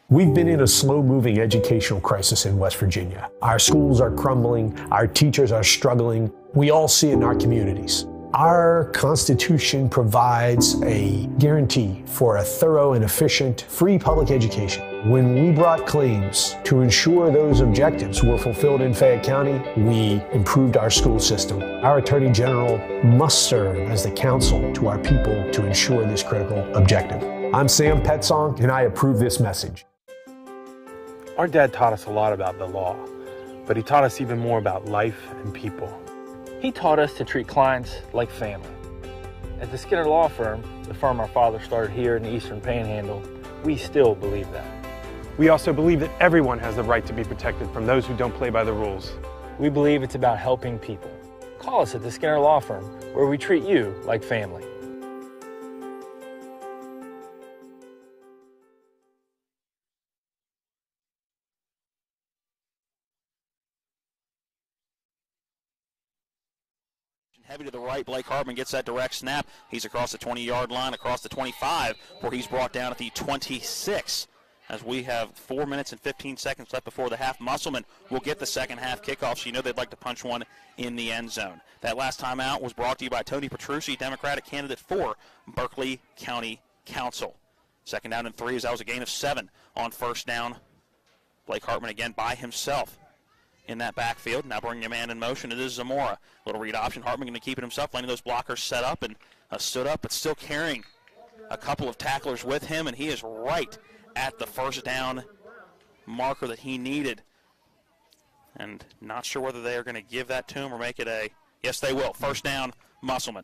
We've been in a slow-moving educational crisis in West Virginia. Our schools are crumbling, our teachers are struggling. We all see it in our communities. Our Constitution provides a guarantee for a thorough and efficient, free public education. When we brought claims to ensure those objectives were fulfilled in Fayette County, we improved our school system. Our Attorney General must serve as the counsel to our people to ensure this critical objective. I'm Sam Petsong, and I approve this message. Our dad taught us a lot about the law, but he taught us even more about life and people. He taught us to treat clients like family. At the Skinner Law Firm, the firm our father started here in the Eastern Panhandle, we still believe that. We also believe that everyone has the right to be protected from those who don't play by the rules. We believe it's about helping people. Call us at the Skinner Law Firm, where we treat you like family. Heavy to the right, Blake Hartman gets that direct snap. He's across the 20-yard line, across the 25, where he's brought down at the 26. As we have 4 minutes and 15 seconds left before the half, Musselman will get the second half kickoff, so you know they'd like to punch one in the end zone. That last time out was brought to you by Tony Petrucci, Democratic candidate for Berkeley County Council. Second down and 3 as that was a gain of 7 on first down. Blake Hartman again by himself in that backfield. Now bringing a man in motion. It is Zamora. Little read option. Hartman going to keep it himself, letting those blockers set up and stood up, but still carrying a couple of tacklers with him, and he is right at the first down marker that he needed. And not sure whether they are going to give that to him or make it a, yes they will, first down, Musselman.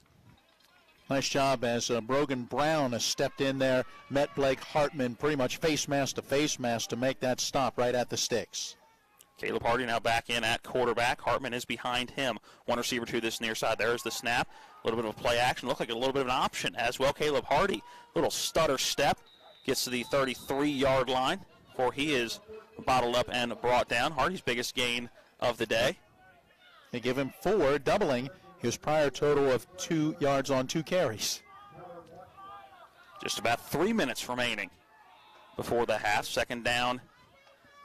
Nice job as Brogan Brown has stepped in there, met Blake Hartman pretty much face mask to make that stop right at the sticks. Caleb Hardy now back in at quarterback. Hartman is behind him. One receiver to this near side. There's the snap. A little bit of a play action. Looked like a little bit of an option as well. Caleb Hardy, little stutter step. Gets to the 33-yard line before he is bottled up and brought down. Hardy's biggest gain of the day. They give him 4, doubling his prior total of 2 yards on 2 carries. Just about 3 minutes remaining before the half. Second down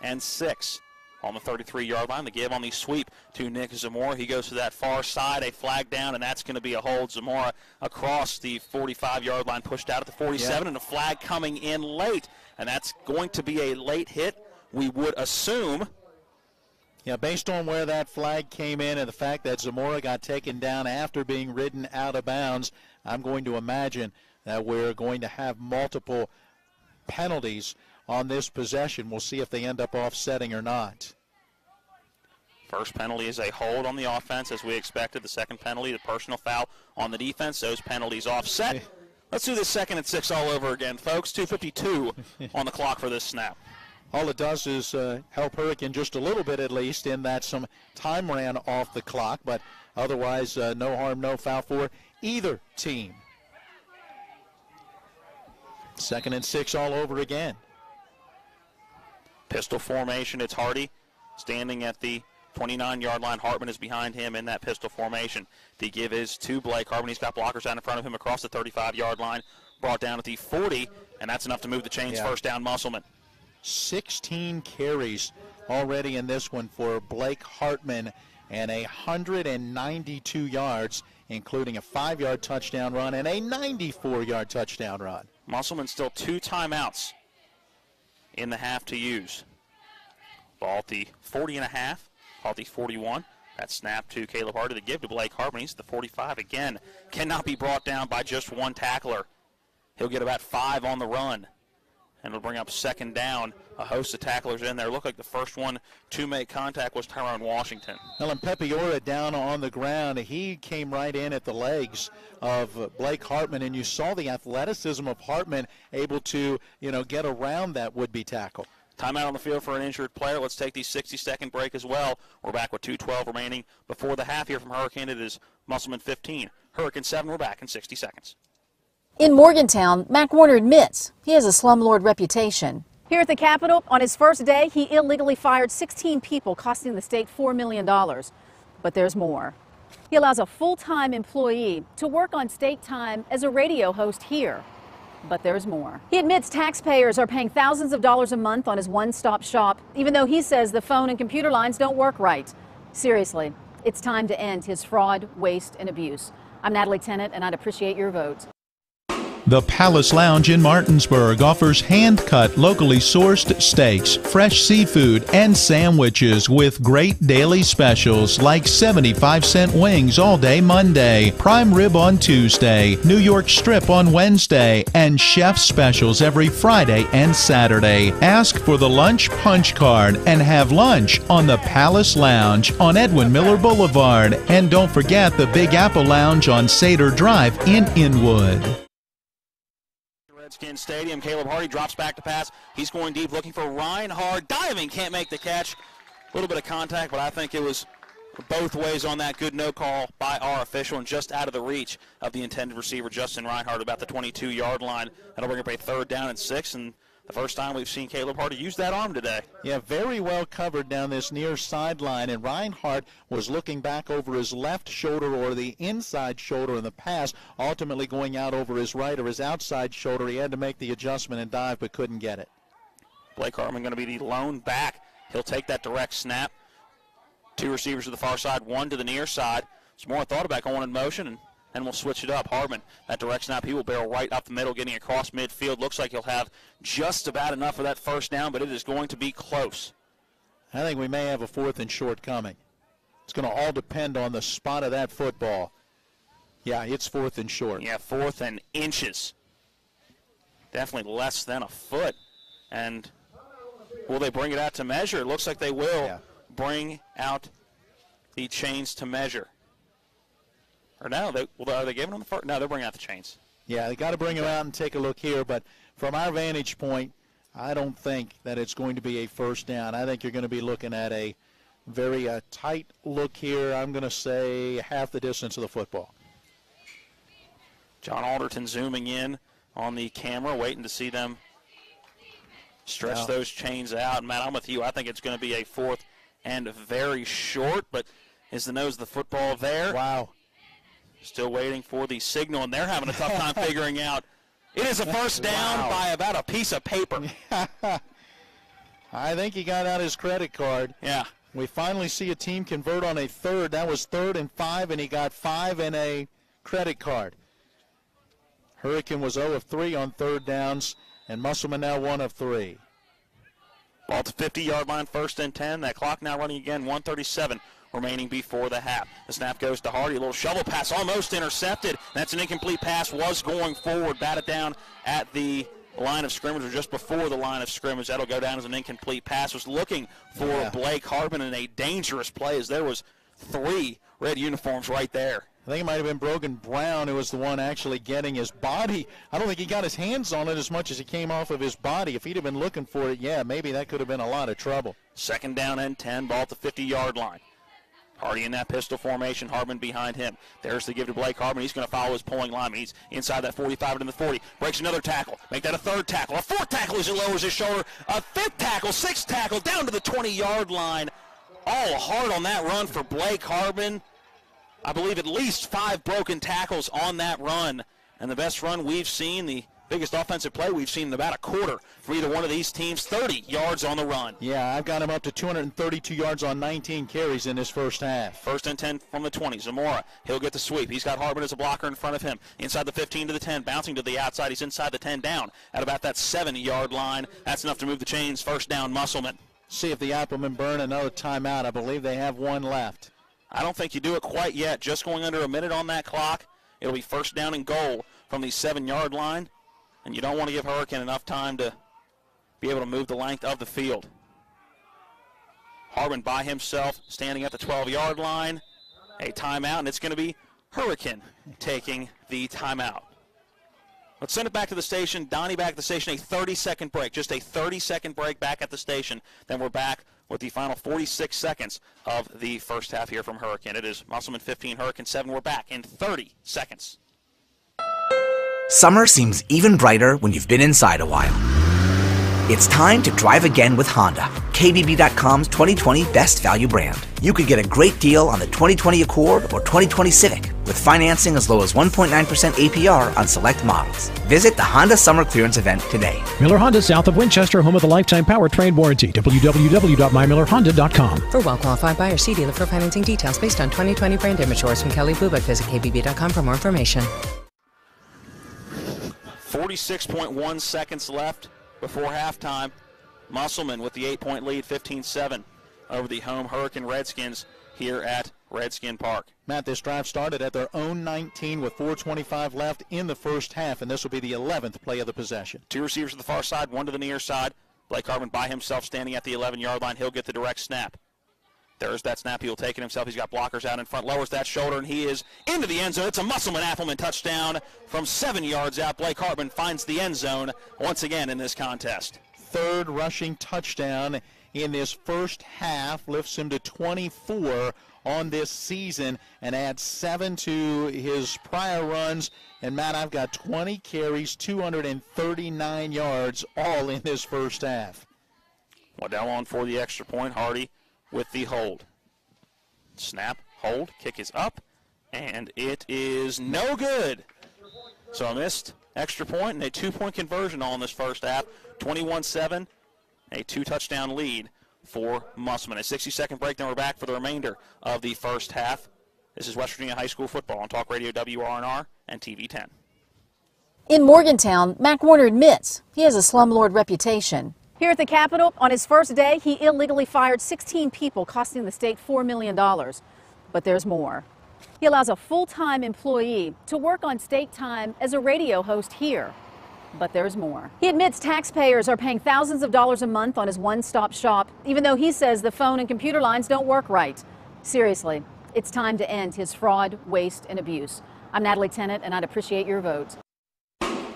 and 6. On the 33-yard line, the give on the sweep to Nick Zamora. He goes to that far side, a flag down, and that's going to be a hold. Zamora across the 45-yard line, pushed out at the 47, and a flag coming in late. And that's going to be a late hit, we would assume. Yeah, based on where that flag came in and the fact that Zamora got taken down after being ridden out of bounds, I'm going to imagine that we're going to have multiple penalties on this possession. We'll see if they end up offsetting or not. First penalty is a hold on the offense, as we expected. The second penalty, the personal foul on the defense. Those penalties offset. Let's do this second and 6 all over again, folks. 2:52 on the clock for this snap. All it does is help Hurricane just a little bit, at least, in that some time ran off the clock, but otherwise no harm, no foul for either team. Second and 6 all over again. Pistol formation, it's Hardy standing at the 29-yard line. Hartman is behind him in that pistol formation. The give is to Blake Hartman. He's got blockers down in front of him across the 35-yard line, brought down at the 40, and that's enough to move the chains. First down, Musselman. 16 carries already in this one for Blake Hartman and 192 yards, including a 5-yard touchdown run and a 94-yard touchdown run. Musselman still 2 timeouts in the half to use. Ball at the 40.5, ball at the 41. That snap to Caleb Hardy, the give to Blake Hartman. He's at the 45 again. Cannot be brought down by just one tackler. He'll get about 5 on the run. And it'll bring up second down. A host of tacklers in there. Looked like the first one to make contact was Tyrone Washington. Ellen Pepiora down on the ground. He came right in at the legs of Blake Hartman, and you saw the athleticism of Hartman able to, get around that would-be tackle. Timeout on the field for an injured player. Let's take the 60-second break as well. We're back with 2:12 remaining before the half here from Hurricane. It is Musselman 15, Hurricane 7. We're back in 60 seconds. In Morgantown, Mac Warner admits he has a slumlord reputation. Here at the Capitol, on his first day, he illegally fired 16 people, costing the state $4 million. But there's more. He allows a full-time employee to work on state time as a radio host here. But there's more. He admits taxpayers are paying thousands of dollars a month on his one-stop shop, even though he says the phone and computer lines don't work right. Seriously, it's time to end his fraud, waste, and abuse. I'm Natalie Tennant, and I'd appreciate your vote. The Palace Lounge in Martinsburg offers hand-cut, locally sourced steaks, fresh seafood, and sandwiches with great daily specials like 75-cent wings all day Monday, prime rib on Tuesday, New York strip on Wednesday, and chef specials every Friday and Saturday. Ask for the lunch punch card and have lunch on the Palace Lounge on Edwin Miller Boulevard. And don't forget the Big Apple Lounge on Sater Drive in Inwood. Redskin Stadium. Caleb Hardy drops back to pass. He's going deep looking for Reinhardt. Diving, can't make the catch. A little bit of contact, but I think it was both ways on that. Good no call by our official and just out of the reach of the intended receiver, Justin Reinhardt, about the 22-yard line. That'll bring up a 3rd down and 6, and the first time we've seen Caleb Hardy use that arm today. Yeah, very well covered down this near sideline, and Reinhardt was looking back over his left shoulder or the inside shoulder in the pass, ultimately going out over his right or his outside shoulder. He had to make the adjustment and dive, but couldn't get it. Blake Hartman going to be the lone back. He'll take that direct snap. 2 receivers to the far side, 1 to the near side. It's more thought about going in motion, and we'll switch it up. Hardman, that direct snap, he will barrel right up the middle, getting across midfield. Looks like he'll have just about enough of that first down, but it is going to be close. I think we may have a 4th and short coming. It's going to all depend on the spot of that football. Yeah, it's 4th and short. Yeah, 4th and inches. Definitely less than a foot. And will they bring it out to measure? It looks like they will bring out the chains to measure. Or no, are they giving them the first? No, they're bringing out the chains. Yeah, they got to bring them out and take a look here. But from our vantage point, I don't think that it's going to be a first down. I think you're going to be looking at a very tight look here. I'm going to say half the distance of the football. John Alderton zooming in on the camera, waiting to see them stretch those chains out. Matt, I'm with you. I think it's going to be a 4th and very short, but is the nose of the football there? Wow. Still waiting for the signal, and they're having a tough time figuring out. It is a first down by about a piece of paper. I think he got out his credit card. Yeah. We finally see a team convert on a 3rd. That was 3rd and 5, and he got 5 and a credit card. Hurricane was 0 of 3 on 3rd downs, and Musselman now 1 of 3. Ball to 50-yard line, 1st and 10. That clock now running again, 1:37 remaining before the half. The snap goes to Hardy. A little shovel pass almost intercepted. That's an incomplete pass. Was going forward. Batted down at the line of scrimmage or just before the line of scrimmage. That'll go down as an incomplete pass. Was looking for Blake Harbin in a dangerous play as there was 3 red uniforms right there. I think it might have been Brogan Brown who was the one actually getting his body. I don't think he got his hands on it as much as it came off of his body. If he'd have been looking for it, yeah, maybe that could have been a lot of trouble. 2nd down and 10. Ball at the 50-yard line. Hardy in that pistol formation, Harbin behind him. There's the give to Blake Harbin. He's going to follow his pulling lineman. He's inside that 45 and the 40. Breaks another tackle. Make that a 3rd tackle. A 4th tackle as he lowers his shoulder. A 5th tackle, 6th tackle, down to the 20-yard line. All hard on that run for Blake Harbin. I believe at least 5 broken tackles on that run. And the best run we've seen, the biggest offensive play we've seen in about a quarter for either one of these teams. 30 yards on the run. Yeah, I've got him up to 232 yards on 19 carries in this first half. 1st and 10 from the 20. Zamora, he'll get the sweep. He's got Harbin as a blocker in front of him. Inside the 15 to the 10, bouncing to the outside. He's inside the 10 down at about that 70-yard line. That's enough to move the chains. 1st down, Musselman. See if the Applemen burn another timeout. I believe they have 1 left. I don't think you do it quite yet. Just going under a minute on that clock. It'll be 1st down and goal from the 7-yard line. And you don't want to give Hurricane enough time to be able to move the length of the field. Harbin by himself, standing at the 12-yard line. A timeout, and it's going to be Hurricane taking the timeout. Let's send it back to the station. Donnie back at the station. A 30-second break. Just a 30-second break back at the station. Then we're back with the final 46 seconds of the first half here from Hurricane. It is Musselman 15, Hurricane 7. We're back in 30 seconds. Summer seems even brighter when you've been inside a while. It's time to drive again with Honda, KBB.com's 2020 Best Value brand. You could get a great deal on the 2020 Accord or 2020 Civic with financing as low as 1.9% APR on select models. Visit the Honda Summer Clearance event today. Miller Honda, south of Winchester, home of the lifetime powertrain warranty. www.mymillerhonda.com. For well-qualified buyers, see dealer for financing details based on 2020 brand image source from Kelly Blue Book. Visit KBB.com for more information. 46.1 seconds left before halftime. Musselman with the 8-point lead, 15-7 over the home Hurricane Redskins here at Redskin Park. Matt, this drive started at their own 19 with 4:25 left in the first half, and this will be the 11th play of the possession. Two receivers to the far side, one to the near side. Blake Harbin by himself standing at the 11-yard line. He'll get the direct snap. There's that snap. He'll take it himself. He's got blockers out in front, lowers that shoulder, and he is into the end zone. It's a Musselman-Appleman touchdown from 7 yards out. Blake Harbin finds the end zone once again in this contest. Third rushing touchdown in this first half, lifts him to 24 on this season and adds 7 to his prior runs. And, Matt, I've got 20 carries, 239 yards, all in this first half. Waddell on for the extra point. Hardy with the hold. Snap, hold, kick is up, and it is no good. So a missed extra point and a 2-point conversion all in this first half. 21-7, a 2-touchdown lead for Musselman. A 60-second break, then we're back for the remainder of the first half. This is West Virginia High School football on Talk Radio WRNR and TV 10. In Morgantown, Mac Warner admits he has a slumlord reputation. Here at the Capitol, on his first day, he illegally fired 16 people, costing the state $4 million. But there's more. He allows a full-time employee to work on state time as a radio host here. But there's more. He admits taxpayers are paying thousands of dollars a month on his one-stop shop, even though he says the phone and computer lines don't work right. Seriously, it's time to end his fraud, waste, and abuse. I'm Natalie Tennant, and I'd appreciate your votes.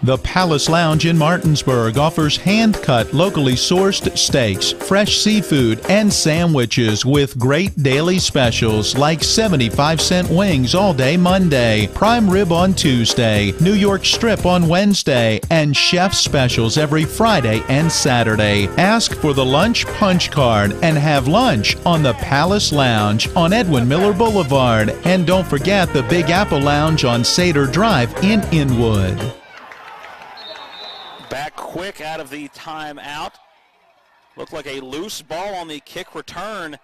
The Palace Lounge in Martinsburg offers hand-cut, locally sourced steaks, fresh seafood, and sandwiches with great daily specials like 75-cent wings all day Monday, prime rib on Tuesday, New York strip on Wednesday, and chef specials every Friday and Saturday. Ask for the lunch punch card and have lunch on the Palace Lounge on Edwin Miller Boulevard. And don't forget the Big Apple Lounge on Sater Drive in Inwood. Back quick out of the timeout. Looked like a loose ball on the kick return.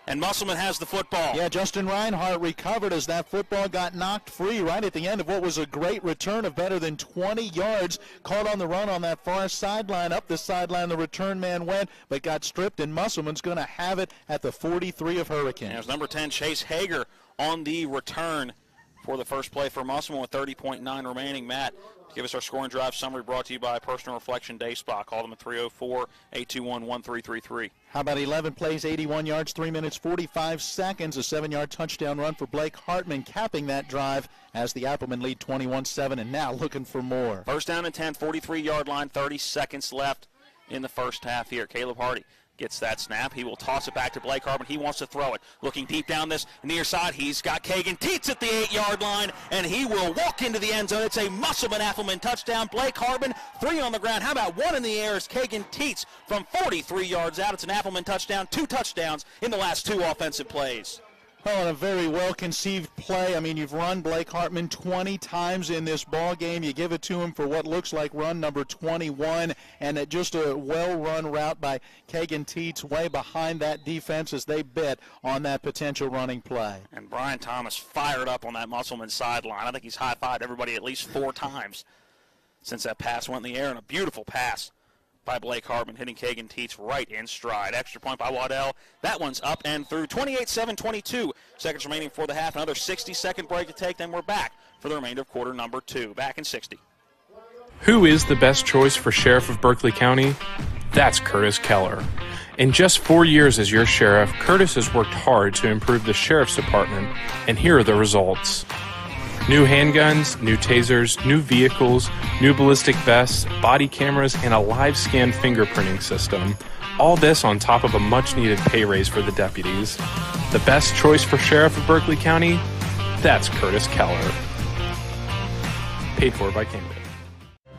And Musselman has the football. Yeah, Justin Reinhardt recovered as that football got knocked free right at the end of what was a great return of better than 20 yards. Caught on the run on that far sideline. Up the sideline, the return man went, but got stripped, and Musselman's going to have it at the 43 of Hurricane. There's number 10, Chase Hager, on the return for the first play for Musselman with 30.9 remaining. Matt, give us our scoring drive summary brought to you by Personal Reflection Day Spa. Call them at 304-821-1333. How about 11 plays, 81 yards, 3 minutes, 45 seconds, a 7-yard touchdown run for Blake Hartman, capping that drive as the Applemen lead 21-7 and now looking for more. First down and 10, 43-yard line, 30 seconds left in the first half here. Caleb Hardy gets that snap. He will toss it back to Blake Harbin. He wants to throw it. Looking deep down this near side, he's got Kagan Teets at the 8-yard line, and he will walk into the end zone. It's a Musselman-Appleman touchdown. Blake Harbin, 3 on the ground. How about 1 in the air as Kagan Teets from 43 yards out. It's an Appleman touchdown. 2 touchdowns in the last 2 offensive plays. Well, and a very well-conceived play. I mean, you've run Blake Hartman 20 times in this ball game. You give it to him for what looks like run number 21, and just a well-run route by Kagan Teets way behind that defense as they bit on that potential running play. And Brian Thomas fired up on that Musselman sideline. I think he's high-fived everybody at least 4 times since that pass went in the air, and a beautiful pass by Blake Harbin, hitting Kagan Teets right in stride. Extra point by Waddell. That one's up and through. 28-7, 22 seconds remaining for the half. Another 60-second break to take, then we're back for the remainder of quarter number 2. Back in 60. Who is the best choice for Sheriff of Berkeley County? That's Curtis Keller. In just 4 years as your sheriff, Curtis has worked hard to improve the Sheriff's Department, and here are the results. New handguns, new tasers, new vehicles, new ballistic vests, body cameras, and a live scan fingerprinting system. All this on top of a much-needed pay raise for the deputies. The best choice for Sheriff of Berkeley County? That's Curtis Keller. Paid for by Cambridge.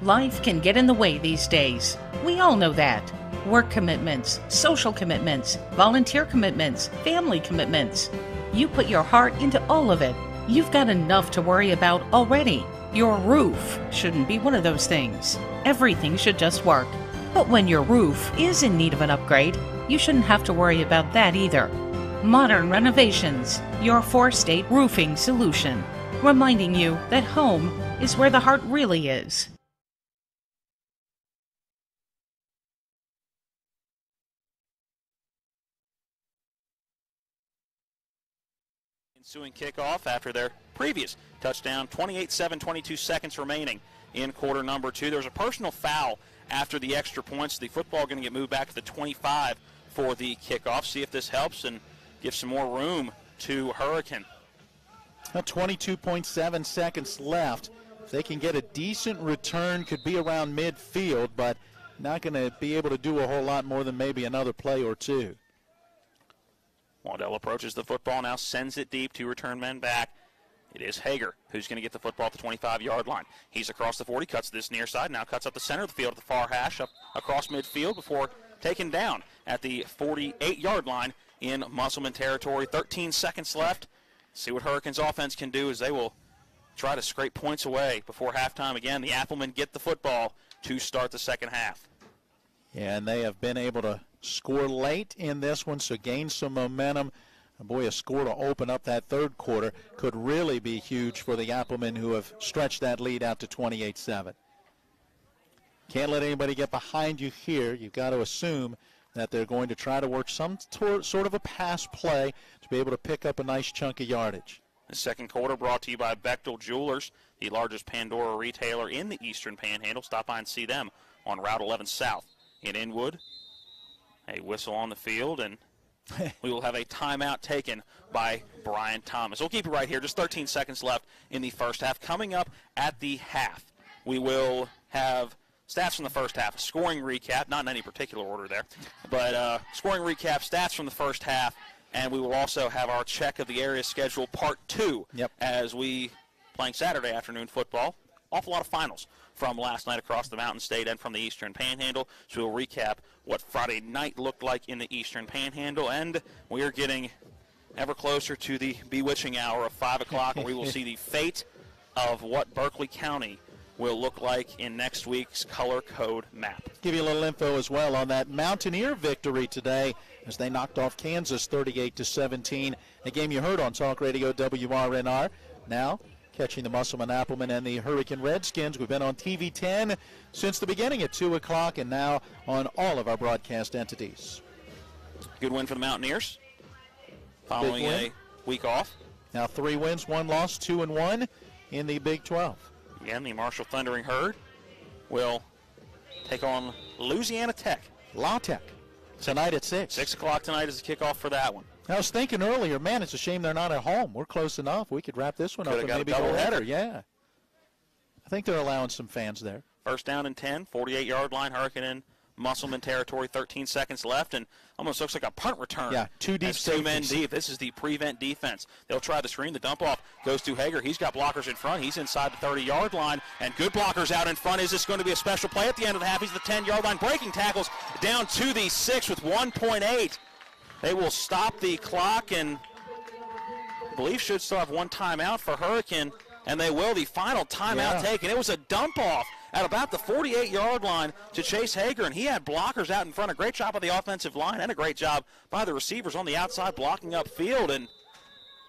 Life can get in the way these days. We all know that. Work commitments, social commitments, volunteer commitments, family commitments. You put your heart into all of it. You've got enough to worry about already. Your roof shouldn't be one of those things. Everything should just work. But when your roof is in need of an upgrade, you shouldn't have to worry about that either. Modern Renovations, your four-state roofing solution. Reminding you that home is where the heart really is. Ensuing kickoff after their previous touchdown, 28-7, 22 seconds remaining in quarter number 2. There's a personal foul after the extra points. The football going to get moved back to the 25 for the kickoff. See if this helps and give some more room to Hurricane. Now 22.7 seconds left. If they can get a decent return, could be around midfield, but not going to be able to do a whole lot more than maybe another play or two. Waddell approaches the football, now sends it deep to return men back. It is Hager who's going to get the football at the 25-yard line. He's across the 40, cuts this near side, now cuts up the center of the field at the far hash, up across midfield before taken down at the 48-yard line in Musselman territory. 13 seconds left. See what Hurricanes offense can do as they will try to scrape points away before halftime. Again, the Applemen get the football to start the second half. Yeah, and they have been able to score late in this one, so gain some momentum. Boy, a score to open up that third quarter could really be huge for the Applemen, who have stretched that lead out to 28-7. Can't let anybody get behind you here. You've got to assume that they're going to try to work some sort of a pass play to be able to pick up a nice chunk of yardage. The second quarter brought to you by Bechdel Jewelers, the largest Pandora retailer in the Eastern Panhandle. Stop by and see them on Route 11 South in Inwood. A whistle on the field, and we will have a timeout taken by Brian Thomas. We'll keep it right here. Just 13 seconds left in the first half. Coming up at the half, we will have stats from the first half, a scoring recap, not in any particular order there, but scoring recap, stats from the first half, and we will also have our check of the area schedule part 2 as we, playing Saturday afternoon football, awful lot of finals from last night across the Mountain State and from the Eastern Panhandle. So we'll recap what Friday night looked like in the Eastern Panhandle, and we are getting ever closer to the bewitching hour of 5 o'clock, where we will see the fate of what Berkeley County will look like in next week's color code map. Give you a little info as well on that Mountaineer victory today as they knocked off Kansas 38-17, a game you heard on Talk Radio WRNR. Now catching the Musselman Applemen and the Hurricane Redskins. We've been on TV 10 since the beginning at 2 o'clock and now on all of our broadcast entities. Good win for the Mountaineers following a week off. Now 3 wins, 1 loss, 2-1 in the Big 12. Again, the Marshall Thundering Herd will take on Louisiana Tech. La Tech tonight at 6. 6 o'clock tonight is the kickoff for that one. I was thinking earlier, man, it's a shame they're not at home. We're close enough. We could wrap this one up and maybe go header. Yeah. I think they're allowing some fans there. First down and 10, 48-yard line, Hurricane in Musselman territory, 13 seconds left, and almost looks like a punt return. Yeah, 2 deep. 2 men deep. This is the prevent defense. They'll try the screen. The dump off goes to Hager. He's got blockers in front. He's inside the 30-yard line, and good blockers out in front. Is this going to be a special play at the end of the half? He's the 10-yard line. Breaking tackles down to the 6 with 1.8. They will stop the clock, and I believe should still have 1 timeout for Hurricane, and they will. The final timeout taken. It was a dump off at about the 48-yard line to Chase Hager, and he had blockers out in front. A great job by the offensive line and a great job by the receivers on the outside blocking up field, and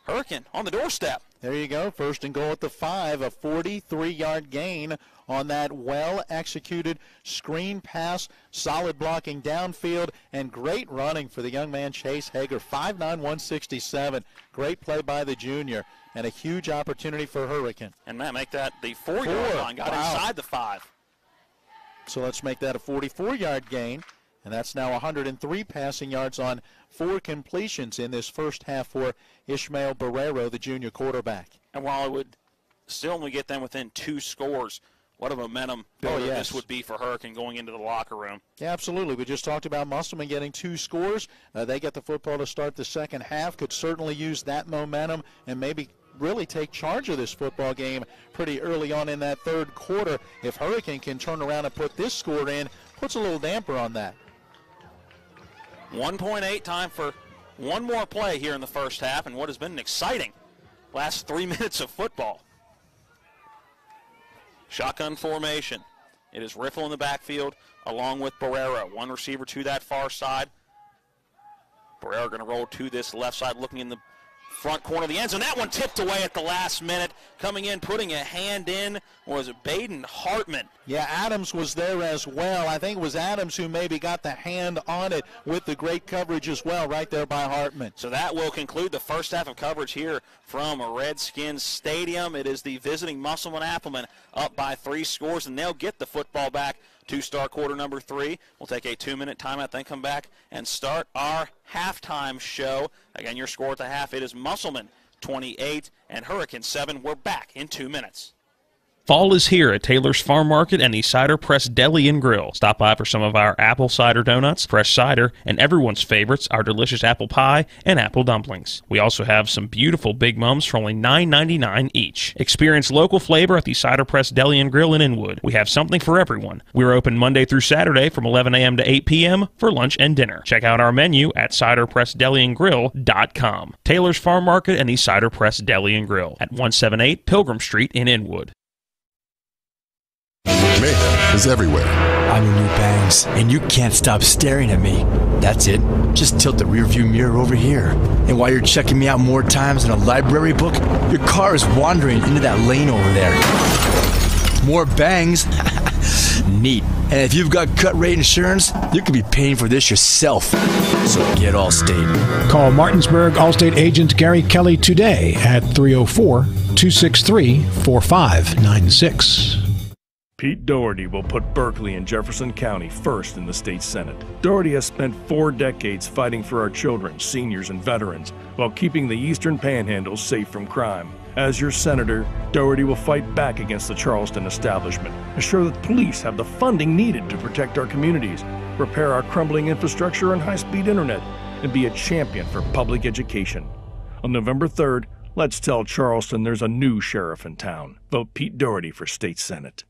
Hurricane on the doorstep. There you go. First and goal at the 5, a 43-yard gain on that well-executed screen pass, solid blocking downfield, and great running for the young man Chase Hager, 5'9", 167. Great play by the junior, and a huge opportunity for Hurricane. And Matt, make that the 4-yard line, got inside the 5. So let's make that a 44-yard gain, and that's now 103 passing yards on 4 completions in this first half for Ishmael Barrero, the junior quarterback. And while it would still only get them within 2 scores. What a momentum builder this would be for Hurricane going into the locker room. Yeah, absolutely. We just talked about Musselman getting 2 scores. They get the football to start the second half. Could certainly use that momentum and maybe really take charge of this football game pretty early on in that third quarter. If Hurricane can turn around and put this score in, puts a little damper on that. 1.8 time for one more play here in the first half, and what has been an exciting last 3 minutes of football. Shotgun formation. It is Riffle in the backfield along with Barrera. One receiver to that far side. Barrera going to roll to this left side, looking in the front corner of the end zone. That one tipped away at the last minute. Coming in, putting a hand in, was it Baden Hartman? Yeah, Adams was there as well. I think it was Adams who maybe got the hand on it with the great coverage as well right there by Hartman. So that will conclude the first half of coverage here from Redskins Stadium. It is the visiting Musselman Appleman up by 3 scores, and they'll get the football back to start quarter number 3. We'll take a 2-minute timeout, then come back and start our halftime show. Again, your score at the half, it is Musselman 28 and Hurricane 7. We're back in 2 minutes. Fall is here at Taylor's Farm Market and the Cider Press Deli and Grill. Stop by for some of our apple cider donuts, fresh cider, and everyone's favorites, our delicious apple pie and apple dumplings. We also have some beautiful Big Mums for only $9.99 each. Experience local flavor at the Cider Press Deli and Grill in Inwood. We have something for everyone. We're open Monday through Saturday from 11 a.m. to 8 p.m. for lunch and dinner. Check out our menu at ciderpressdeliandgrill.com. Taylor's Farm Market and the Cider Press Deli and Grill at 178 Pilgrim Street in Inwood. Mayhem is everywhere. I'm your new bangs, and you can't stop staring at me. That's it. Just tilt the rearview mirror over here. And while you're checking me out more times than a library book, your car is wandering into that lane over there. More bangs? Neat. And if you've got cut rate insurance, you could be paying for this yourself. So get Allstate. Call Martinsburg Allstate agent Gary Kelly today at 304-263-4596. Pete Dougherty will put Berkeley and Jefferson County first in the state Senate. Dougherty has spent 4 decades fighting for our children, seniors, and veterans while keeping the Eastern Panhandle safe from crime. As your senator, Dougherty will fight back against the Charleston establishment, ensure that police have the funding needed to protect our communities, repair our crumbling infrastructure and high-speed internet, and be a champion for public education. On November 3rd, let's tell Charleston there's a new sheriff in town. Vote Pete Dougherty for state Senate.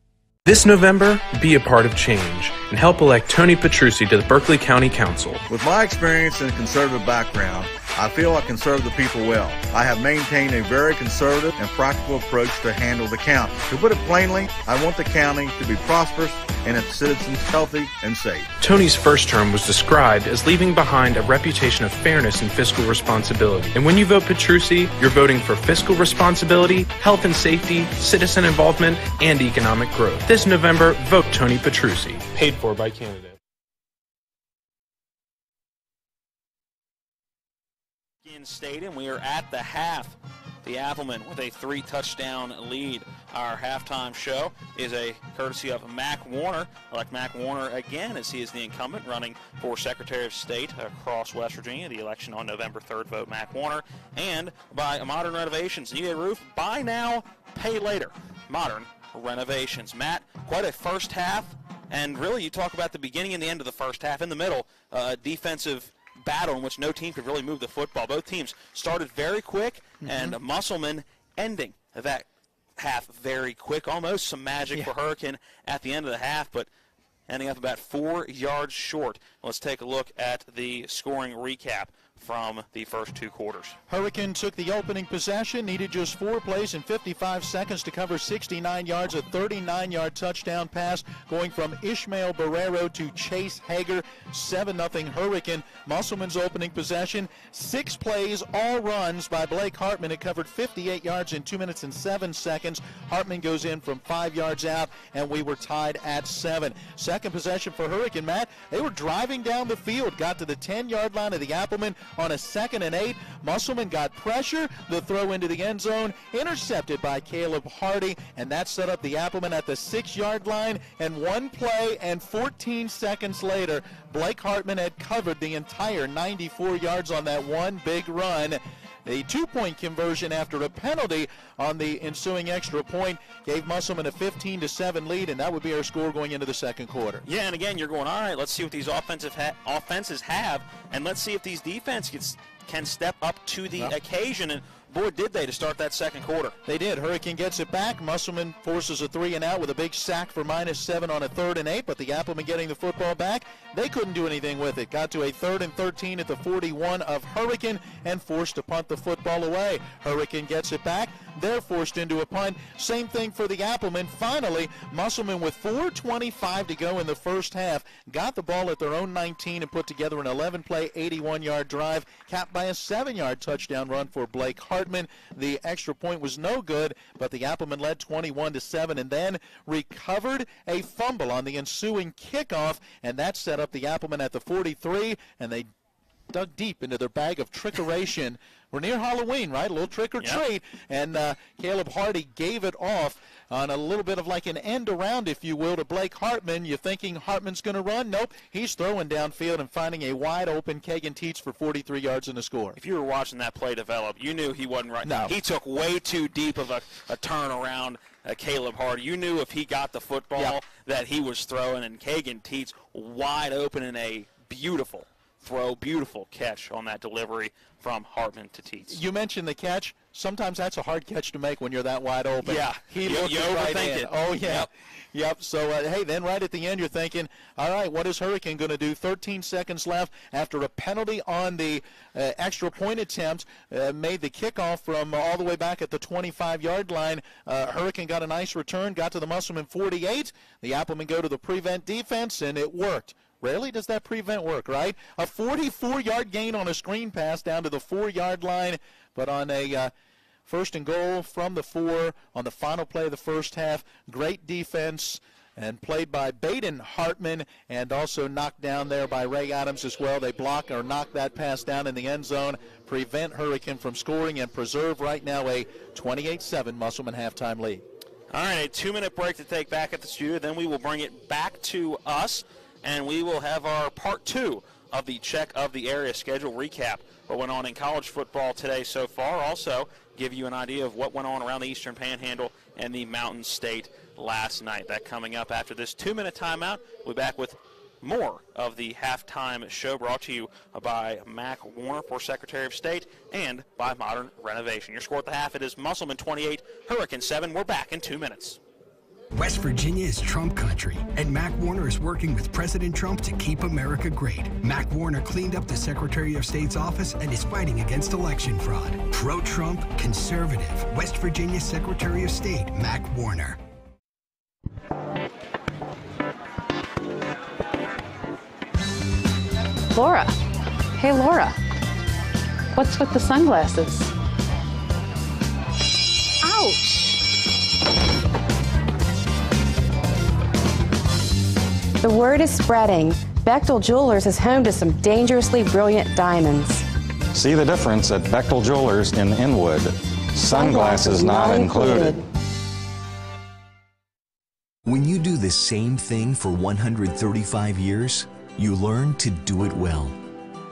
This November, be a part of change and help elect Tony Petrucci to the Berkeley County Council. With my experience and conservative background, I feel I can serve the people well. I have maintained a very conservative and practical approach to handle the county. To put it plainly, I want the county to be prosperous and its citizens healthy and safe. Tony's first term was described as leaving behind a reputation of fairness and fiscal responsibility. And when you vote Petrucci, you're voting for fiscal responsibility, health and safety, citizen involvement, and economic growth. This November, vote Tony Petrucci. Paid for by candidate. Stadium. We are at the half. The Appleman with a 3-touchdown lead. Our halftime show is a courtesy of Mac Warner. Elect Mac Warner again as he is the incumbent running for Secretary of State across West Virginia. The election on November 3rd, vote Mac Warner. And by Modern Renovations. Need a roof? Buy now, pay later. Modern Renovations. Matt, quite a first half. And really you talk about the beginning and the end of the first half. In the middle, defensive battle in which no team could really move the football. Both teams started very quick, and Musselman ending that half very quick. Almost some magic for Hurricane at the end of the half, but ending up about 4 yards short. Let's take a look at the scoring recap from the first 2 quarters. Hurricane took the opening possession, needed just 4 plays and 55 seconds to cover 69 yards, a 39-yard touchdown pass going from Ishmael Barrero to Chase Hager, 7-0 Hurricane. Musselman's opening possession, 6 plays, all runs by Blake Hartman. It covered 58 yards in 2 minutes and 7 seconds. Hartman goes in from 5 yards out, and we were tied at 7. Second possession for Hurricane, Matt. They were driving down the field, got to the 10-yard line of the Appleman on a 2nd and 8. Musselman got pressure. The throw into the end zone, intercepted by Caleb Hardy, and that set up the Appleman at the 6-yard line. And 1 play and 14 seconds later, Blake Hartman had covered the entire 94 yards on that one big run. A 2-point conversion after a penalty on the ensuing extra point gave Musselman a 15-7 lead, and that would be our score going into the second quarter. Yeah, and again, you're going, all right, let's see what these offenses have, and let's see if these defenses can step up to the occasion. And boy, did they to start that second quarter. They did. Hurricane gets it back. Musselman forces a 3-and-out with a big sack for -7 on a 3rd and 8, but the Applemen getting the football back, they couldn't do anything with it. Got to a 3rd and 13 at the 41 of Hurricane and forced to punt the football away. Hurricane gets it back. They're forced into a punt. Same thing for the Applemen. Finally, Musselman with 4:25 to go in the first half got the ball at their own 19 and put together an 11-play, 81-yard drive, capped by a 7-yard touchdown run for Blake Hartman. The extra point was no good, but the Applemen led 21-7 and then recovered a fumble on the ensuing kickoff, and that set up the Applemen at the 43, and they dug deep into their bag of trickeration. We're near Halloween, right? A little trick or treat. And Caleb Hardy gave it off on a little bit of like an end around, if you will, to Blake Hartman. You're thinking Hartman's going to run? Nope. He's throwing downfield and finding a wide open Kagan Teets for 43 yards in the score. If you were watching that play develop, you knew he wasn't right. No. He took way too deep of a turnaround, Caleb Hardy. You knew if he got the football that he was throwing, and Kagan Teets wide open in a beautiful throw, beautiful catch on that delivery from Hartman to Teets. You mentioned the catch. Sometimes that's a hard catch to make when you're that wide open. Yeah. He you looked right overthink in. it. Oh, yeah. Yep. So, hey, then right at the end you're thinking, all right, what is Hurricane going to do? 13 seconds left after a penalty on the extra point attempt, made the kickoff from all the way back at the 25-yard line. Hurricane got a nice return, got to the Musselman 48. The Applemen go to the prevent defense, and it worked. Rarely does that prevent work, right? A 44-yard gain on a screen pass down to the 4-yard line, but on a first and goal from the 4 on the final play of the first half, great defense and played by Baden Hartman, and also knocked down there by Ray Adams as well. They block or knock that pass down in the end zone, prevent Hurricane from scoring, and preserve right now a 28-7 Musselman halftime lead. All right, a 2-minute break to take back at the studio. Then we will bring it back to us, and we will have our part 2 of the check of the area schedule recap. What went on in college football today so far. Also give you an idea of what went on around the Eastern Panhandle and the Mountain State last night. That coming up after this 2-minute timeout. We'll be back with more of the halftime show brought to you by Mac Warner for Secretary of State and by Modern Renovation. Your score at the half, it is Musselman 28, Hurricane 7. We're back in 2 minutes. West Virginia is Trump country, and Mac Warner is working with President Trump to keep America great. Mac Warner cleaned up the Secretary of State's office and is fighting against election fraud. Pro-Trump, conservative, West Virginia Secretary of State, Mac Warner. Laura. Hey, Laura. What's with the sunglasses? Ouch! The word is spreading. Bechdel Jewelers is home to some dangerously brilliant diamonds. See the difference at Bechdel Jewelers in Inwood. Sunglasses not included. When you do the same thing for 135 years, you learn to do it well.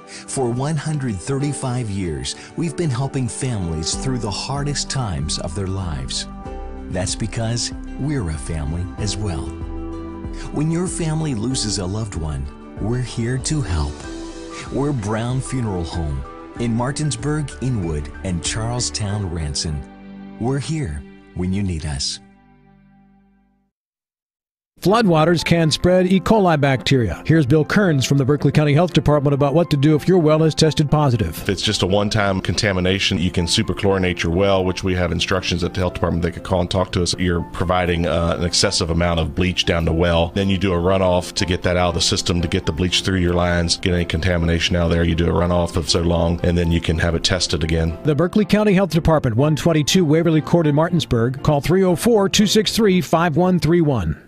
For 135 years, we've been helping families through the hardest times of their lives. That's because we're a family as well. When your family loses a loved one, we're here to help. We're Brown Funeral Home in Martinsburg, Inwood, and Charlestown, Ranson. We're here when you need us. Floodwaters can spread E. coli bacteria. Here's Bill Kearns from the Berkeley County Health Department about what to do if your well is tested positive. If it's just a one-time contamination, you can superchlorinate your well, which we have instructions at the health department. They could call and talk to us. You're providing an excessive amount of bleach down the well. Then you do a runoff to get that out of the system, to get the bleach through your lines, get any contamination out of there. You do a runoff of so long, and then you can have it tested again. The Berkeley County Health Department, 122 Waverly Court in Martinsburg. Call 304-263-5131.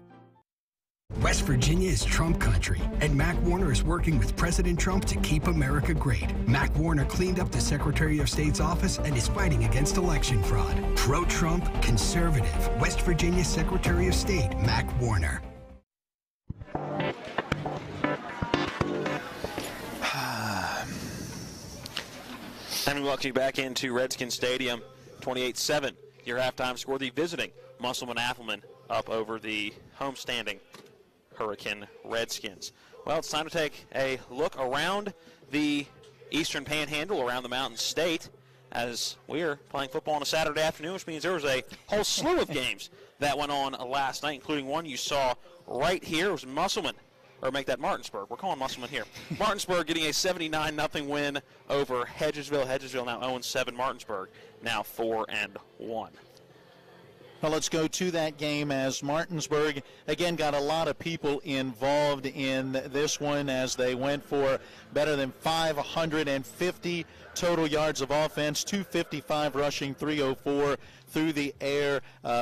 West Virginia is Trump country, and Mac Warner is working with President Trump to keep America great. Mac Warner cleaned up the Secretary of State's office and is fighting against election fraud. Pro-Trump, conservative, West Virginia Secretary of State, Mac Warner. And we welcome you back into Redskin Stadium. 28-7, your halftime score. The visiting Musselman Appleman up over the homestanding Hurricane Redskins. Well, it's time to take a look around the Eastern Panhandle, around the Mountain State, as we are playing football on a Saturday afternoon, which means there was a whole slew of games that went on last night, including one you saw right here. It was Musselman. Or make that Martinsburg. We're calling Musselman here. Martinsburg getting a 79-0 win over Hedgesville. Hedgesville now 0-7. Martinsburg now 4-1. Well, let's go to that game as Martinsburg, again, got a lot of people involved in this one as they went for better than 550 total yards of offense, 255 rushing, 304 through the air.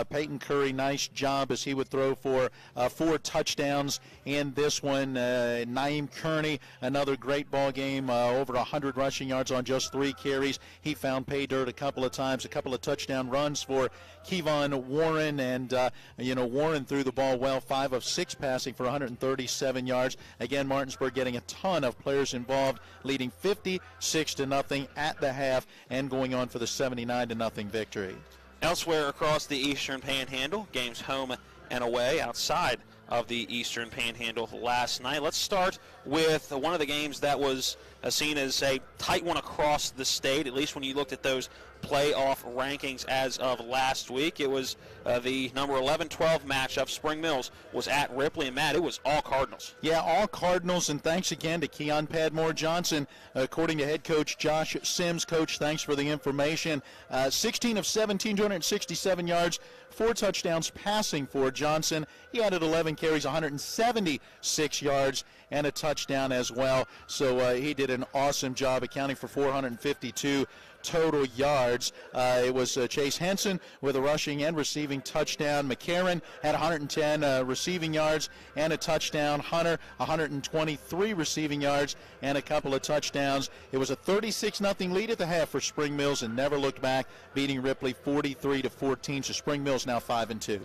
Peyton Curry, nice job as he would throw for 4 touchdowns in this one. Naeem Kearney, another great ball game, over 100 rushing yards on just 3 carries. He found pay dirt a couple of times, a couple of touchdown runs for Kevon Warren, and Warren threw the ball well, 5 of 6 passing for 137 yards. Again, Martinsburg getting a ton of players involved, leading 56-0 at the half and going on for the 79-0 victory. Elsewhere across the Eastern Panhandle, games home and away outside of the Eastern Panhandle last night. Let's start with one of the games that was seen as a tight one across the state, at least when you looked at those playoff rankings as of last week. It was the number 11-12 matchup. Spring Mills was at Ripley, and Matt, it was all Cardinals. Yeah, all Cardinals, and thanks again to Keon Padmore Johnson. According to head coach Josh Sims, coach, thanks for the information. 16 of 17, 267 yards, 4 touchdowns passing for Johnson. He added 11 carries, 176 yards, and a touchdown as well. So he did an awesome job, accounting for 452 total yards. It was Chase Henson with a rushing and receiving touchdown. McCarron had 110 receiving yards and a touchdown. Hunter, 123 receiving yards and a couple of touchdowns. It was a 36-0 lead at the half for Spring Mills and never looked back, beating Ripley 43-14. So Spring Mills now 5-2.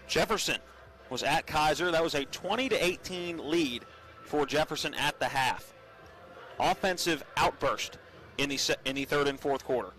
Jefferson was at Kaiser. That was a 20-18 lead for Jefferson at the half. Offensive outburst in the third and fourth quarter.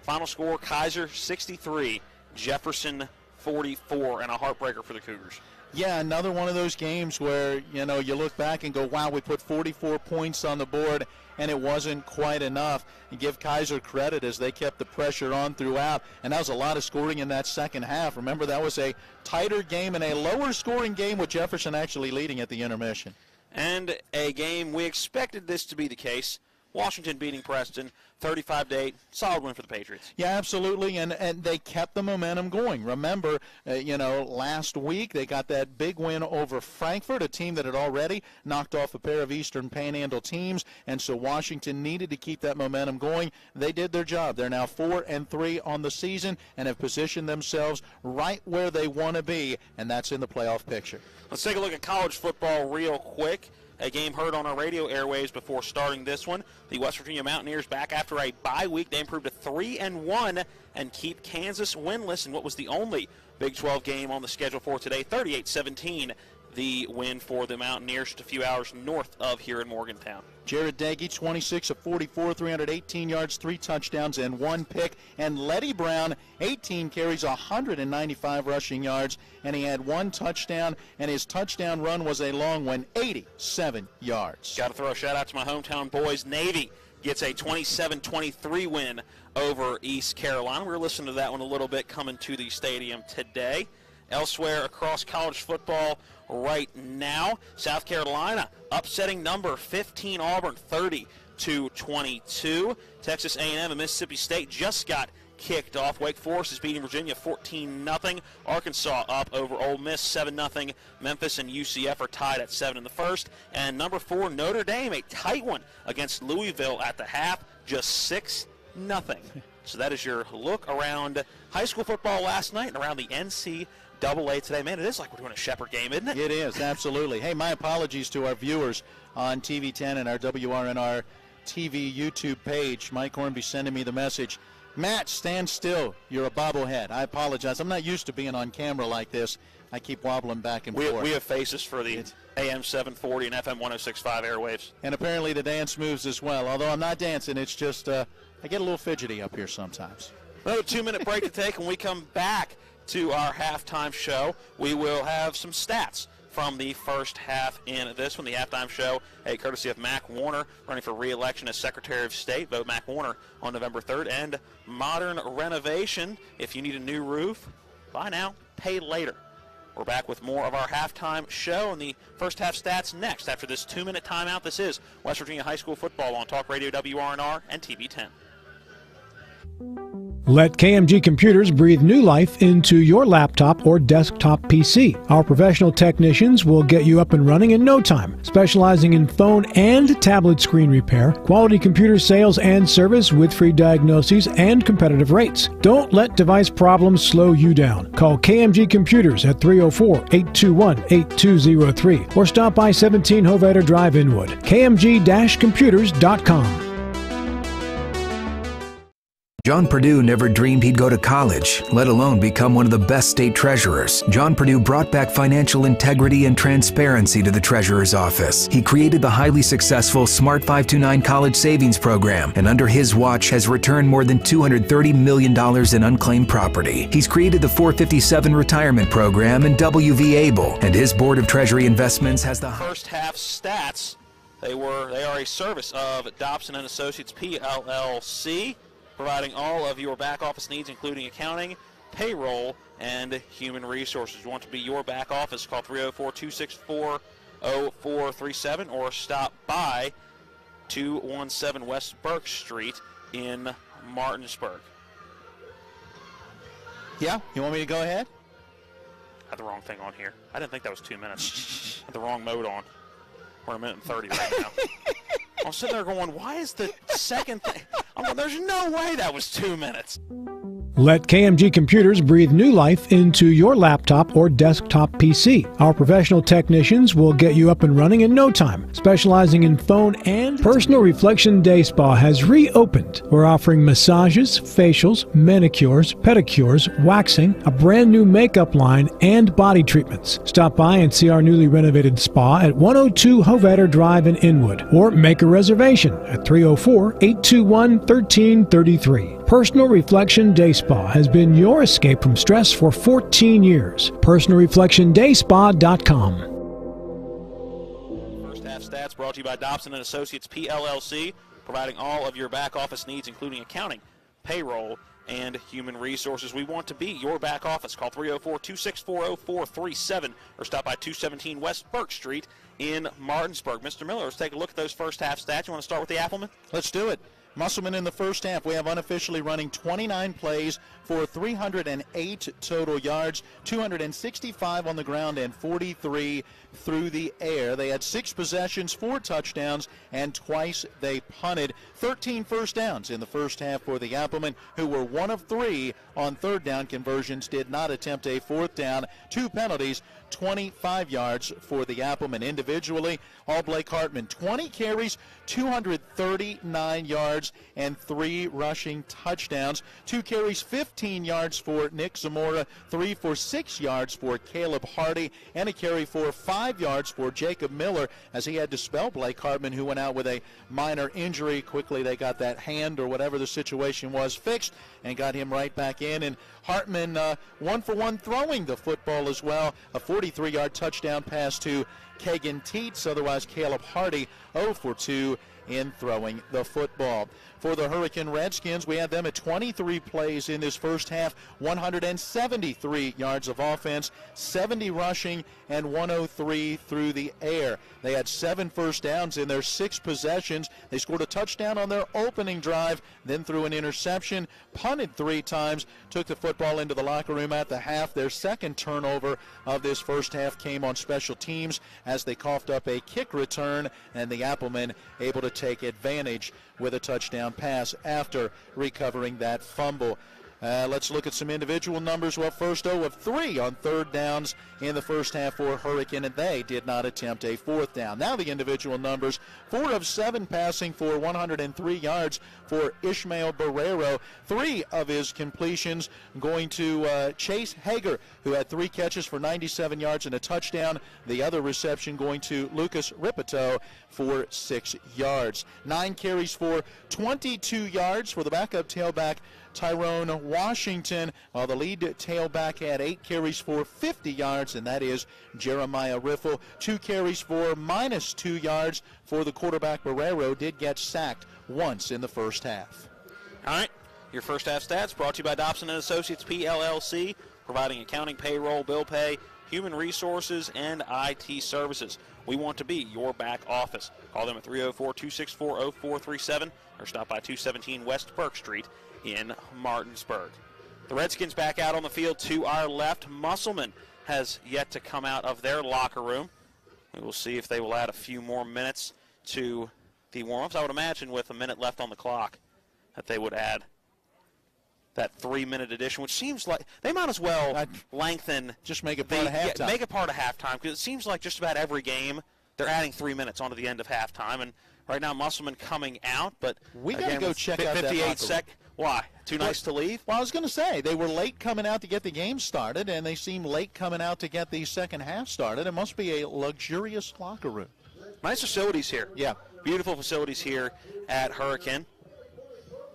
Final score, Kaiser 63, Jefferson 44, and a heartbreaker for the Cougars. Yeah, another one of those games where, you look back and go, wow, we put 44 points on the board, and it wasn't quite enough. And give Kaiser credit as they kept the pressure on throughout, and that was a lot of scoring in that second half. Remember, that was a tighter game and a lower scoring game with Jefferson actually leading at the intermission. And a game we expected this to be the case. Washington beating Preston 35-8, solid win for the Patriots. Yeah, absolutely, and they kept the momentum going. Remember, last week they got that big win over Frankfort, a team that had already knocked off a pair of Eastern Panhandle teams, and so Washington needed to keep that momentum going. They did their job. They're now 4-3 on the season and have positioned themselves right where they want to be, and that's in the playoff picture. Let's take a look at college football real quick. A game heard on our radio airwaves before starting this one. The West Virginia Mountaineers back after a bye week. They improved to 3-1 and keep Kansas winless in what was the only Big 12 game on the schedule for today. 38-17, the win for the Mountaineers, just a few hours north of here in Morgantown. Jared Daggy, 26 of 44, 318 yards, 3 touchdowns, and 1 pick. And Letty Brown, 18 carries, 195 rushing yards, and he had 1 touchdown, and his touchdown run was a long one, 87 yards. Got to throw a shout-out to my hometown boys. Navy gets a 27-23 win over East Carolina. We were listening to that one a little bit coming to the stadium today. Elsewhere across college football right now, South Carolina upsetting number 15 Auburn 30-22. Texas A&M and Mississippi State just got kicked off. Wake Forest is beating Virginia 14-0. Arkansas up over Ole Miss 7-0. Memphis and UCF are tied at 7 in the first. And number 4 Notre Dame, a tight one against Louisville at the half, just 6-0. So that is your look around high school football last night and around the NCAA today. Man, it is like we're doing a Shepherd game, isn't it? It is, absolutely. Hey, my apologies to our viewers on TV 10 and our WRNR TV YouTube page. Mike Hornby sending me the message. Matt, stand still. You're a bobblehead. I apologize. I'm not used to being on camera like this. I keep wobbling back and forth. We have faces for the AM 740 and FM 106.5 airwaves. And apparently the dance moves as well. Although I'm not dancing, it's just I get a little fidgety up here sometimes. Another 2-minute break to take. When we come back to our halftime show, we will have some stats from the first half in this one. The halftime show, courtesy of Mac Warner, running for re-election as Secretary of State. Vote Mac Warner on November 3rd. And modern renovation. If you need a new roof, buy now, pay later. We're back with more of our halftime show and the first half stats next after this 2-minute timeout. This is West Virginia High School football on Talk Radio WRNR and TV 10. Let KMG Computers breathe new life into your laptop or desktop PC. Our professional technicians will get you up and running in no time, specializing in phone and tablet screen repair, quality computer sales and service with free diagnoses and competitive rates. Don't let device problems slow you down. Call KMG Computers at 304-821-8203 or stop by 17 Hoveder Drive, Inwood. KMG-computers.com. John Purdue never dreamed he'd go to college, let alone become one of the best state treasurers. John Purdue brought back financial integrity and transparency to the treasurer's office. He created the highly successful Smart 529 College Savings Program, and under his watch has returned more than $230 million in unclaimed property. He's created the 457 Retirement Program and WV Able, and his Board of Treasury Investments has the first half stats. They are a service of Dobson & Associates PLLC. Providing all of your back office needs, including accounting, payroll, and human resources. You want to be your back office, call 304-264-0437 or stop by 217 West Burke Street in Martinsburg. Yeah, you want me to go ahead? I had the wrong thing on here. I didn't think that was 2 minutes. I had the wrong mode on. We're 1 minute and 30 right now. I'm sitting there going, why is the second thing? I'm going, there's no way that was 2 minutes. Let KMG Computers breathe new life into your laptop or desktop PC. Our professional technicians will get you up and running in no time, specializing in phone and Personal Reflection Day Spa has reopened. We're offering massages, facials, manicures, pedicures, waxing, a brand new makeup line, and body treatments. Stop by and see our newly renovated spa at 102 Hoveder Drive in Inwood, or make a reservation at 304-821-1333. Personal Reflection Day Spa has been your escape from stress for 14 years. PersonalReflectionDaySpa.com. First half stats brought to you by Dobson & Associates PLLC, providing all of your back office needs, including accounting, payroll, and human resources. We want to be your back office. Call 304-264-0437 or stop by 217 West Burke Street in Martinsburg. Mr. Miller, let's take a look at those first half stats. You want to start with the Appleman? Let's do it. Musselman in the first half, we have unofficially running 29 plays for 308 total yards, 265 on the ground and 43 through the air. They had 6 possessions, 4 touchdowns, and twice they punted. 13 first downs in the first half for the Applemen, who were 1 of 3 on third down conversions, did not attempt a fourth down. 2 penalties, 25 yards for the Applemen. Individually, all Blake Hartman, 20 carries, 239 yards, and 3 rushing touchdowns. 2 carries, 15 yards for Nick Zamora, 3 for 6 yards for Caleb Hardy, and a carry for 5 yards for Jacob Miller, as he had to spell Blake Hartman, who went out with a minor injury. Quickly they got that hand or whatever the situation was fixed and got him right back in. And Hartman 1 for 1 throwing the football as well. A 43-yard touchdown pass to Kagan Teets. Otherwise, Caleb Hardy 0 for 2 in throwing the football. For the Hurricane Redskins, we had them at 23 plays in this first half, 173 yards of offense, 70 rushing, and 103 through the air. They had 7 first downs in their 6 possessions. They scored a touchdown on their opening drive, then threw an interception, punted 3 times, took the football into the locker room at the half. Their second turnover of this first half came on special teams as they coughed up a kick return, and the Applemen able to take advantage with a touchdown pass after recovering that fumble. Let's look at some individual numbers. Well, first 0 of 3 on third downs in the first half for Hurricane, and they did not attempt a fourth down. Now the individual numbers, 4 of 7 passing for 103 yards for Ishmael Barrero. 3 of his completions going to Chase Hager, who had 3 catches for 97 yards and a touchdown. The other reception going to Lucas Ripito for 6 yards. 9 carries for 22 yards for the backup tailback Tyrone Washington, while the lead tailback had 8 carries for 50 yards, and that is Jeremiah Riffle. 2 carries for -2 yards for the quarterback. Barrero did get sacked once in the first half. All right, your first half stats brought to you by Dobson & Associates PLLC, providing accounting, payroll, bill pay, human resources, and IT services. We want to be your back office. Call them at 304-264-0437 or stop by 217 West Burke Street in Martinsburg. The Redskins back out on the field to our left. Musselman has yet to come out of their locker room. We will see if they will add a few more minutes to the warm-ups. I would imagine with a minute left on the clock that they would add that 3-minute addition, which seems like they might as well lengthen. Just make it part of halftime. Yeah, make it part of halftime, because it seems like just about every game they're adding 3 minutes onto the end of halftime. And right now Musselman coming out, but we got to go check out that locker room. Why? Too nice to leave? Well, I was going to say, they were late coming out to get the game started, and they seem late coming out to get the second half started. It must be a luxurious locker room. Nice facilities here. Yeah. Beautiful facilities here at Hurricane.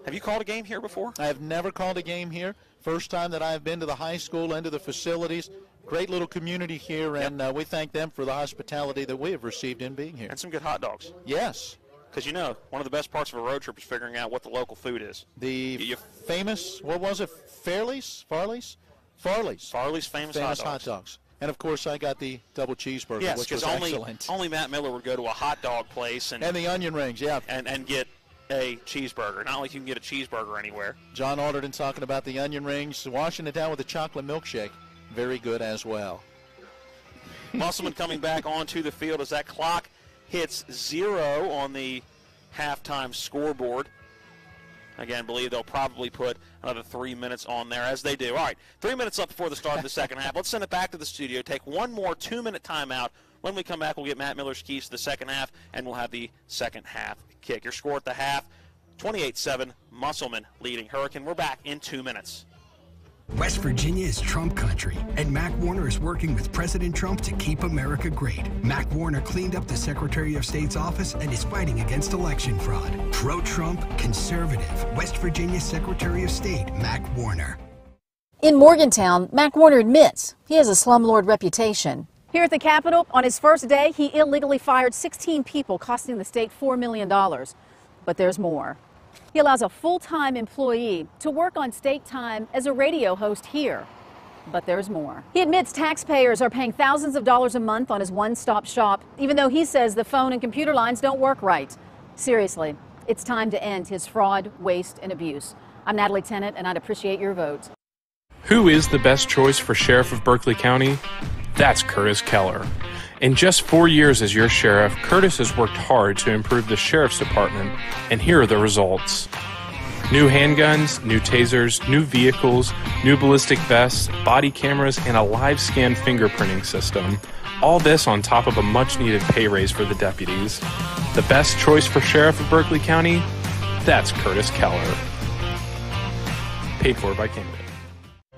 Have you called a game here before? I have never called a game here. First time that I've been to the high school and to the facilities. Great little community here, and we thank them for the hospitality that we have received in being here. And some good hot dogs. Yes. Because, you know, one of the best parts of a road trip is figuring out what the local food is. The famous, what was it, Farley's famous hot dogs. And, of course, I got the double cheeseburger, which was excellent. Only Matt Miller would go to a hot dog place. And the onion rings, yeah. And get a cheeseburger. Not like you can get a cheeseburger anywhere. John Alderton talking about the onion rings, washing it down with a chocolate milkshake. Very good as well. Musselman coming back onto the field as that clock hits 0 on the halftime scoreboard. Again, believe they'll probably put another 3 minutes on there, as they do. All right, 3 minutes left before the start of the second half. Let's send it back to the studio, take one more 2-minute timeout. When we come back, we'll get Matt Miller's keys to the second half, and we'll have the second half kick. Your score at the half, 28-7, Musselman leading Hurricane. We're back in 2 minutes. West Virginia is Trump country, and Mac Warner is working with President Trump to keep America great. Mac Warner cleaned up the Secretary of State's office and is fighting against election fraud. Pro-Trump, conservative, West Virginia Secretary of State Mac Warner. In Morgantown, Mac Warner admits he has a slumlord reputation. Here at the Capitol, on his first day, he illegally fired 16 people, costing the state $4 million. But there's more. He allows a full-time employee to work on state time as a radio host here. But there's more. He admits taxpayers are paying thousands of dollars a month on his one-stop shop, even though he says the phone and computer lines don't work right. Seriously, it's time to end his fraud, waste, and abuse. I'm Natalie Tennant, and I'd appreciate your vote. Who is the best choice for Sheriff of Berkeley County? That's Curtis Keller. In just 4 years as your sheriff, Curtis has worked hard to improve the sheriff's department, and here are the results. New handguns, new tasers, new vehicles, new ballistic vests, body cameras, and a live scan fingerprinting system. All this on top of a much-needed pay raise for the deputies. The best choice for Sheriff of Berkeley County? That's Curtis Keller. Paid for by Canada.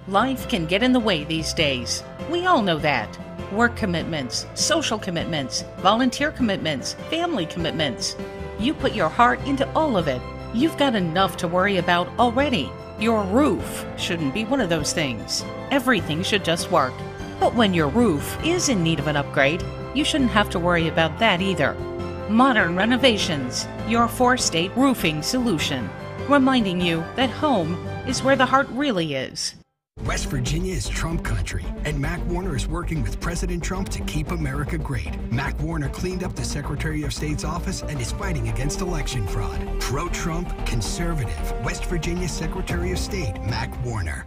Life can get in the way these days. We all know that. Work commitments, social commitments, volunteer commitments, family commitments. You put your heart into all of it. You've got enough to worry about already. Your roof shouldn't be one of those things. Everything should just work. But when your roof is in need of an upgrade, you shouldn't have to worry about that either. Modern Renovations, your four-state roofing solution. Reminding you that home is where the heart really is. West Virginia is Trump country, and Mac Warner is working with President Trump to keep America great. Mac Warner cleaned up the Secretary of State's office and is fighting against election fraud. Pro-Trump, conservative, West Virginia Secretary of State Mac Warner.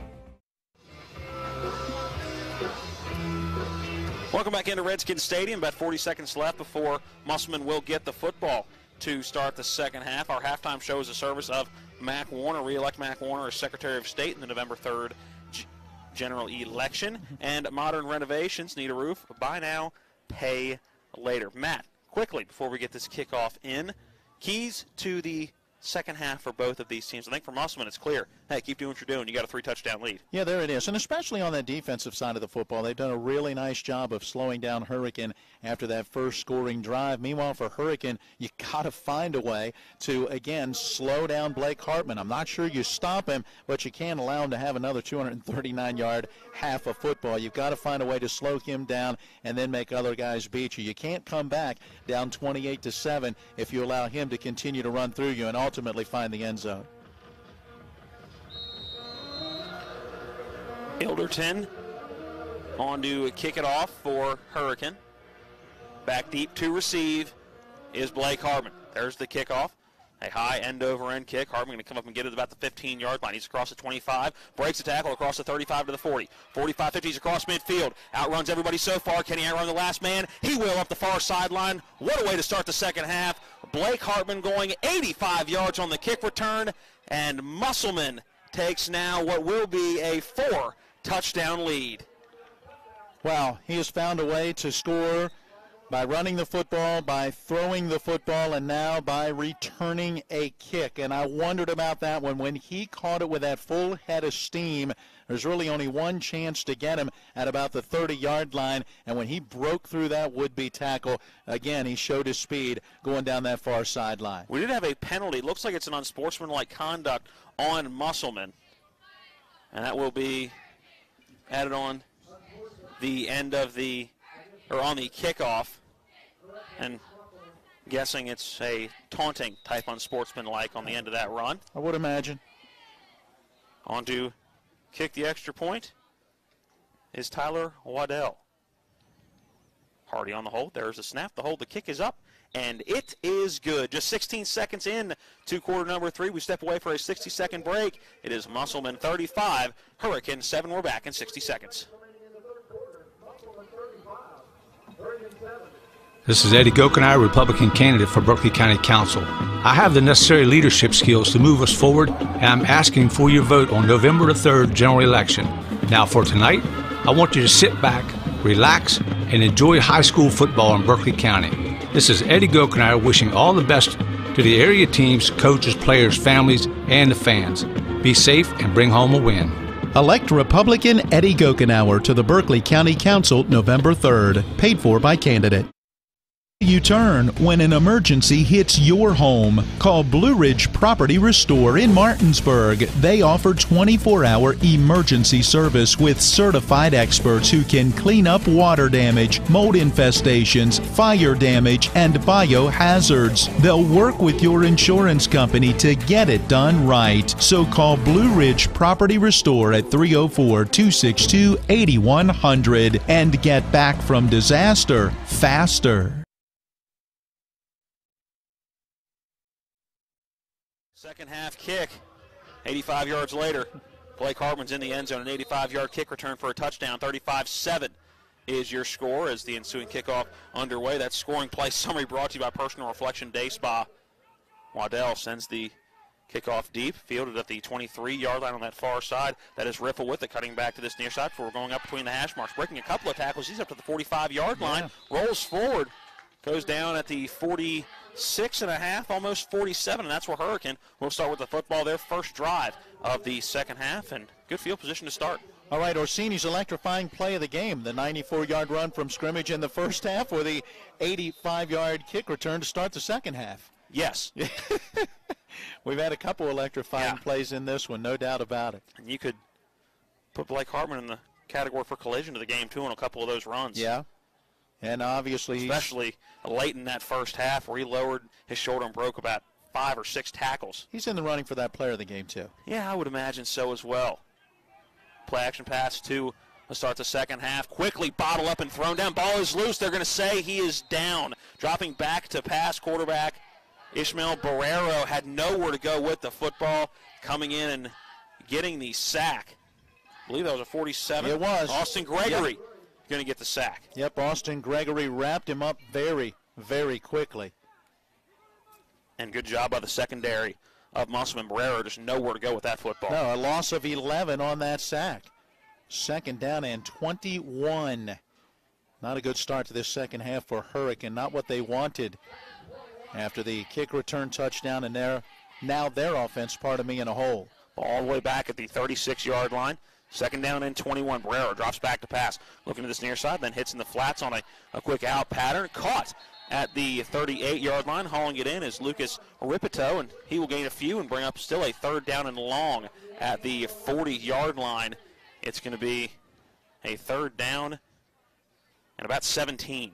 Welcome back into Redskins Stadium. About 40 seconds left before Musselman will get the football to start the second half. Our halftime show is a service of Mac Warner, re-elect Mac Warner as Secretary of State in the November 3rd general election. And modern renovations need a roof. Buy now, pay later. Matt, quickly, before we get this kickoff in, keys to the second half for both of these teams. I think for Musselman it's clear. Hey, keep doing what you're doing. You got a 3-touchdown lead. Yeah, there it is. And especially on that defensive side of the football, they've done a really nice job of slowing down Hurricane after that first scoring drive. Meanwhile, for Hurricane, you got to find a way to, again, slow down Blake Hartman. I'm not sure you stop him, but you can't allow him to have another 239-yard half of football. You've got to find a way to slow him down and then make other guys beat you. You can't come back down 28-7 if you allow him to continue to run through you and ultimately find the end zone. Ilderton on to kick it off for Hurricane. Back deep to receive is Blake Hartman. There's the kickoff. A high end-over-end kick. Hartman going to come up and get it about the 15-yard line. He's across the 25, breaks the tackle across the 35 to the 40. 45-50, he's across midfield. Outruns everybody so far. Can he outrun the last man? He will up the far sideline. What a way to start the second half. Blake Hartman going 85 yards on the kick return, and Musselman takes now what will be a 4-touchdown lead. Wow, he has found a way to score by running the football, by throwing the football, and now by returning a kick. And I wondered about that one. When he caught it with that full head of steam, there's really only one chance to get him at about the 30-yard line. And when he broke through that would-be tackle, again, he showed his speed going down that far sideline. We did have a penalty. It looks like it's an unsportsmanlike conduct on Musselman. And that will be added on the end of the, or on the kickoff, and guessing it's a taunting type unsportsmanlike on the end of that run. I would imagine. On to kick the extra point is Tyler Waddell. Hardy on the hold. There's the snap. The hold. The kick is up, and it is good. Just 16 seconds in to quarter number 3. We step away for a 60-second break. It is Musselman 35, Hurricane 7. We're back in 60 seconds. This is Eddie Gokenai, Republican candidate for Berkeley County Council. I have the necessary leadership skills to move us forward, and I'm asking for your vote on November the 3rd general election. Now for tonight, I want you to sit back, relax, and enjoy high school football in Berkeley County. This is Eddie Gokenai wishing all the best to the area teams, coaches, players, families, and the fans. Be safe and bring home a win. Elect Republican Eddie Gokenauer to the Berkeley County Council November 3rd. Paid for by candidate. You turn when an emergency hits your home. Call Blue Ridge Property Restore in Martinsburg. They offer 24-hour emergency service with certified experts who can clean up water damage, mold infestations, fire damage, and biohazards. They'll work with your insurance company to get it done right. So call Blue Ridge Property Restore at 304-262-8100 and get back from disaster faster. Second half kick, 85 yards later. Blake Hartman's in the end zone, an 85-yard kick return for a touchdown. 35-7 is your score as the ensuing kickoff underway. That scoring play summary brought to you by Personal Reflection Day Spa. Waddell sends the kickoff deep, fielded at the 23-yard line on that far side. That is Riffle with it, cutting back to this near side before going up between the hash marks, breaking a couple of tackles. He's up to the 45-yard line, rolls forward, goes down at the 46.5, almost 47, and that's where Hurricane will start with the football, their first drive of the second half, and good field position to start. All right, Orsini's electrifying play of the game, the 94-yard run from scrimmage in the first half or the 85-yard kick return to start the second half? Yes. We've had a couple electrifying plays in this one, no doubt about it. And you could put Blake Hartman in the category for collision to the game, too, on a couple of those runs. Yeah. And obviously, especially late in that first half where he lowered his shoulder and broke about 5 or 6 tackles. He's in the running for that player of the game, too. Yeah, I would imagine so as well. Play action pass to start the second half. Quickly bottle up and thrown down. Ball is loose. They're going to say he is down. Dropping back to pass, quarterback Ishmael Barrero had nowhere to go with the football. Coming in and getting the sack. I believe that was a 47. It was. Austin Gregory. Yep. Going to get the sack. Yep, Austin Gregory wrapped him up very, very quickly. And good job by the secondary of Musselman. Barrero just nowhere to go with that football. No, a loss of 11 on that sack. Second down and 21. Not a good start to this second half for Hurricane. Not what they wanted after the kick return touchdown, and now their offense, in a hole. All the way back at the 36-yard line. Second down and 21. Barrero drops back to pass. Looking to this near side, then hits in the flats on a quick out pattern. Caught at the 38-yard line. Hauling it in is Lucas Ripito, and he will gain a few and bring up still a third down and long at the 40-yard line. It's going to be a third down and about 17.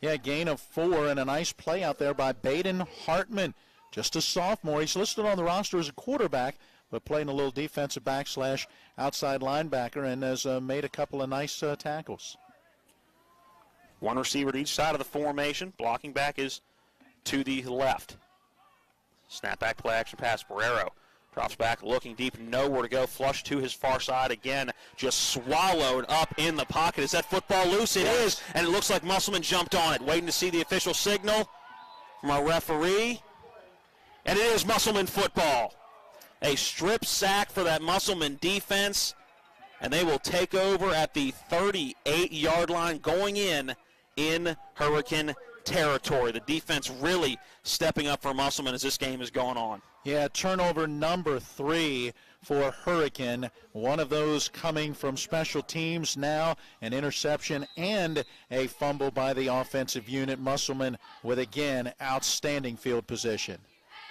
Yeah, gain of 4 and a nice play out there by Baden Hartman. Just a sophomore. He's listed on the roster as a quarterback, but playing a little defensive back / outside linebacker, and has made a couple of nice tackles. One receiver to each side of the formation. Blocking back is to the left. Snapback play action pass. Barrero drops back, looking deep, nowhere to go. Flush to his far side again. Just swallowed up in the pocket. Is that football loose? It is, and it looks like Musselman jumped on it. Waiting to see the official signal from our referee. And it is Musselman football. A strip sack for that Musselman defense, and they will take over at the 38-yard line, going in Hurricane territory. The defense really stepping up for Musselman as this game is going on. Yeah, turnover number 3 for Hurricane. One of those coming from special teams now, an interception and a fumble by the offensive unit. Musselman with, again, outstanding field position.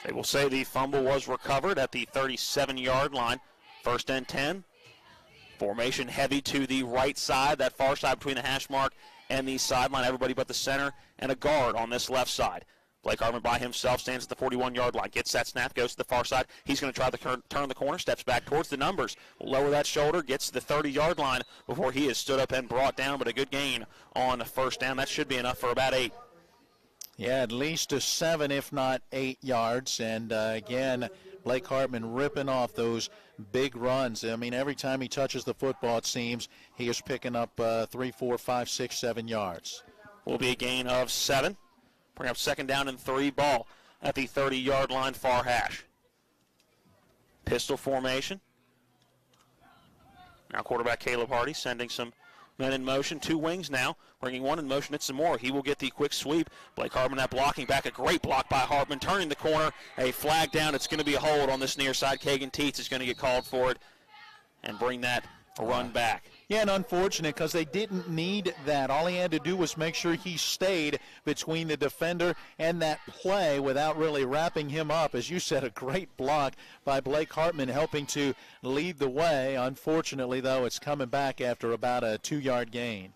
They will say the fumble was recovered at the 37-yard line. First and 10. Formation heavy to the right side, that far side between the hash mark and the sideline. Everybody but the center and a guard on this left side. Blake Hartman by himself stands at the 41-yard line. Gets that snap, goes to the far side. He's going to try to turn the corner, steps back towards the numbers. Will lower that shoulder, gets to the 30-yard line before he is stood up and brought down, but a good gain on the first down. That should be enough for about 8. Yeah, at least a 7, if not 8 yards. And again, Blake Hartman ripping off those big runs. I mean, every time he touches the football, it seems he is picking up 3, 4, 5, 6, 7 yards. Will be a gain of 7. Bring up second down and 3. Ball at the 30-yard line, far hash. Pistol formation. Now quarterback Caleb Hardy sending some men in motion. 2 wings now, bringing one in motion. It's some more. He will get the quick sweep. Blake Hartman that blocking back. A great block by Hartman. Turning the corner. A flag down. It's going to be a hold on this near side. Kagan Teets is going to get called for it and bring that run back. Yeah, and unfortunate because they didn't need that. All he had to do was make sure he stayed between the defender and that play without really wrapping him up. As you said, a great block by Blake Hartman helping to lead the way. Unfortunately, though, it's coming back after about a 2-yard gain.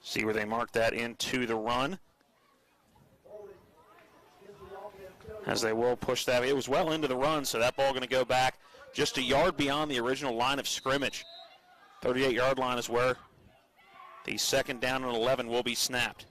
See where they mark that into the run. As they will push that. It was well into the run, so that ball going to go back just a yard beyond the original line of scrimmage. 38-yard line is where the second down and 11 will be snapped.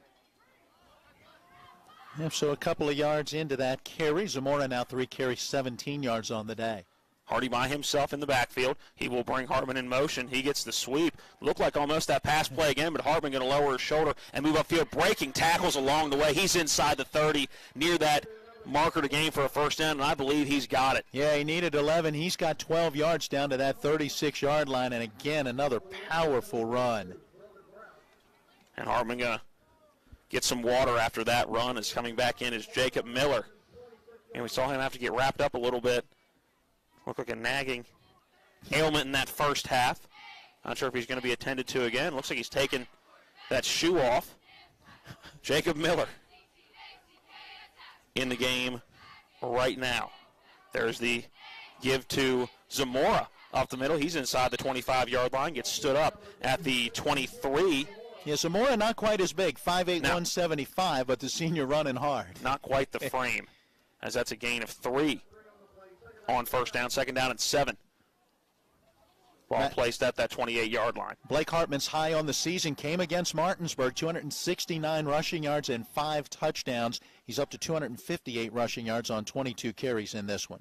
Yeah, so a couple of yards into that carry. Zamora now 3 carries, 17 yards on the day. Hardy by himself in the backfield. He will bring Hartman in motion. He gets the sweep. Looked like almost that pass play again, but Hartman going to lower his shoulder and move upfield. Breaking tackles along the way. He's inside the 30, near that marker to gain for a first down, and I believe he's got it. Yeah, he needed 11. He's got 12 yards down to that 36-yard line, and again, another powerful run. And Hartman going to get some water after that run. Is coming back in is Jacob Miller. And we saw him have to get wrapped up a little bit. Looked like a nagging ailment in that first half. Not sure if he's going to be attended to again. Looks like he's taken that shoe off. Jacob Miller in the game right now. There's the give to Zamora up the middle. He's inside the 25-yard line, gets stood up at the 23. Yeah, Zamora not quite as big, 5'8", 175, but the senior running hard. Not quite the frame, as that's a gain of 3 on first down. Second down and 7. Ball placed at that 28-yard line. Blake Hartman's high on the season came against Martinsburg, 269 rushing yards and 5 touchdowns. He's up to 258 rushing yards on 22 carries in this one.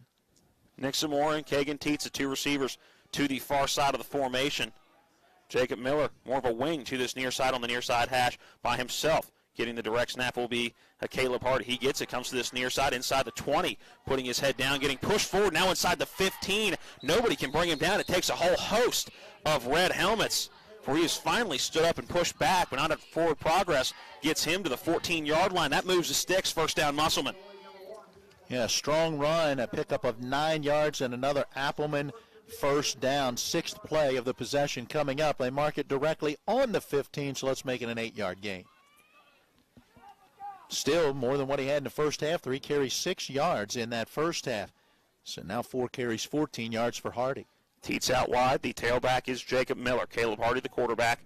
Nick Zamora and Kagan Teets, the 2 receivers to the far side of the formation. Jacob Miller, more of a wing to this near side on the near side hash by himself. Getting the direct snap will be Caleb Hardy. He gets it, comes to this near side, inside the 20, putting his head down, getting pushed forward, now inside the 15. Nobody can bring him down. It takes a whole host of red helmets where he has finally stood up and pushed back, but not at forward progress. Gets him to the 14-yard line. That moves the sticks. First down, Musselman. Yeah, strong run, a pickup of 9 yards, and another Appleman first down. 6th play of the possession coming up. They mark it directly on the 15, so let's make it an 8-yard gain. Still more than what he had in the first half. 3 carries, 6 yards in that first half. So now 4 carries, 14 yards for Hardy. Teats out wide. The tailback is Jacob Miller. Caleb Hardy, the quarterback.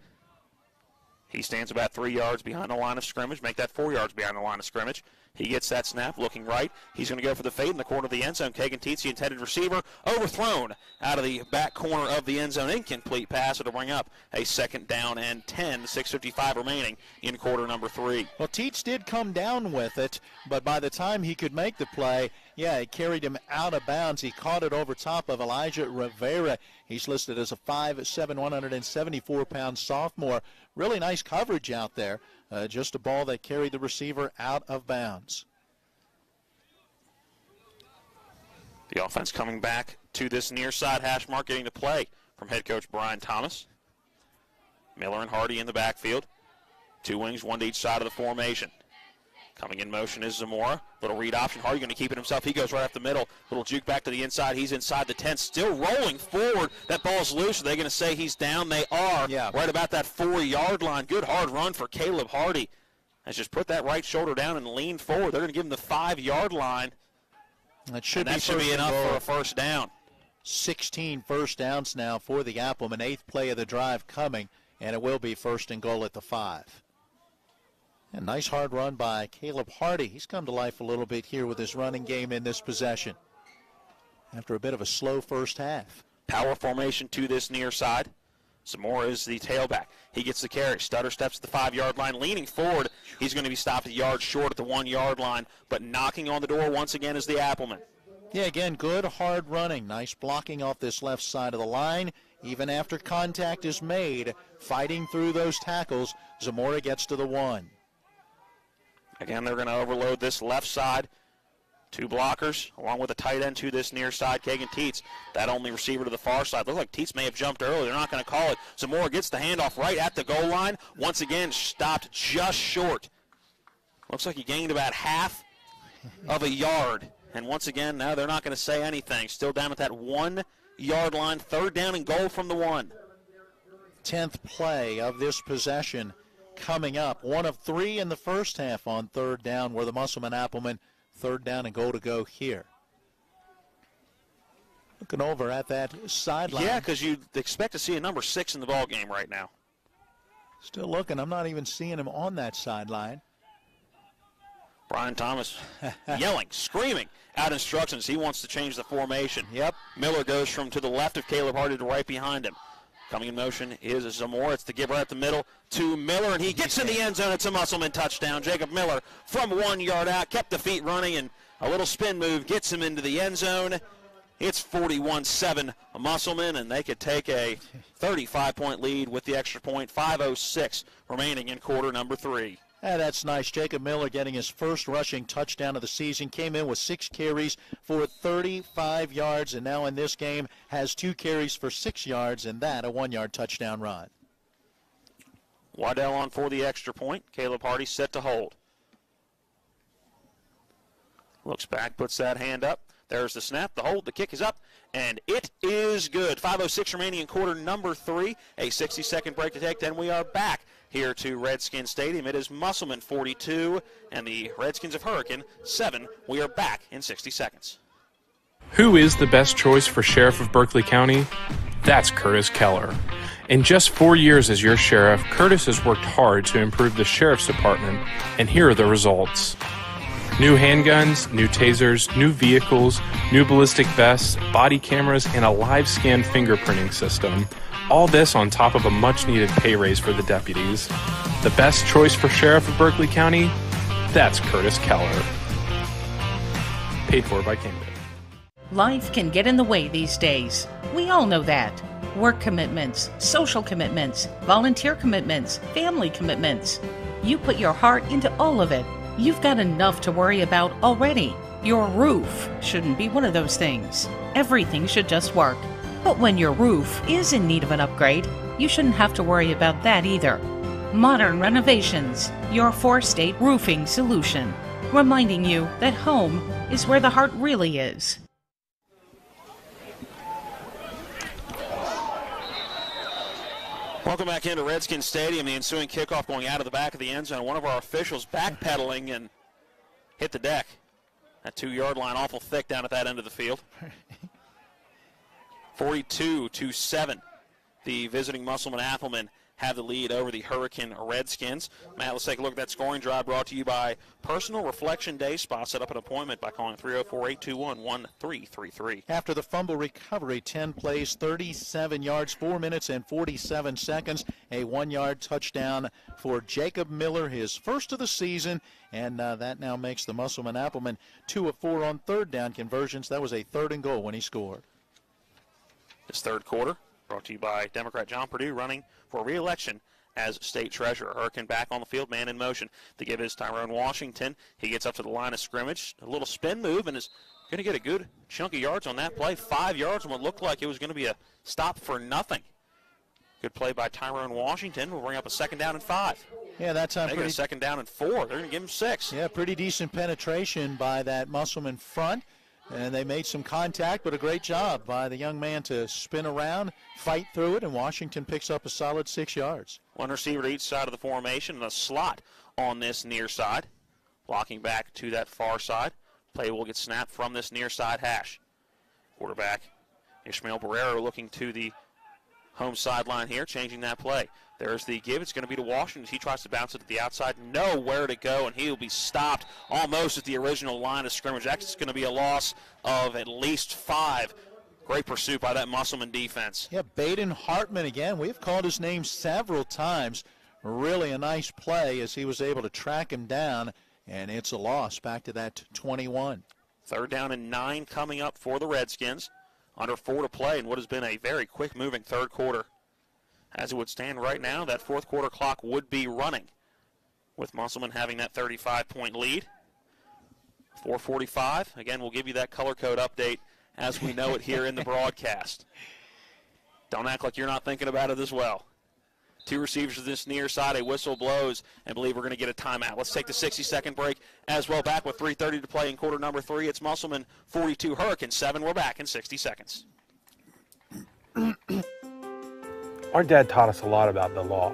He stands about 3 yards behind the line of scrimmage. Make that 4 yards behind the line of scrimmage. He gets that snap, looking right. He's going to go for the fade in the corner of the end zone. Kagan Teats, the intended receiver, overthrown out of the back corner of the end zone. Incomplete pass. It'll bring up a 2nd down and 10. 6:55 remaining in quarter number 3. Well, Teats did come down with it, but by the time he could make the play, it carried him out of bounds. He caught it over top of Elijah Rivera. He's listed as a 5'7", 174-pound sophomore. Really nice coverage out there. Just a ball that carried the receiver out of bounds. The offense coming back to this near side hash mark, getting the play from head coach Brian Thomas. Miller and Hardy in the backfield. 2 wings, 1 to each side of the formation. Coming in motion is Zamora. Little read option. Hardy going to keep it himself. He goes right up the middle. Little juke back to the inside. He's inside the 10. Still rolling forward. That ball's loose. Are they going to say he's down? They are. Yeah. Right about that 4-yard line. Good hard run for Caleb Hardy. Has just put that right shoulder down and leaned forward. They're going to give him the 5-yard line. That should be enough for a first down. 16 first downs now for the Appleman. 8th play of the drive coming, and it will be 1st and goal at the 5. A nice hard run by Caleb Hardy. He's come to life a little bit here with his running game in this possession after a bit of a slow first half. Power formation to this near side. Zamora is the tailback. He gets the carry. Stutter steps to the 5-yard line, leaning forward. He's going to be stopped a yard short at the 1-yard line, but knocking on the door once again is the Appleman. Yeah, again, good hard running. Nice blocking off this left side of the line. Even after contact is made, fighting through those tackles, Zamora gets to the 1. Again, they're going to overload this left side. 2 blockers, along with a tight end to this near side, Kagan Teats. That only receiver to the far side. Looks like Teats may have jumped early. They're not going to call it. Zamora gets the handoff right at the goal line. Once again, stopped just short. Looks like he gained about half of a yard. And once again, no, they're not going to say anything. Still down at that 1-yard line. 3rd down and goal from the 1. 10th play of this possession coming up. 1 of 3 in the first half on 3rd down where the Musselman Appleman 3rd down and goal to go here. Looking over at that sideline. Yeah, because you'd expect to see a number 6 in the ball game right now. Still looking. I'm not even seeing him on that sideline. Brian Thomas yelling, screaming out instructions. He wants to change the formation. Yep. Miller goes from to the left of Caleb Hardy to right behind him. Coming in motion is Zamora. It's the give right at the middle to Miller, and he gets in the end zone. It's a Musselman touchdown. Jacob Miller from 1 yard out, kept the feet running, and a little spin move gets him into the end zone. It's 41-7 Musselman, and they could take a 35-point lead with the extra point. 5:06 remaining in quarter number 3. That's nice. Jacob Miller getting his first rushing touchdown of the season. Came in with 6 carries for 35 yards, and now in this game has 2 carries for 6 yards, and that a 1-yard touchdown run. Waddell on for the extra point. Caleb Hardy set to hold. Looks back, puts that hand up. There's the snap, the hold, the kick is up, and it is good. 5:06 remaining in quarter number 3. A 60-second break to take, then we are back here to Redskins Stadium. It is Musselman 42 and the Redskins of Hurricane 7. We are back in 60 seconds. Who is the best choice for Sheriff of Berkeley County? That's Curtis Keller. In just 4 years as your sheriff, Curtis has worked hard to improve the Sheriff's Department, and here are the results. New handguns, new tasers, new vehicles, new ballistic vests, body cameras, and a live scan fingerprinting system. All this on top of a much-needed pay raise for the deputies. The best choice for Sheriff of Berkeley County? That's Curtis Keller. Paid for by Canada. Life can get in the way these days. We all know that. Work commitments, social commitments, volunteer commitments, family commitments. You put your heart into all of it. You've got enough to worry about already. Your roof shouldn't be one of those things. Everything should just work. But when your roof is in need of an upgrade, you shouldn't have to worry about that either. Modern Renovations, your four-state roofing solution, reminding you that home is where the heart really is. Welcome back into Redskins Stadium. The ensuing kickoff going out of the back of the end zone. One of our officials backpedaling and hit the deck. That 2-yard line awful thick down at that end of the field. 42-7. The visiting Musselman Applemen have the lead over the Hurricane Redskins. Matt, let's take a look at that scoring drive brought to you by Personal Reflection Day Spa. Set up an appointment by calling 304-821-1333. After the fumble recovery, 10 plays, 37 yards, 4 minutes and 47 seconds. A 1-yard touchdown for Jacob Miller, his first of the season, and that now makes the Musselman Applemen 2 of 4 on third down conversions. That was a 3rd and goal when he scored. This third quarter brought to you by Democrat John Perdue, running for re-election as state treasurer. Hurricane back on the field, man in motion to give his Tyrone Washington. He gets up to the line of scrimmage, a little spin move, and is going to get a good chunk of yards on that play. 5 yards on what looked like it was going to be a stop for nothing. Good play by Tyrone Washington. We'll bring up a 2nd down and 5. Yeah, that time pretty. 2nd down and 4. They're going to give him 6. Yeah, pretty decent penetration by that Musselman front. And they made some contact, but a great job by the young man to spin around, fight through it, and Washington picks up a solid 6 yards. One receiver to each side of the formation and a slot on this near side. Blocking back to that far side. Play will get snapped from this near side hash. Quarterback Ishmael Barrero looking to the home sideline here, changing that play. There's the give. It's going to be to Washington. He tries to bounce it to the outside. Nowhere to go, and he will be stopped almost at the original line of scrimmage. That's going to be a loss of at least 5. Great pursuit by that Musselman defense. Yeah, Baden Hartman again. We've called his name several times. Really a nice play as he was able to track him down, and it's a loss back to that 21. 3rd down and 9 coming up for the Redskins. Under 4 to play in what has been a very quick-moving third quarter. As it would stand right now, that fourth quarter clock would be running, with Musselman having that 35-point lead. 4:45. Again, we'll give you that color code update as we know it here in the broadcast. Don't act like you're not thinking about it as well. 2 receivers to this near side. A whistle blows, and believe we're going to get a timeout. Let's take the 60-second break as well. Back with 3:30 to play in quarter number 3. It's Musselman 42, Hurricane 7. We're back in 60 seconds. Our dad taught us a lot about the law,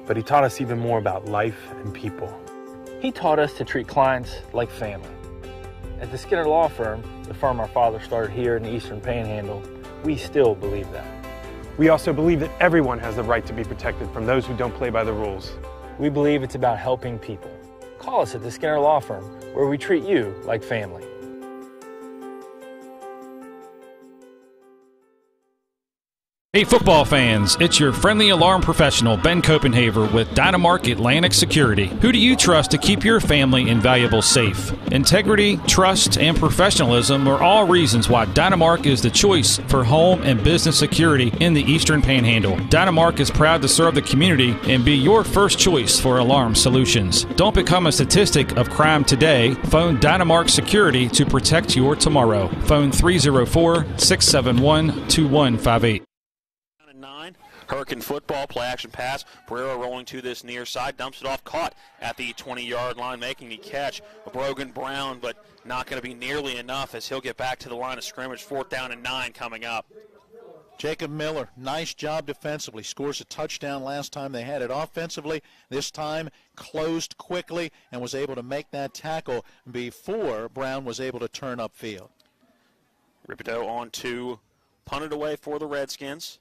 but he taught us even more about life and people. He taught us to treat clients like family. At the Skinner Law Firm, the firm our father started here in the Eastern Panhandle, we still believe that. We also believe that everyone has the right to be protected from those who don't play by the rules. We believe it's about helping people. Call us at the Skinner Law Firm, where we treat you like family. Hey football fans, it's your friendly alarm professional, Ben Copenhaver with Dynamark Atlantic Security. Who do you trust to keep your family and valuables safe? Integrity, trust, and professionalism are all reasons why Dynamark is the choice for home and business security in the Eastern Panhandle. Dynamark is proud to serve the community and be your first choice for alarm solutions. Don't become a statistic of crime today. Phone Dynamark Security to protect your tomorrow. Phone 304-671-2158. 9. Hurricane football, play action pass. Barrero rolling to this near side, dumps it off, caught at the 20-yard line, making the catch. Brogan Brown, but not going to be nearly enough as he'll get back to the line of scrimmage. 4th down and 9 coming up. Jacob Miller, nice job defensively. Scores a touchdown last time they had it offensively. This time closed quickly and was able to make that tackle before Brown was able to turn upfield. Ripido on to punt it away for the Redskins.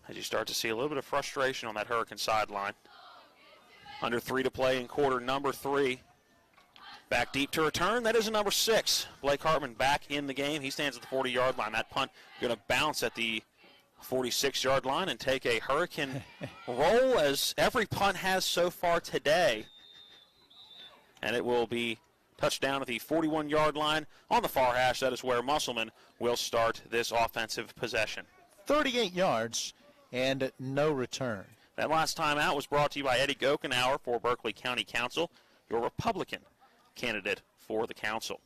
As you start to see a little bit of frustration on that Hurricane sideline. Under 3 to play in quarter number 3. Back deep to return. That is a number 6. Blake Hartman back in the game. He stands at the 40-yard line. That punt going to bounce at the 46-yard line and take a Hurricane roll, as every punt has so far today. And it will be touchdown at the 41-yard line on the far hash. That is where Musselman will start this offensive possession. 38 yards and no return. That last time out was brought to you by Eddie Gokenauer for Berkeley County Council, your Republican candidate for the council.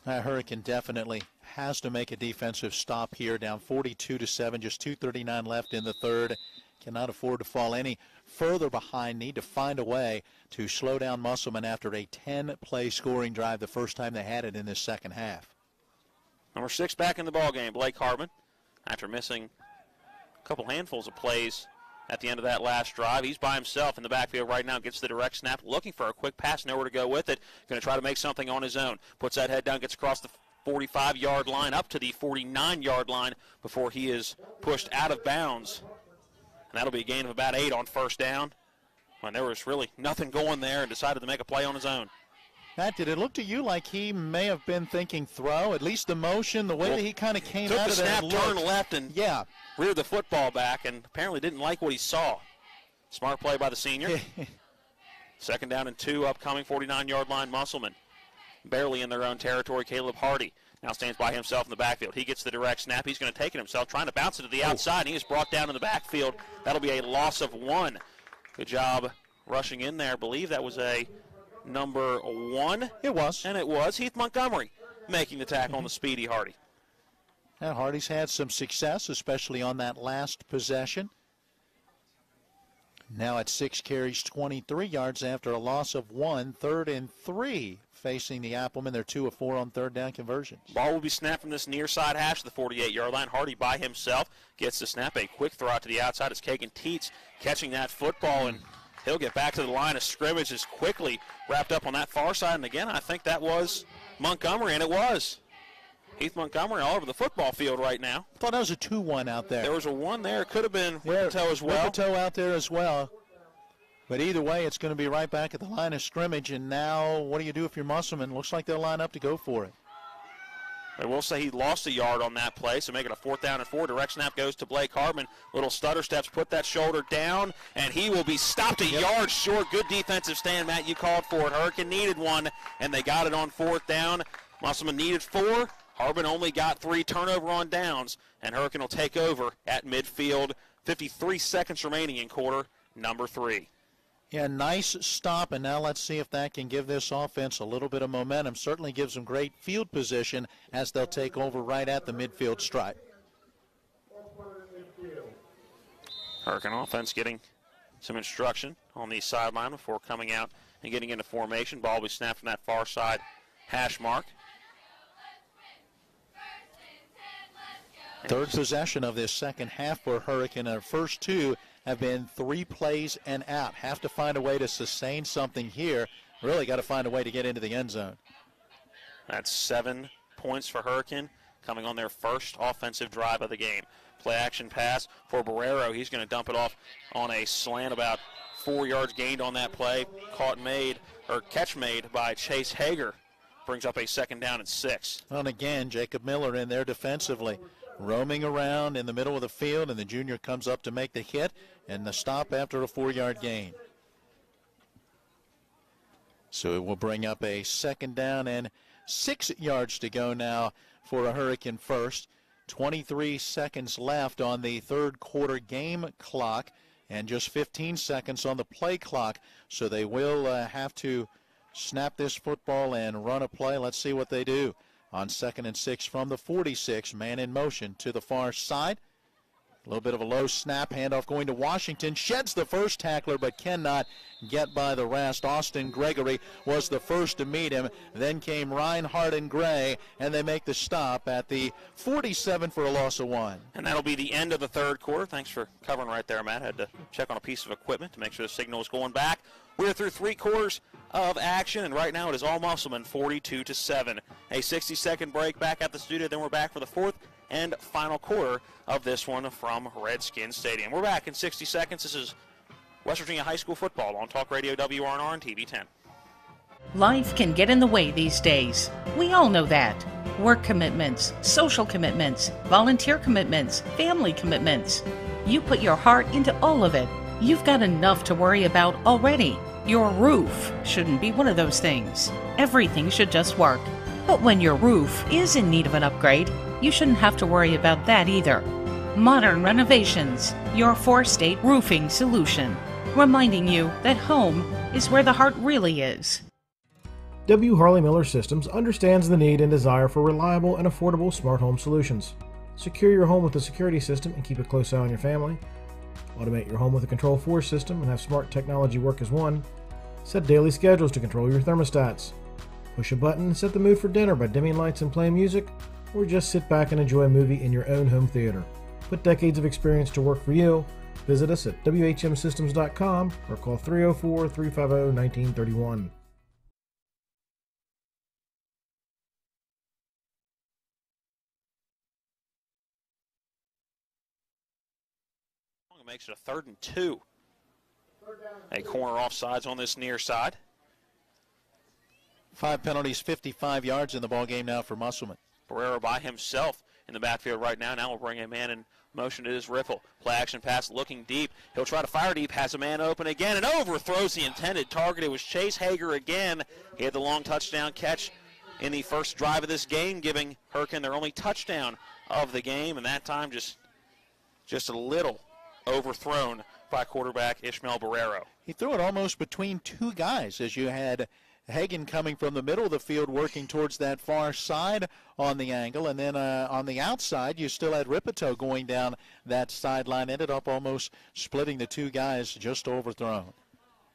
Hurricane definitely has to make a defensive stop here, down 42-7, just 2:39 left in the third. Cannot afford to fall any further behind. Need to find a way to slow down Musselman after a 10-play scoring drive the first time they had it in this second half. Number 6 back in the ballgame, Blake Harbin, after missing a couple handfuls of plays at the end of that last drive. He's by himself in the backfield right now, gets the direct snap, looking for a quick pass, nowhere to go with it. Going to try to make something on his own. Puts that head down, gets across the 45-yard line up to the 49-yard line before he is pushed out of bounds. And that'll be a gain of about 8 on first down when there was really nothing going there and decided to make a play on his own. Matt, did it look to you like he may have been thinking throw, at least the motion, the way that he kind of came out of that? Took the snap, turned left, and reared the football back, and apparently didn't like what he saw. Smart play by the senior. Second down and 2 upcoming, 49-yard line, Musselman. Barely in their own territory, Caleb Hardy now stands by himself in the backfield. He gets the direct snap. He's going to take it himself, trying to bounce it to the outside, and he is brought down in the backfield. That'll be a loss of 1. Good job rushing in there. I believe that was a number 1. It was. And it was Heath Montgomery making the tackle on the speedy Hardy. Now Hardy's had some success, especially on that last possession. Now at 6 carries, 23 yards after a loss of 1, 3rd and 3 facing the Applemen. They're 2 of 4 on third down conversions. Ball will be snapped from this near side hash to the 48-yard line. Hardy by himself gets the snap. A quick throw out to the outside as Kagan Teets catching that football, and he'll get back to the line of scrimmage as quickly wrapped up on that far side. And again, I think that was Montgomery, and it was. Heath Montgomery all over the football field right now. I thought that was a 2-1 out there. There was a 1 there. It could have been Rippertoe as well. Rippertoe out there as well. But either way, it's going to be right back at the line of scrimmage. And now what do you do if you're Musselman? Looks like they'll line up to go for it. I will say he lost a yard on that play, so make it a 4th down and 4. Direct snap goes to Blake Harbin. Little stutter steps, put that shoulder down, and he will be stopped a yard short. Good defensive stand, Matt. You called for it. Hurricane needed 1, and they got it on 4th down. Musselman needed 4. Harbin only got 3, turnover on downs, and Hurricane will take over at midfield. 53 seconds remaining in quarter number 3. Yeah, nice stop, and now let's see if that can give this offense a little bit of momentum. Certainly gives them great field position as they'll take over right at the midfield stripe. Hurricane offense getting some instruction on the sideline before coming out and getting into formation. Ball will be snapped from that far side hash mark. Third possession of this second half for Hurricane. Our first 2 have been 3 plays and out. Have to find a way to sustain something here. Really got to find a way to get into the end zone. That's 7 points for Hurricane coming on their first offensive drive of the game. Play action pass for Barrero. He's going to dump it off on a slant, about 4 yards gained on that play. Catch made by Chase Hager. Brings up a 2nd down and 6. And again, Jacob Miller in there defensively, roaming around in the middle of the field, and the junior comes up to make the hit and the stop after a 4-yard gain. So it will bring up a 2nd down and 6 yards to go now for a Hurricane first. 23 seconds left on the third quarter game clock and just 15 seconds on the play clock. So they will have to snap this football and run a play. Let's see what they do. On 2nd and 6 from the 46, man in motion to the far side. A little bit of a low snap, handoff going to Washington. Sheds the first tackler, but cannot get by the rest. Austin Gregory was the first to meet him. Then came Reinhardt and Gray, and they make the stop at the 47 for a loss of 1. And that'll be the end of the third quarter. Thanks for covering right there, Matt. Had to check on a piece of equipment to make sure the signal was going back. We're through 3 quarters of action, and right now it is all Musselman, 42-7. A 60-second break back at the studio, then we're back for the 4th and final quarter of this one from Redskins Stadium. We're back in 60 seconds. This is West Virginia High School football on Talk Radio WRNR and TV 10. Life can get in the way these days. We all know that. Work commitments, social commitments, volunteer commitments, family commitments. You put your heart into all of it. You've got enough to worry about already. Your roof shouldn't be one of those things. Everything should just work. But when your roof is in need of an upgrade, you shouldn't have to worry about that either. Modern Renovations, your four-state roofing solution, reminding you that home is where the heart really is. W. Harley Miller Systems understands the need and desire for reliable and affordable smart home solutions. Secure your home with a security system and keep a close eye on your family. Automate your home with a Control4 system and have smart technology work as one. Set daily schedules to control your thermostats. Push a button and set the mood for dinner by dimming lights and playing music, or just sit back and enjoy a movie in your own home theater. Put decades of experience to work for you. Visit us at WHMsystems.com or call 304-350-1931. Makes it a 3rd and 2. A corner offsides on this near side. 5 penalties, 55 yards in the ball game now for Musselman. Barrera by himself in the backfield right now. Now we'll bring a man in motion to his riffle. Play action pass looking deep. He'll try to fire deep. Has a man open again and overthrows the intended target. It was Chase Hager again. He had the long touchdown catch in the first drive of this game, giving Hurricane their only touchdown of the game. And that time just a little overthrown by quarterback Ishmael Barrero. He threw it almost between two guys as you had Hagan coming from the middle of the field working towards that far side on the angle, and then on the outside you still had Ripito going down that sideline. Ended up almost splitting the two guys, just overthrown.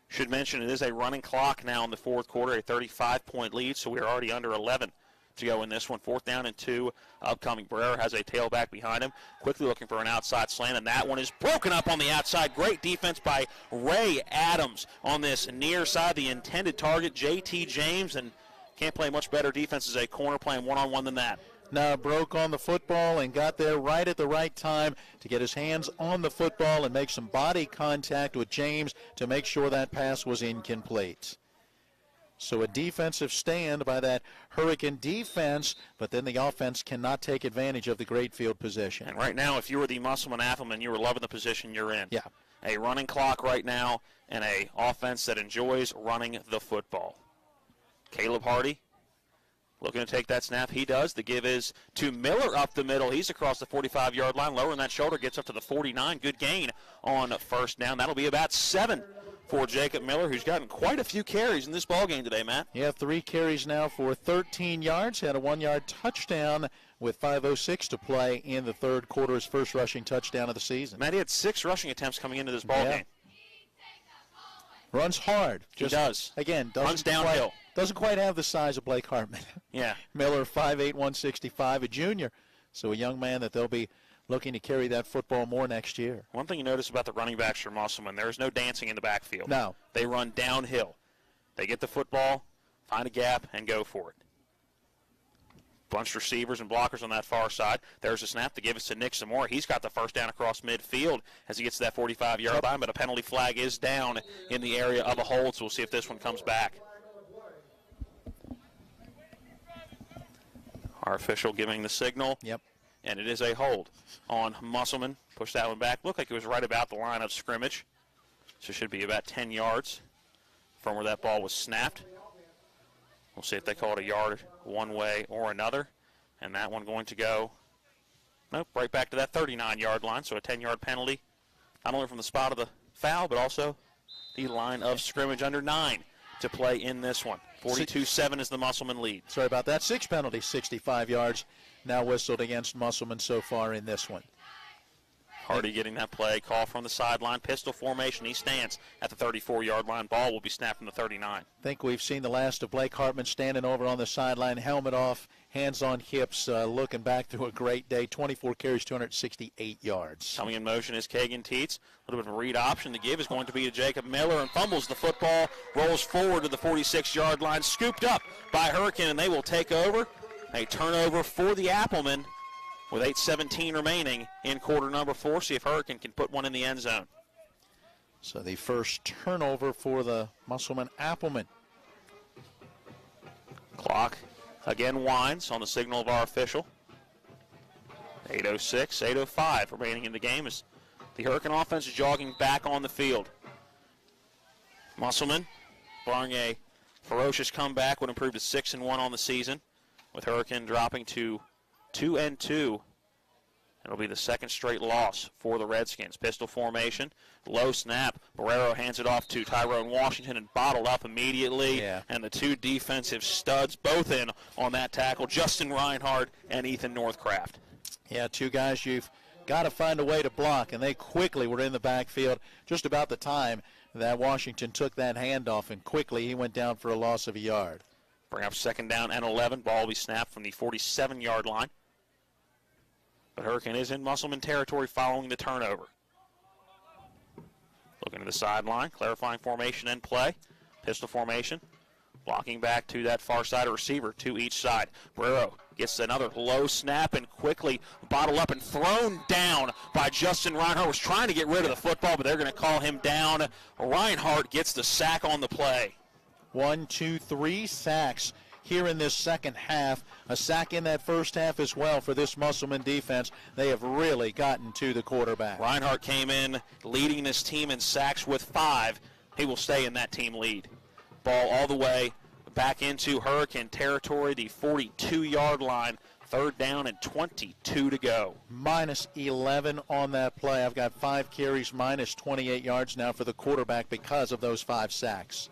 Should mention it is a running clock now in the fourth quarter, a 35-point lead, so we are already under 11 to go in this one. 4th down and 2 upcoming. Barrera has a tailback behind him, quickly looking for an outside slant, and that one is broken up on the outside. Great defense by Ray Adams on this near side. The intended target, J.T. James, and can't play much better defense as a corner playing one-on-one than that. Now broke on the football and got there right at the right time to get his hands on the football and make some body contact with James to make sure that pass was incomplete. So a defensive stand by that Hurricane defense, but then the offense cannot take advantage of the great field position. And right now, if you were the Musselman Appleman, you were loving the position you're in. Yeah. A running clock right now and a offense that enjoys running the football. Caleb Hardy looking to take that snap. He does. The give is to Miller up the middle. He's across the 45-yard line, lowering that shoulder, gets up to the 49. Good gain on 1st down. That'll be about 7 for Jacob Miller, who's gotten quite a few carries in this ballgame today, Matt. Yeah, 3 carries now for 13 yards. Had a 1-yard touchdown with 5:06 to play in the third quarter, his first rushing touchdown of the season. Matt, he had 6 rushing attempts coming into this ballgame. Runs hard. He does. Again, runs downhill. Doesn't quite have the size of Blake Hartman. Yeah. Miller, 5'8", 165, a junior. So a young man that they'll be looking to carry that football more next year. One thing you notice about the running backs for Musselman, there is no dancing in the backfield. No. They run downhill. They get the football, find a gap, and go for it. Bunched receivers and blockers on that far side. There's a snap to give us to Nick Zamora. He's got the first down across midfield as he gets to that 45-yard line, but a penalty flag is down in the area of a hold, so we'll see if this one comes back. Our official giving the signal. Yep. And it is a hold on Musselman. Push that one back. Looked like it was right about the line of scrimmage. So it should be about 10 yards from where that ball was snapped. We'll see if they call it a yard one way or another. And that one going to go, nope, right back to that 39-yard line. So a 10-yard penalty, not only from the spot of the foul, but also the line of scrimmage. Under 9 to play in this one. 42-7 is the Musselman lead. Sorry about that. 6 penalties, 65 yards now whistled against Musselman so far in this one. Hardy getting that play. Call from the sideline. Pistol formation. He stands at the 34-yard line. Ball will be snapped from the 39. I think we've seen the last of Blake Hartman standing over on the sideline, helmet off, hands on hips, looking back through a great day. 24 carries, 268 yards. Coming in motion is Kagan Teets. A little bit of a read option. The give is going to be to Jacob Miller, and fumbles the football, rolls forward to the 46-yard line, scooped up by Hurricane, and they will take over. A turnover for the Applemen with 8:17 remaining in quarter number 4. See if Hurricane can put one in the end zone. So the first turnover for the Musselman Applemen. Clock again winds on the signal of our official. 8:06, 8:05 remaining in the game as the Hurricane offense is jogging back on the field. Musselman, barring a ferocious comeback, would improve to 6-1 on the season, with Hurricane dropping to 2-2. It'll be the second straight loss for the Redskins. Pistol formation, low snap. Barrero hands it off to Tyrone Washington and bottled up immediately. Yeah. And the two defensive studs both in on that tackle, Justin Reinhardt and Ethan Northcraft. Yeah, two guys you've got to find a way to block, and they quickly were in the backfield just about the time that Washington took that handoff, and quickly he went down for a loss of a yard. Bring up 2nd down and 11. Ball will be snapped from the 47-yard line. But Hurricane is in Musselman territory following the turnover. Looking to the sideline, clarifying formation and play. Pistol formation. Blocking back to that far side of receiver to each side. Barrero gets another low snap and quickly bottled up and thrown down by Justin Reinhardt. Was trying to get rid of the football, but they're going to call him down. Reinhardt gets the sack on the play. 1, 2, 3 sacks here in this second half. A sack in that first half as well for this Musselman defense. They have really gotten to the quarterback. Reinhardt came in leading this team in sacks with 5. He will stay in that team lead. Ball all the way back into Hurricane territory, the 42-yard line. 3rd down and 22 to go. Minus 11 on that play. I've got 5 carries, minus 28 yards now for the quarterback because of those 5 sacks.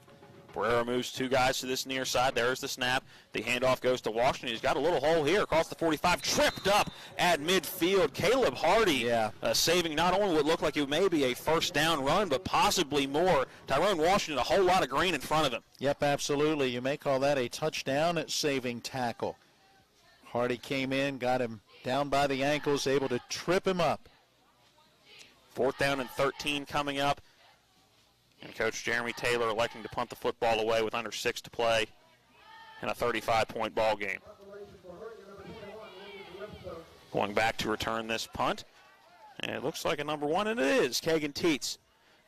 Barrero moves 2 guys to this near side. There's the snap. The handoff goes to Washington. He's got a little hole here across the 45. Tripped up at midfield. Caleb Hardy saving not only what looked like it may be a first down run, but possibly more. Tyrone Washington, a whole lot of green in front of him. Yep, absolutely. You may call that a touchdown saving tackle. Hardy came in, got him down by the ankles, able to trip him up. 4th down and 13 coming up. And Coach Jeremy Taylor electing to punt the football away with under 6 to play in a 35-point ball game. Going back to return this punt. And it looks like a number 1, and it is. Kagan Teets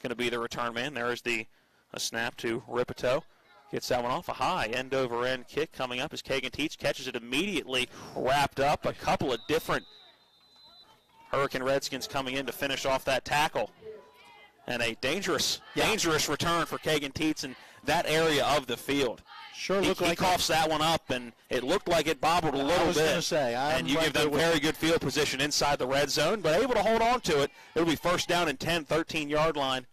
going to be the return man. There is a snap to Ripito. Gets that one off. A high end-over-end kick coming up as Kagan Teets catches it immediately, wrapped up. A couple of different Hurricane Redskins coming in to finish off that tackle. And a dangerous return for Kagan Teets in that area of the field. Sure looked like he coughs that one up, and it looked like it bobbled a little bit. I was going to say, and you give them very good field position inside the red zone, but able to hold on to it. It'll be 1st down and 10, 13-yard line.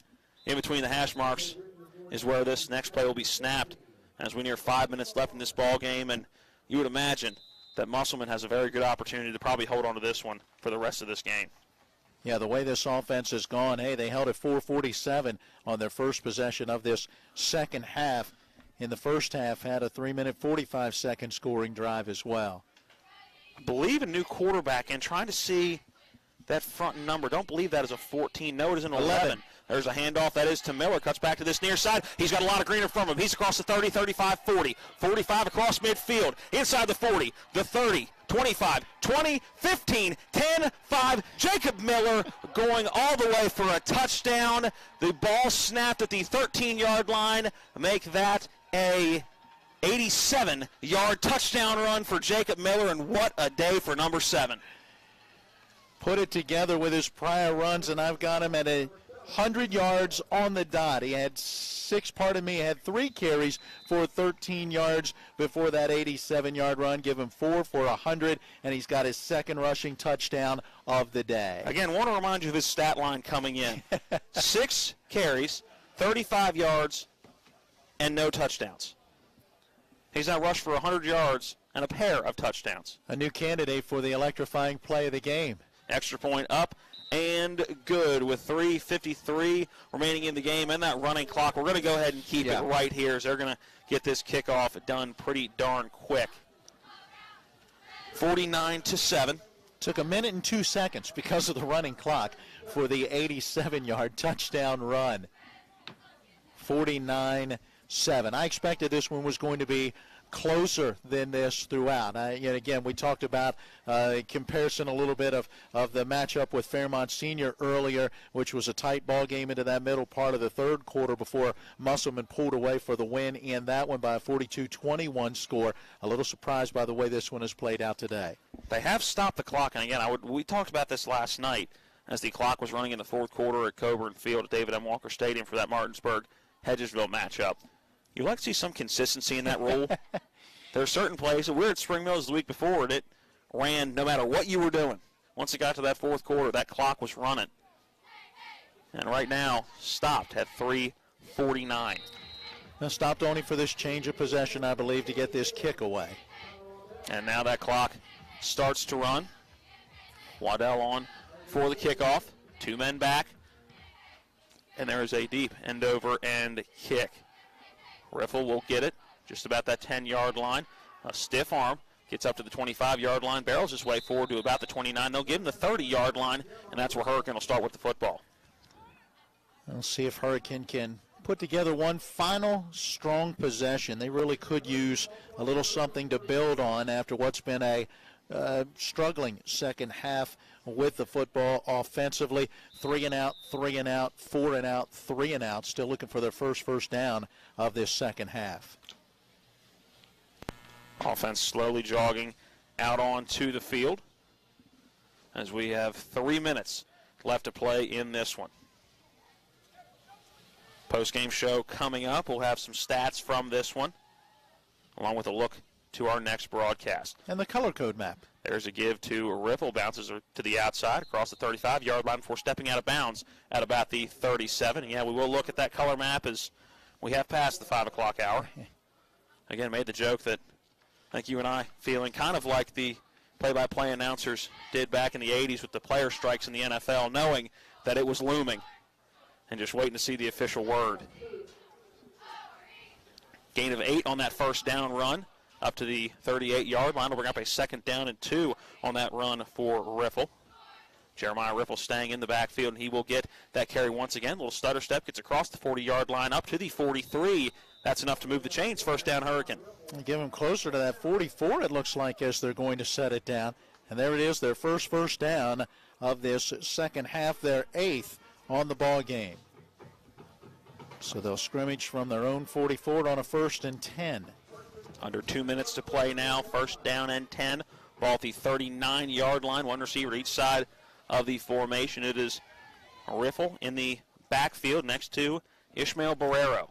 In between the hash marks is where this next play will be snapped as we near 5 minutes left in this ball game, and you would imagine that Musselman has a very good opportunity to probably hold on to this one for the rest of this game. Yeah, the way this offense has gone, hey, they held at 4:47 on their first possession of this second half. In the first half, had a 3-minute, 45-second scoring drive as well. Believe a new quarterback in, trying to see that front number. Don't believe that is a 14. No, it is an 11. There's a handoff. That is to Miller. Cuts back to this near side. He's got a lot of green in front of him. He's across the 30, 35, 40. 45 across midfield. Inside the 40, the 30, 25, 20, 15, 10, 5. Jacob Miller going all the way for a touchdown. The ball snapped at the 13-yard line. Make that a 87-yard touchdown run for Jacob Miller, and what a day for number 7. Put it together with his prior runs, and I've got him at 100 yards on the dot. He had 3 carries for 13 yards before that 87-yard run. Give him 4 for 100, and he's got his second rushing touchdown of the day. Again, want to remind you of his stat line coming in. 6 carries, 35 yards, and no touchdowns. He's now rushed for 100 yards and a pair of touchdowns. A new candidate for the electrifying play of the game. Extra point up and good with 3:53 remaining in the game and that running clock. We're going to go ahead and keep it right here as they're going to get this kickoff done pretty darn quick. 49-7. Took 1 minute and 2 seconds because of the running clock for the 87-yard touchdown run. 49-7. I expected this one was going to be closer than this throughout. Again, we talked about comparison a little bit of the matchup with Fairmont Senior earlier, which was a tight ball game into that middle part of the third quarter before Musselman pulled away for the win in that one by a 42-21 score. A little surprised by the way this one has played out today. They have stopped the clock, and again, we talked about this last night as the clock was running in the fourth quarter at Coburn Field at David M. Walker Stadium for that Martinsburg-Hedgesville matchup. You like to see some consistency in that rule. There are certain plays. We were at Spring Mills the week before, and it ran no matter what you were doing. Once it got to that fourth quarter, that clock was running. And right now, stopped at 3:49. Now stopped only for this change of possession, I believe, to get this kick away. And now that clock starts to run. Waddell on for the kickoff. 2 men back. And there is a deep end over end kick. Riffle will get it just about that 10-yard line. A stiff arm. Gets up to the 25-yard line, barrels his way forward to about the 29. They'll give him the 30-yard line, and that's where Hurricane will start with the football. We'll see if Hurricane can put together one final strong possession. They really could use a little something to build on after what's been a struggling second half with the football offensively. 3 and out, 3 and out, 4 and out, 3 and out. Still looking for their first down of this second half. Offense slowly jogging out onto the field as we have 3 minutes left to play in this one. Post-game show coming up. We'll have some stats from this one, along with a look to our next broadcast. And the color code map. There's a give to Riffle, bounces to the outside across the 35-yard line before stepping out of bounds at about the 37. And yeah, we will look at that color map as we have passed the 5 o'clock hour. Again, made the joke that I think you and I feeling kind of like the play-by-play announcers did back in the 80s with the player strikes in the NFL, knowing that it was looming and just waiting to see the official word. Gain of 8 on that first down run up to the 38-yard line. We'll bring up a 2nd down and 2 on that run for Riffle. Jeremiah Riffle staying in the backfield, and he will get that carry once again. Little stutter step, gets across the 40-yard line up to the 43. That's enough to move the chains. First down, Hurricane. And give them closer to that 44, it looks like, as they're going to set it down. And there it is, their first down of this second half, their 8th on the ball game. So they'll scrimmage from their own 44 on a 1st and 10. Under 2 minutes to play now. 1st down and 10. Ball at the 39-yard line. One receiver to each side of the formation. It is Riffle in the backfield next to Ishmael Barrero.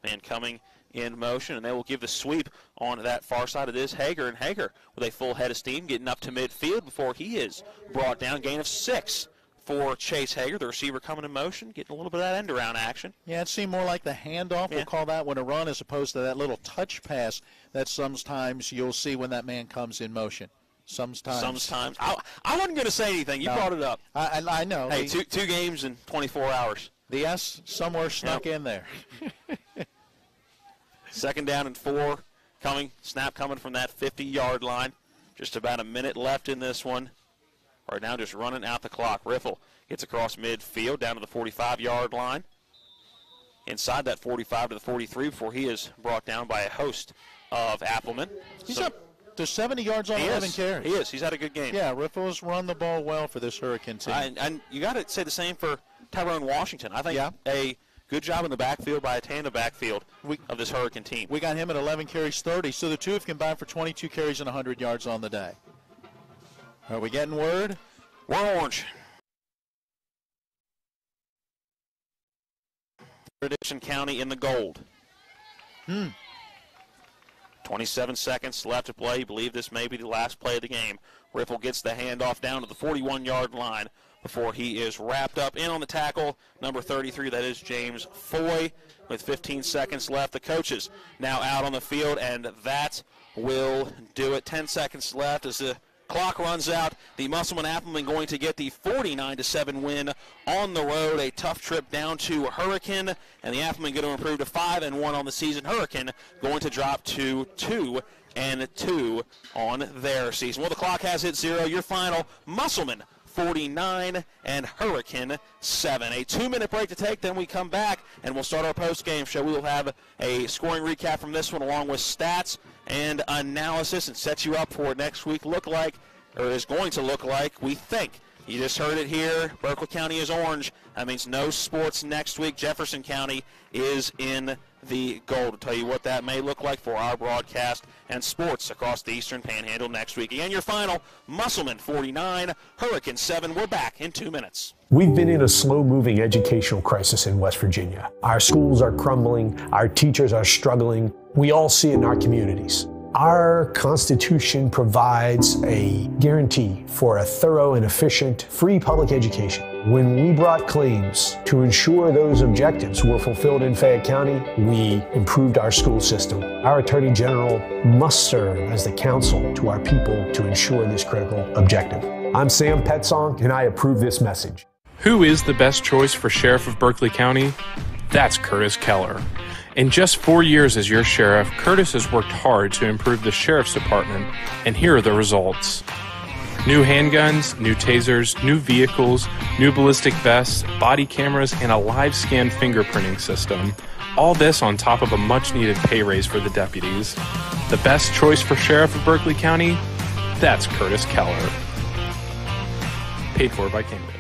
Man coming in motion, and they will give the sweep on that far side. It is Hager, and Hager with a full head of steam getting up to midfield before he is brought down. Gain of 6 for Chase Hager, the receiver coming in motion, getting a little bit of that end-around action. Yeah, it seemed more like the handoff, we'll call that one a run, as opposed to that little touch pass that sometimes you'll see when that man comes in motion. Sometimes. I wasn't going to say anything. You brought it up. I know. Hey, two games in 24 hours. The S somewhere snuck in there. 2nd down and 4 coming. Snap coming from that 50-yard line. Just about a minute left in this one. Right now just running out the clock. Riffle gets across midfield down to the 45-yard line. Inside that 45 to the 43 before he is brought down by a host of Applemen. He's up to 70 yards on 11 carries. He is. He's had a good game. Yeah, Riffle's run the ball well for this Hurricane team. And you got to say the same for Tyrone Washington. I think a good job in the backfield by a tandem backfield of this Hurricane team. We got him at 11 carries, 30, so the two have combined for 22 carries and 100 yards on the day. Are we getting word? We're orange. Edition County in the gold. 27 seconds left to play. Believe this may be the last play of the game. Riffle gets the handoff down to the 41-yard line before he is wrapped up in on the tackle. Number 33, that is James Foy, with 15 seconds left. The coaches now out on the field, and that will do it. 10 seconds left as the clock runs out. The Musselman Applemen going to get the 49-7 win on the road. A tough trip down to Hurricane, and the Applemen going to improve to 5-1 on the season. Hurricane going to drop to 2-2 on their season. Well, the clock has hit 0. Your final, Musselman 49 and Hurricane 7. A 2-minute break to take, then we come back and we'll start our post-game show. We will have a scoring recap from this one along with stats and analysis and set you up for next week. Is going to look like, we think. You just heard it here. Berkeley County is orange. That means no sports next week. Jefferson County is in the gold. To tell you what that may look like for our broadcast and sports across the Eastern Panhandle next week. And your final, Musselman 49, Hurricane 7. We're back in 2 minutes. We've been in a slow-moving educational crisis in West Virginia. Our schools are crumbling. Our teachers are struggling. We all see it in our communities. Our Constitution provides a guarantee for a thorough and efficient free public education. When we brought claims to ensure those objectives were fulfilled in Fayette County, we improved our school system. Our Attorney General must serve as the counsel to our people to ensure this critical objective. I'm Sam Petsong, and I approve this message. Who is the best choice for Sheriff of Berkeley County? That's Curtis Keller. In just 4 years as your sheriff, Curtis has worked hard to improve the sheriff's department, and here are the results. New handguns, new tasers, new vehicles, new ballistic vests, body cameras, and a live scan fingerprinting system. All this on top of a much-needed pay raise for the deputies. The best choice for Sheriff of Berkeley County? That's Curtis Keller. Paid for by Cambridge.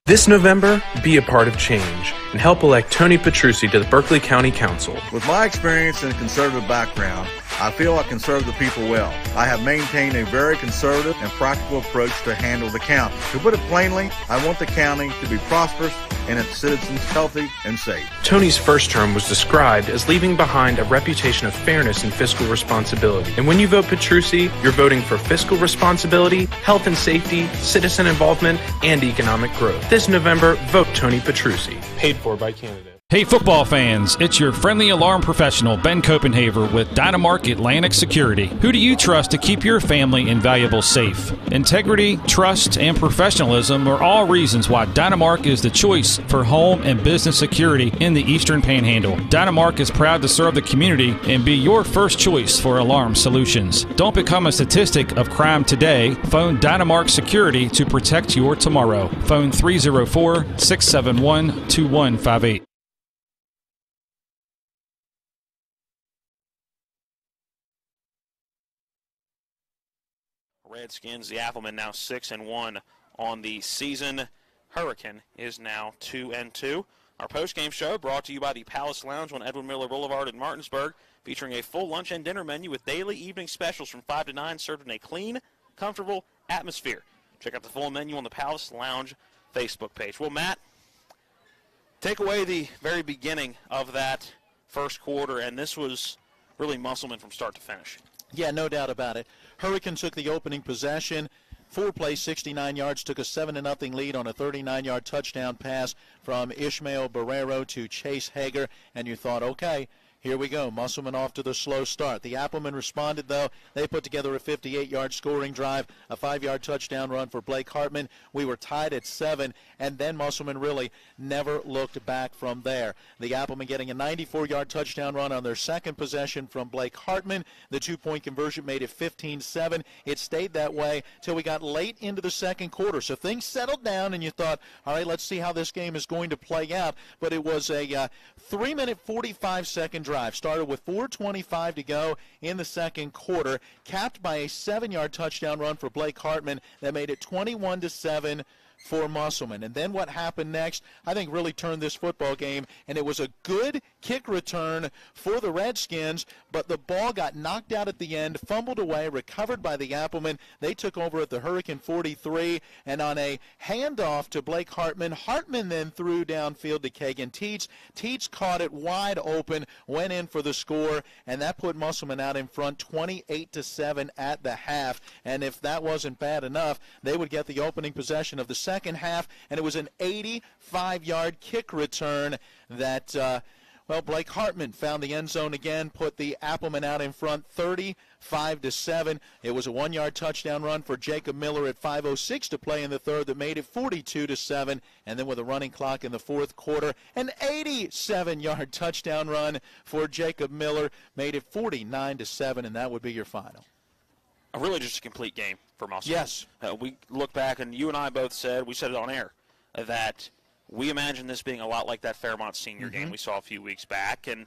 This November, be a part of change and help elect Tony Petrucci to the Berkeley County Council. With my experience and a conservative background, I feel I can serve the people well. I have maintained a very conservative and practical approach to handle the county. To put it plainly, I want the county to be prosperous and its citizens healthy and safe. Tony's first term was described as leaving behind a reputation of fairness and fiscal responsibility. And when you vote Petrucci, you're voting for fiscal responsibility, health and safety, citizen involvement, and economic growth. This November, vote Tony Petrucci. Paid for by candidate. Hey football fans, it's your friendly alarm professional, Ben Copenhaver with Dynamark Atlantic Security. Who do you trust to keep your family and valuables safe? Integrity, trust, and professionalism are all reasons why Dynamark is the choice for home and business security in the Eastern Panhandle. Dynamark is proud to serve the community and be your first choice for alarm solutions. Don't become a statistic of crime today. Phone Dynamark Security to protect your tomorrow. Phone 304-671-2158. Redskins, the Applemen now 6-1 on the season. Hurricane is now 2-2. Our post-game show brought to you by the Palace Lounge on Edwin Miller Boulevard in Martinsburg, featuring a full lunch and dinner menu with daily evening specials from 5 to 9, served in a clean, comfortable atmosphere. Check out the full menu on the Palace Lounge Facebook page. Well, Matt, take away the very beginning of that first quarter, and this was really Musselman from start to finish. Yeah, no doubt about it. Hurricane took the opening possession. 4 plays, 69 yards, took a 7-0 lead on a 39-yard touchdown pass from Ishmael Barrero to Chase Hager, and you thought, okay, here we go. Musselman off to the slow start. The Applemen responded, though. They put together a 58-yard scoring drive, a 5-yard touchdown run for Blake Hartman. We were tied at 7, and then Musselman really never looked back from there. The Applemen getting a 94-yard touchdown run on their second possession from Blake Hartman. The 2-point conversion made it 15-7. It stayed that way till we got late into the second quarter. So things settled down, and you thought, all right, let's see how this game is going to play out. But it was a 3-minute, 45-second drive. Started with 4:25 to go in the second quarter, capped by a 7-yard touchdown run for Blake Hartman that made it 21-7 for Musselman. And then what happened next, I think, really turned this football game, and it was a good kick return for the Redskins, but the ball got knocked out at the end, fumbled away, recovered by the Applemen. They took over at the Hurricane 43, and on a handoff to Blake Hartman, Hartman then threw downfield to Kagan Teets. Teets caught it wide open, went in for the score, and that put Musselman out in front 28-7 at the half. And if that wasn't bad enough, they would get the opening possession of the second half, and it was an 85-yard kick return that Blake Hartman found the end zone again, put the Applemen out in front 35-7. It was a 1-yard touchdown run for Jacob Miller at 5:06 to play in the third that made it 42-7. And then with a running clock in the fourth quarter, an 87-yard touchdown run for Jacob Miller made it 49-7, and that would be your final. Really just a complete game for Musselman. Yes. We look back, and you and I both said, we said it on air, that we imagine this being a lot like that Fairmont Senior game we saw a few weeks back, and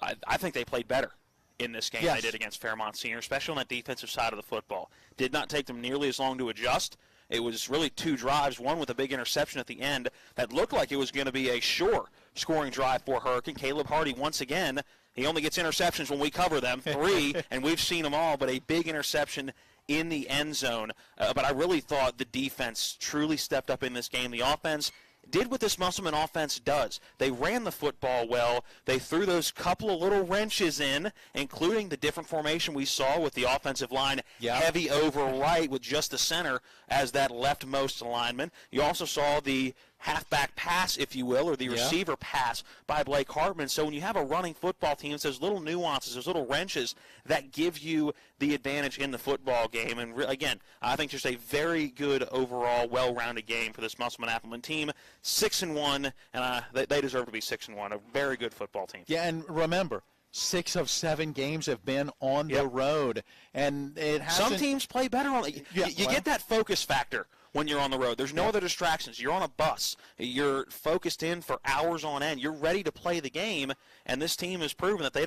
I think they played better in this game than they did against Fairmont Senior, especially on that defensive side of the football. Did not take them nearly as long to adjust. It was really 2 drives, one with a big interception at the end that looked like it was going to be a sure scoring drive for Hurricane. Caleb Hardy, once again, he only gets interceptions when we cover them, 3, and we've seen them all, but a big interception in the end zone. But I really thought the defense truly stepped up in this game. The offense did what this Musselman offense does. They ran the football well. They threw those couple of little wrenches in, including the different formation we saw with the offensive line heavy over right with just the center as that leftmost lineman. You also saw the halfback pass, if you will, or the receiver pass by Blake Hartman. So when you have a running football team, it's those little nuances, those little wrenches that give you the advantage in the football game. And again, I think just a very good overall, well-rounded game for this Musselman-Appleman team. 6-1, and they deserve to be 6-1. A very good football team. Yeah, and remember, 6 of 7 games have been on the road, and it hasn't. Some teams play better on. You get that focus factor when you're on the road. There's no other distractions. You're on a bus. You're focused in for hours on end. You're ready to play the game, and this team has proven that they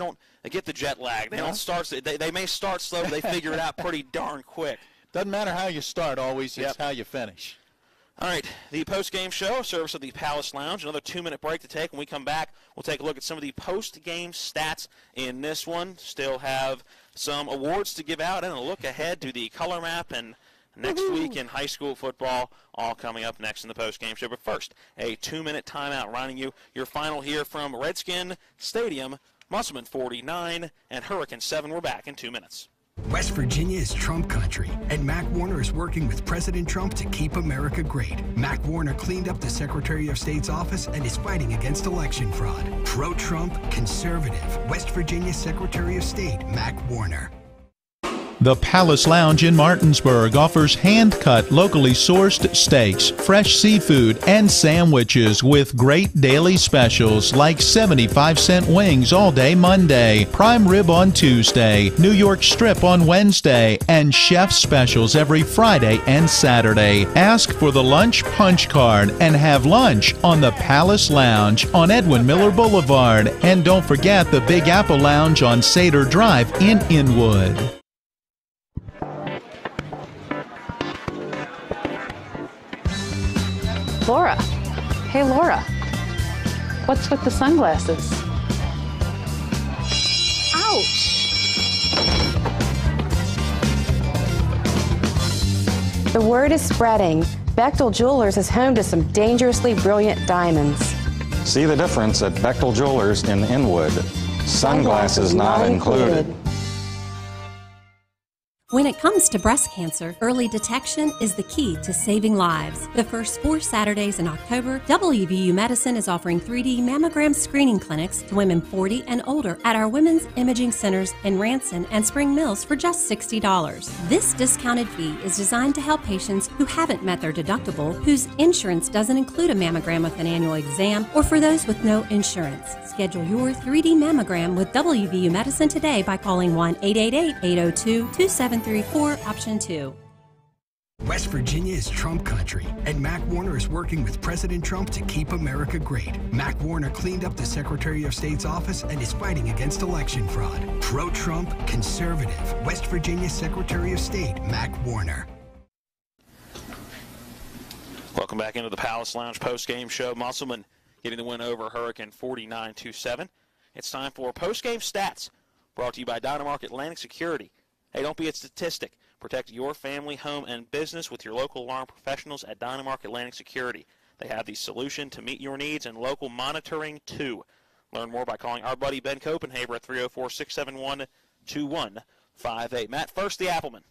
get the jet lag. They don't start. They may start slow, but they figure it out pretty darn quick. Doesn't matter how you start. Always, it's how you finish. All right, the post-game show, service of the Palace Lounge. Another 2-minute break to take. When we come back, we'll take a look at some of the post-game stats in this one. Still have some awards to give out and a look ahead to the color map and next week in high school football, all coming up next in the post-game show. But first, a 2-minute timeout reminding you your final here from Redskin Stadium, Musselman 49 and Hurricane 7. We're back in 2 minutes. West Virginia is Trump country, and Mac Warner is working with President Trump to keep America great. Mac Warner cleaned up the Secretary of State's office and is fighting against election fraud. Pro-Trump, conservative, West Virginia Secretary of State Mac Warner. The Palace Lounge in Martinsburg offers hand-cut, locally sourced steaks, fresh seafood, and sandwiches with great daily specials like 75-cent wings all day Monday, prime rib on Tuesday, New York strip on Wednesday, and chef specials every Friday and Saturday. Ask for the lunch punch card and have lunch on the Palace Lounge on Edwin Miller Boulevard. And don't forget the Big Apple Lounge on Sater Drive in Inwood. Laura. Hey, Laura. What's with the sunglasses? Ouch! The word is spreading. Bechdel Jewelers is home to some dangerously brilliant diamonds. See the difference at Bechdel Jewelers in Inwood. Sunglasses not included. When it comes to breast cancer, early detection is the key to saving lives. The first 4 Saturdays in October, WVU Medicine is offering 3D mammogram screening clinics to women 40 and older at our women's imaging centers in Ranson and Spring Mills for just $60. This discounted fee is designed to help patients who haven't met their deductible, whose insurance doesn't include a mammogram with an annual exam, or for those with no insurance. Schedule your 3D mammogram with WVU Medicine today by calling 1-888-802-2734, option 2. West Virginia is Trump country, and Mac Warner is working with President Trump to keep America great. Mac Warner cleaned up the Secretary of State's office and is fighting against election fraud. Pro-Trump, conservative, West Virginia Secretary of State Mac Warner. Welcome back into the Palace Lounge post-game show. Musselman getting the win over Hurricane 49-7. It's time for post-game stats, brought to you by Dynamark Atlantic Security. Hey, don't be a statistic. Protect your family, home, and business with your local alarm professionals at Dynamark Atlantic Security. They have the solution to meet your needs and local monitoring, too. Learn more by calling our buddy Ben Copenhaver at 304-671-2158. Matt, first the Appleman.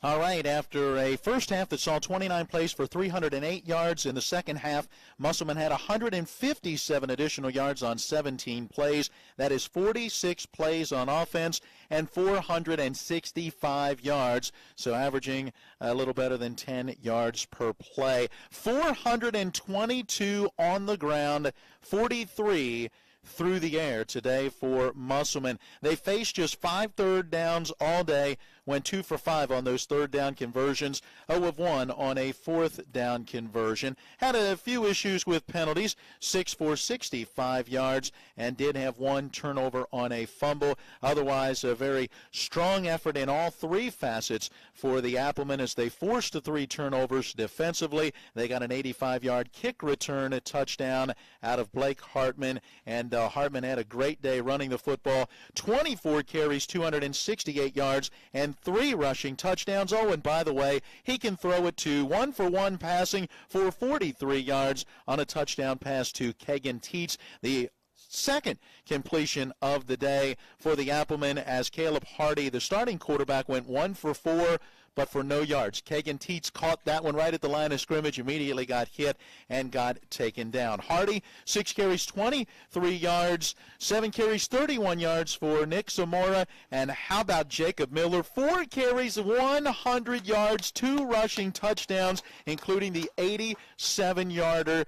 All right, after a first half that saw 29 plays for 308 yards, in the second half, Musselman had 157 additional yards on 17 plays. That is 46 plays on offense and 465 yards, so averaging a little better than 10 yards per play. 422 on the ground, 43 through the air today for Musselman. They faced just 5 third downs all day, went 2 for 5 on those third down conversions, 0 of 1 on a fourth down conversion. Had a few issues with penalties, 6 for 65 yards, and did have 1 turnover on a fumble. Otherwise, a very strong effort in all 3 facets for the Applemen as they forced the 3 turnovers defensively. They got an 85-yard kick return, a touchdown out of Blake Hartman, and Hartman had a great day running the football. 24 carries, 268 yards, and and 3 rushing touchdowns. Oh, and by the way, he can throw it to 1-for-1 passing for 43 yards on a touchdown pass to Kegan Teets. The second completion of the day for the Applemen, as Caleb Hardy, the starting quarterback, went 1 for 4, but for no yards. Kegan Teets caught that one right at the line of scrimmage, immediately got hit and got taken down. Hardy, 6 carries, 23 yards, 7 carries, 31 yards for Nick Zamora. And how about Jacob Miller? 4 carries, 100 yards, 2 rushing touchdowns, including the 87-yarder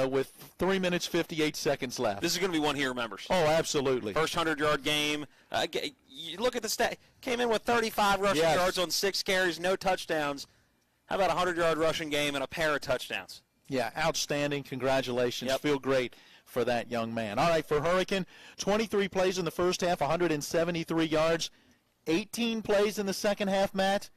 with 3 minutes, 58 seconds left. This is going to be one he remembers. Oh, absolutely. First 100-yard game. You look at the stat. Came in with 35 rushing yards on 6 carries, no touchdowns. How about a 100-yard rushing game and a pair of touchdowns? Yeah, outstanding. Congratulations. Feel great for that young man. All right, for Hurricane, 23 plays in the first half, 173 yards. 18 plays in the second half, Matt.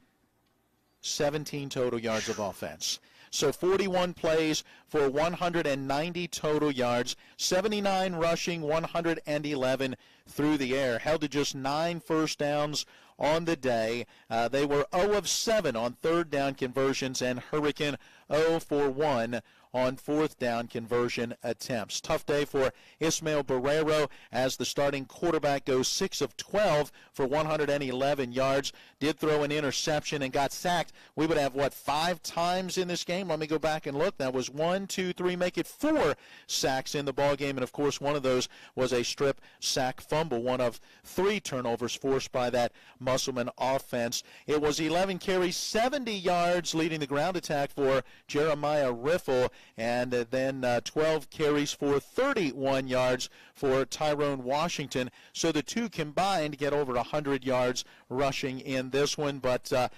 17 total yards of offense. So 41 plays for 190 total yards, 79 rushing, 111 through the air. Held to just 9 first downs on the day. They were 0 of 7 on third down conversions, and Hurricane 0 for 1 on fourth down conversion attempts. Tough day for Ismael Barrero as the starting quarterback goes 6 of 12 for 111 yards. Did throw an interception and got sacked. We would have, 5 times in this game? Let me go back and look. That was 1, 2, 3, make it 4 sacks in the ball game. And, of course, one of those was a strip sack fumble, one of 3 turnovers forced by that Musselman offense. It was 11 carries, 70 yards, leading the ground attack for Jeremiah Riffle, and then 12 carries for 31 yards for Tyrone Washington. So the two combined get over 100 yards rushing in this one, but the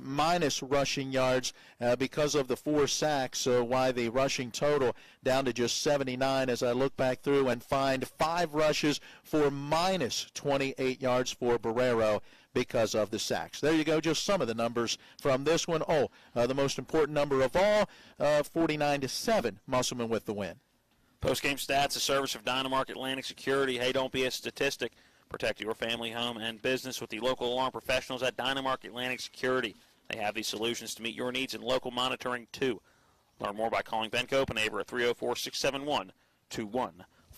minus rushing yards because of the 4 sacks, so why the rushing total down to just 79 as I look back through and find 5 rushes for minus 28 yards for Barrero because of the sacks. There you go, just some of the numbers from this one. The most important number of all, 49-7, Musselman with the win. Post-game stats, a service of Dynamark Atlantic Security. Hey, don't be a statistic. Protect your family, home, and business with the local alarm professionals at Dynamark Atlantic Security. They have the solutions to meet your needs in local monitoring, too. Learn more by calling Ben Copenaver at 304-671-2158.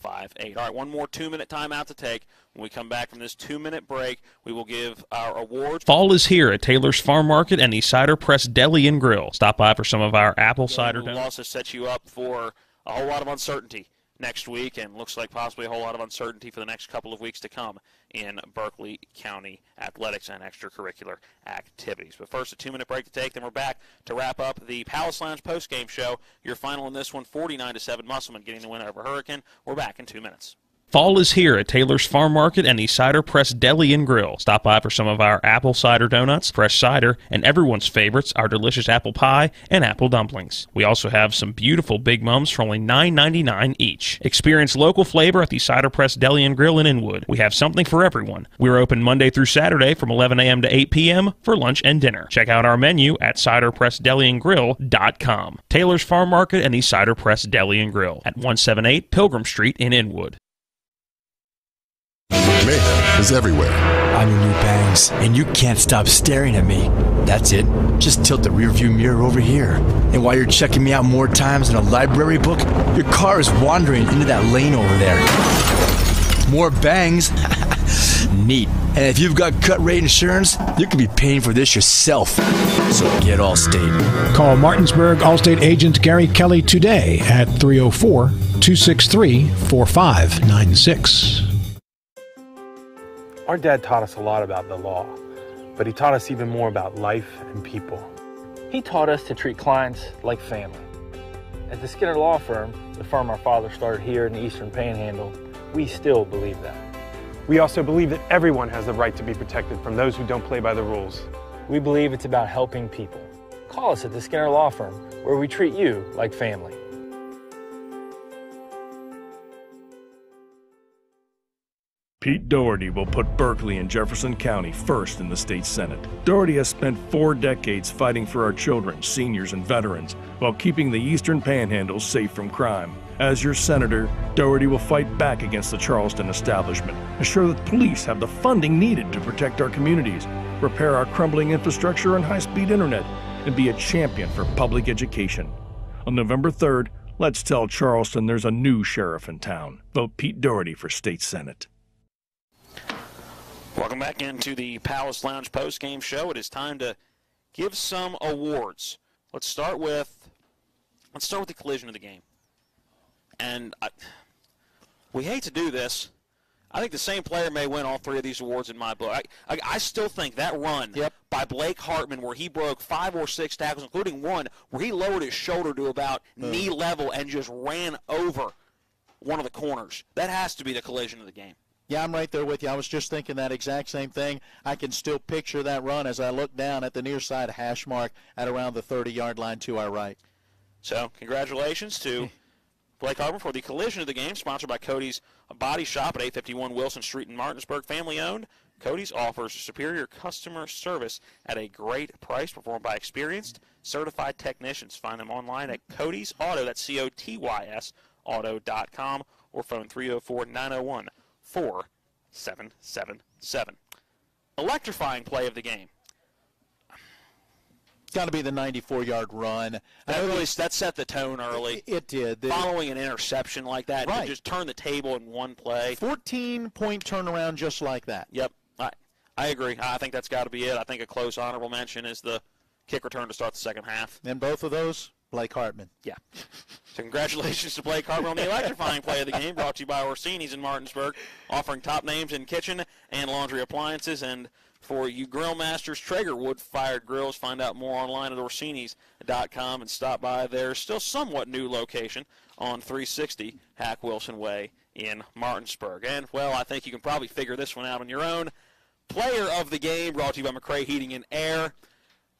All right, one more 2-minute timeout to take. When we come back from this 2-minute break, we will give our awards. Fall is here at Taylor's Farm Market and the Cider Press Deli and Grill. Stop by for some of our apple cider donuts. Losses set you up for a whole lot of uncertainty next week, and looks like possibly a whole lot of uncertainty for the next couple of weeks to come in Berkeley County athletics and extracurricular activities. But first, a 2-minute break to take, then we're back to wrap up the Palace Lounge post-game show. Your final in this one, 49-7, Musselman getting the win over Hurricane. We're back in 2 minutes. Fall is here at Taylor's Farm Market and the Cider Press Deli and Grill. Stop by for some of our apple cider donuts, fresh cider, and everyone's favorites, our delicious apple pie and apple dumplings. We also have some beautiful Big Mums for only $9.99 each. Experience local flavor at the Cider Press Deli and Grill in Inwood. We have something for everyone. We're open Monday through Saturday from 11 a.m. to 8 p.m. for lunch and dinner. Check out our menu at ciderpressdeliandgrill.com. Taylor's Farm Market and the Cider Press Deli and Grill at 178 Pilgrim Street in Inwood. Mayhem is everywhere. I'm your new bangs, and you can't stop staring at me. That's it. Just tilt the rearview mirror over here. And while you're checking me out more times than a library book, your car is wandering into that lane over there. More bangs. Neat. And if you've got cut rate insurance, you could be paying for this yourself. So get Allstate. Call Martinsburg Allstate agent Gary Kelly today at 304-263-4596. Our dad taught us a lot about the law, but he taught us even more about life and people. He taught us to treat clients like family. At the Skinner Law Firm, the firm our father started here in the Eastern Panhandle, we still believe that. We also believe that everyone has the right to be protected from those who don't play by the rules. We believe it's about helping people. Call us at the Skinner Law Firm, where we treat you like family. Pete Dougherty will put Berkeley and Jefferson County first in the state Senate. Dougherty has spent 4 decades fighting for our children, seniors, and veterans while keeping the Eastern Panhandle safe from crime. As your senator, Dougherty will fight back against the Charleston establishment, ensure that police have the funding needed to protect our communities, repair our crumbling infrastructure and high-speed internet, and be a champion for public education. On November 3rd, let's tell Charleston there's a new sheriff in town. Vote Pete Dougherty for state Senate. Welcome back into the Palace Lounge post-game show. It is time to give some awards. Let's start with the collision of the game. And we hate to do this. I think the same player may win all 3 of these awards in my book. I still think that run by Blake Hartman where he broke 5 or 6 tackles, including one where he lowered his shoulder to about knee level and just ran over one of the corners. That has to be the collision of the game. Yeah, I'm right there with you. I was just thinking that exact same thing. I can still picture that run as I look down at the near side hash mark at around the 30-yard line to our right. So, congratulations to Blake Hartman for the collision of the game, sponsored by Cody's Body Shop at 851 Wilson Street in Martinsburg. Family-owned, Cody's offers superior customer service at a great price, performed by experienced, certified technicians. Find them online at Cody's Auto, that's COTYS, auto.com, or phone 304-901-4777. Electrifying play of the game. It's got to be the 94-yard run. That set the tone early. It did. Following an interception like that, right. To just turn the table in one play. 14-point turnaround just like that. Yep. I agree. I think that's got to be it. I think a close honorable mention is the kick return to start the second half. And both of those, Blake Hartman. Yeah. So congratulations to Blake Hartman on the electrifying play of the game, brought to you by Orsini's in Martinsburg, offering top names in kitchen and laundry appliances. And for you grill masters, Traeger wood-fired grills. Find out more online at Orsini's.com and stop by their still somewhat new location on 360 Hack Wilson Way in Martinsburg. And, well, I think you can probably figure this one out on your own. Player of the game, brought to you by McCrae Heating and Air,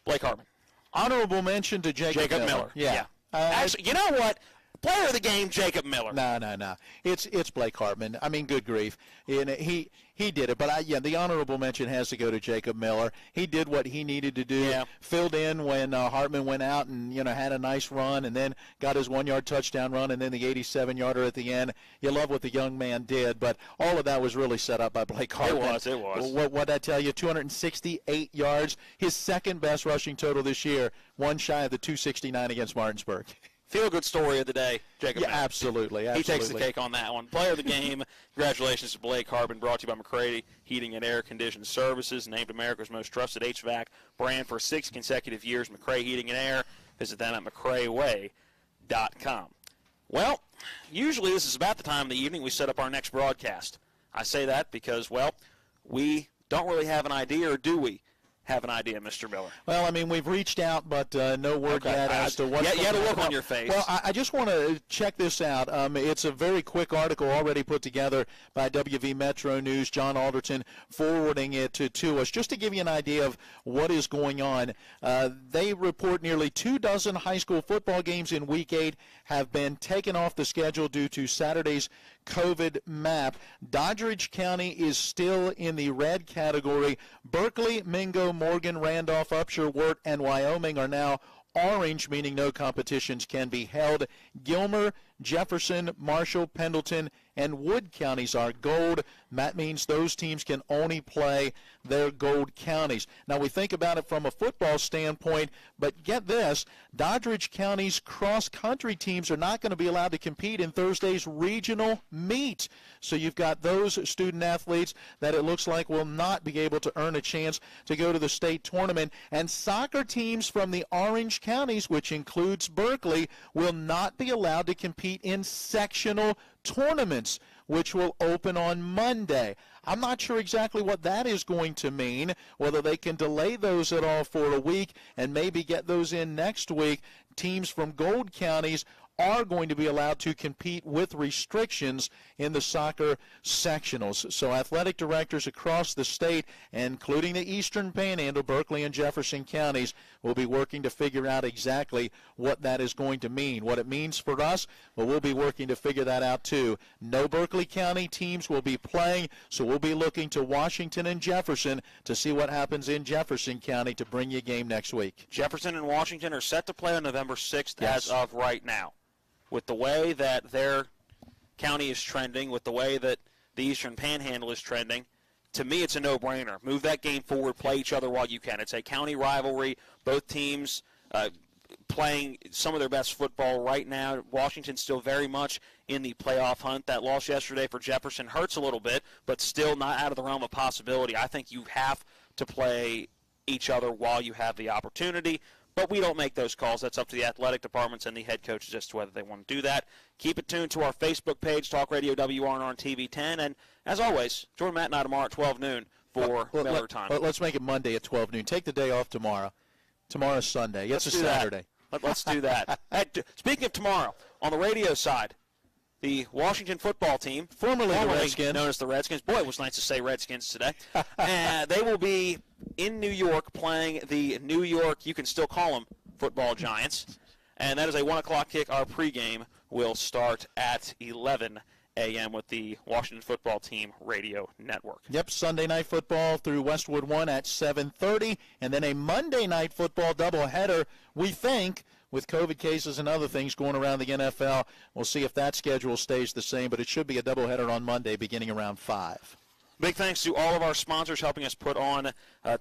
Blake Hartman. Honorable mention to Jacob Miller. Yeah. Actually, you know what? Player of the game, Jacob Miller. No. It's Blake Hartman. I mean, good grief. And he did it. But, the honorable mention has to go to Jacob Miller. He did what he needed to do. Yeah. Filled in when Hartman went out and, had a nice run and then got his 1-yard touchdown run and then the 87-yarder at the end. You love what the young man did. But all of that was really set up by Blake Hartman. It was. What'd I tell you? 268 yards. His second-best rushing total this year. One shy of the 269 against Martinsburg. Feel-good story of the day, Jacob Miller. Absolutely. He takes the cake on that one. Player of the game, congratulations to Blake Hartman, brought to you by McCrae Heating and Air Conditioned Services, named America's most trusted HVAC brand for 6 consecutive years. McCrae Heating and Air. Visit them at McCraeWay.com. Well, usually this is about the time of the evening we set up our next broadcast. I say that because, well, we don't really have an idea, or do we have an idea, Mr. Miller? Well, I mean, we've reached out, but no word yet as to what's you had a look on your face. Well, I just want to check this out. It's a very quick article already put together by WV Metro News, John Alderton, forwarding it to us, just to give you an idea of what is going on. They report nearly 24 high school football games in Week 8 have been taken off the schedule due to Saturday's COVID map. Dougherty County is still in the red category. Berkeley, Mingo, Morgan, Randolph, Upshur, Wirt, and Wyoming are now orange, meaning no competitions can be held. Gilmer, Jefferson, Marshall, Pendleton, and Wood counties are gold. That means those teams can only play their gold counties. Now, we think about it from a football standpoint, but get this, Dougherty County's cross-country teams are not going to be allowed to compete in Thursday's regional meet. So you've got those student athletes that it looks like will not be able to earn a chance to go to the state tournament. And soccer teams from the orange counties, which includes Berkeley, will not be allowed to compete in sectional tournaments, which will open on Monday. I'm not sure exactly what that is going to mean, whether they can delay those at all for a week and maybe get those in next week. Teams from gold counties are going to be allowed to compete with restrictions in the soccer sectionals. So athletic directors across the state, including the Eastern Panhandle, Berkeley and Jefferson counties, We'll be working to figure out exactly what that is going to mean, what it means for us, but we'll be working to figure that out too. No Berkeley County teams will be playing, so we'll be looking to Washington and Jefferson to see what happens in Jefferson County to bring you a game next week. Jefferson and Washington are set to play on November 6th Yes. as of right now. With the way that their county is trending, with the way that the Eastern Panhandle is trending, to me it's a no-brainer. Move that game forward, play each other while you can. It's a county rivalry. Both teams playing some of their best football right now. Washington's still very much in the playoff hunt. That loss yesterday for Jefferson hurts a little bit, but still not out of the realm of possibility. I think you have to play each other while you have the opportunity. But we don't make those calls. That's up to the athletic departments and the head coaches as to whether they want to do that. Keep it tuned to our Facebook page, Talk Radio WRNR on TV 10. And as always, join Matt and I tomorrow at 12 noon for Miller Time. Let's make it Monday at 12 noon. Take the day off tomorrow. Tomorrow's Sunday. It's a Saturday. Let's do that. Speaking of tomorrow, on the radio side, the Washington football team, formerly the Redskins, known as the Redskins. Boy, it was nice to say Redskins today. They will be in New York playing the New York, you can still call them, football Giants. And that is a 1 o'clock kick. Our pregame will start at 11 a.m. with the Washington football team radio network. Yep, Sunday night football through Westwood 1 at 7:30, and then a Monday night football doubleheader, we think, with COVID cases and other things going around the NFL. We'll see if that schedule stays the same, but it should be a doubleheader on Monday beginning around 5. Big thanks to all of our sponsors helping us put on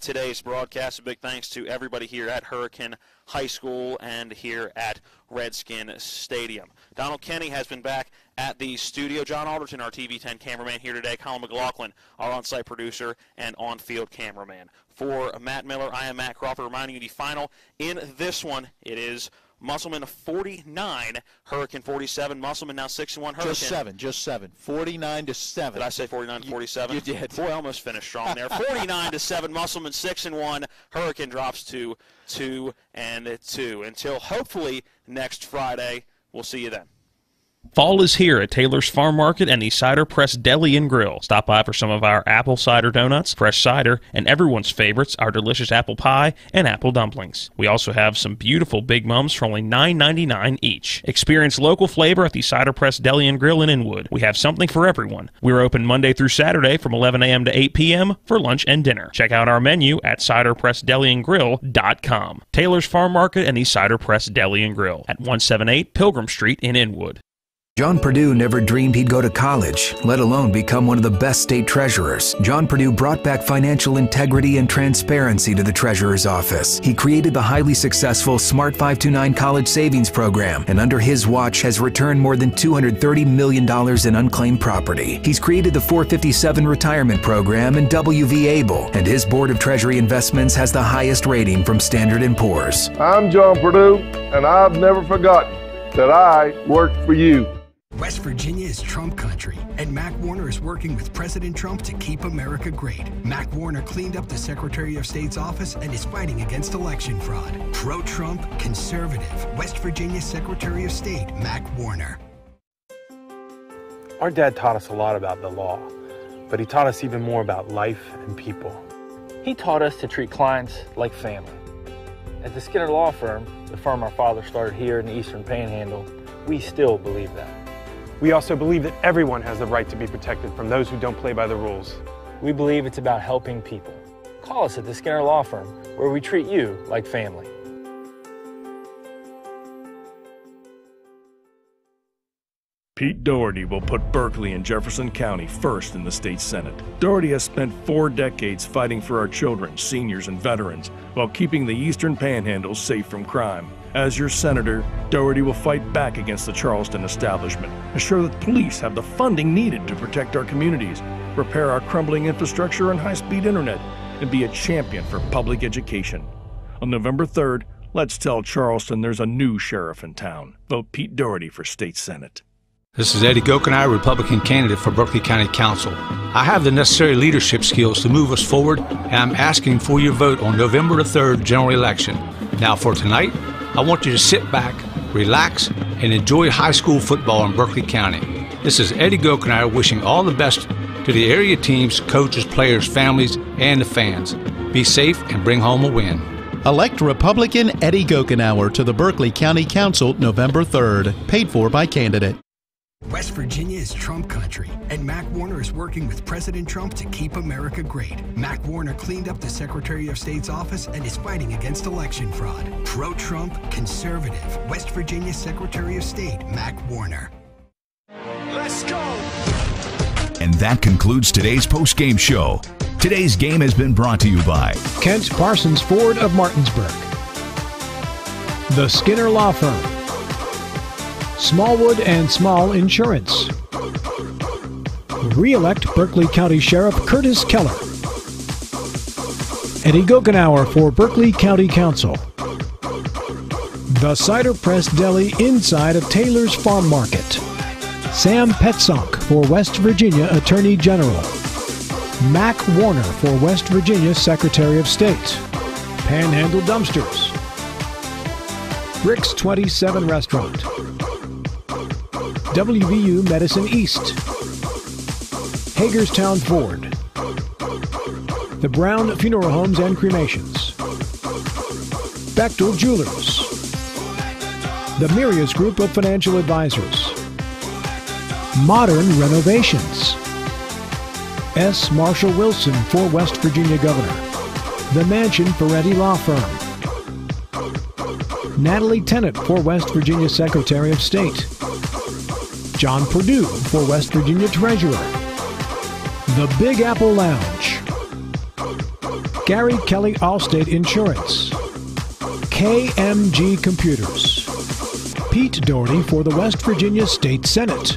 today's broadcast. A big thanks to everybody here at Hurricane High School and here at Redskin Stadium. Donald Kenny has been back at the studio. John Alderton, our TV 10 cameraman here today. Colin McLaughlin, our on-site producer and on-field cameraman. For Matt Miller, I am Matt Crawford, reminding you the final in this one. It is Musselman 49, Hurricane 47. Musselman now 6-1. Hurricane. Just seven. 49-7. Did I say 49-47? You did. Boy, I almost finished strong there. 49-7. Musselman 6-1. Hurricane drops to 2-2. Until hopefully next Friday. We'll see you then. Fall is here at Taylor's Farm Market and the Cider Press Deli and Grill. Stop by for some of our apple cider donuts, fresh cider, and everyone's favorites, our delicious apple pie and apple dumplings. We also have some beautiful Big Mums for only $9.99 each. Experience local flavor at the Cider Press Deli and Grill in Inwood. We have something for everyone. We're open Monday through Saturday from 11 a.m. to 8 p.m. for lunch and dinner. Check out our menu at ciderpressdeliandgrill.com. Taylor's Farm Market and the Cider Press Deli and Grill at 178 Pilgrim Street in Inwood. John Purdue never dreamed he'd go to college, let alone become one of the best state treasurers. John Purdue brought back financial integrity and transparency to the treasurer's office. He created the highly successful Smart 529 College Savings Program, and under his watch has returned more than $230 million in unclaimed property. He's created the 457 Retirement Program and WV Able, and his Board of Treasury Investments has the highest rating from Standard & Poor's. I'm John Purdue, and I've never forgotten that I worked for you. West Virginia is Trump country, and Mac Warner is working with President Trump to keep America great. Mac Warner cleaned up the Secretary of State's office and is fighting against election fraud. Pro-Trump, conservative, West Virginia Secretary of State, Mac Warner. Our dad taught us a lot about the law, but he taught us even more about life and people. He taught us to treat clients like family. At the Skinner Law Firm, the firm our father started here in the Eastern Panhandle, we still believe that. We also believe that everyone has the right to be protected from those who don't play by the rules. We believe it's about helping people. Call us at the Skinner Law Firm, where we treat you like family. Pete Dougherty will put Berkeley and Jefferson County first in the state Senate. Dougherty has spent 4 decades fighting for our children, seniors, and veterans while keeping the Eastern Panhandle safe from crime. As your senator, Dougherty will fight back against the Charleston establishment, ensure that police have the funding needed to protect our communities, repair our crumbling infrastructure and high-speed internet, and be a champion for public education. On November 3rd, let's tell Charleston there's a new sheriff in town. Vote Pete Dougherty for state Senate. This is Eddie Gokenai, Republican candidate for Berkeley County Council. I have the necessary leadership skills to move us forward, and I'm asking for your vote on November the 3rd general election. Now for tonight, I want you to sit back, relax, and enjoy high school football in Berkeley County. This is Eddie Gokenai wishing all the best to the area teams, coaches, players, families, and the fans. Be safe and bring home a win. Elect Republican Eddie Gokenauer to the Berkeley County Council November 3rd. Paid for by candidate. West Virginia is Trump country, and Mac Warner is working with President Trump to keep America great. Mac Warner cleaned up the Secretary of State's office and is fighting against election fraud. Pro-Trump, conservative, West Virginia Secretary of State Mac Warner. Let's go! And that concludes today's post-game show. Today's game has been brought to you by Kent Parsons Ford of Martinsburg, the Skinner Law Firm, Smallwood and Small Insurance, re-elect Berkeley County Sheriff Curtis Keller, Eddie Gokenauer for Berkeley County Council, the Cider Press Deli inside of Taylor's Farm Market, Sam Petzonk for West Virginia Attorney General, Mac Warner for West Virginia Secretary of State, Panhandle Dumpsters, Bricks 27 Restaurant, WVU Medicine East, Hagerstown Ford, the Brown Funeral Homes and Cremations, Bechdel Jewelers, the Mirius Group of Financial Advisors, Modern Renovations, S. Marshall Wilson for West Virginia Governor, the Mansion Ferretti Law Firm, Natalie Tennant for West Virginia Secretary of State, John Perdue for West Virginia Treasurer, the Big Apple Lounge, Gary Kelly Allstate Insurance, KMG Computers, Pete Dougherty for the West Virginia State Senate,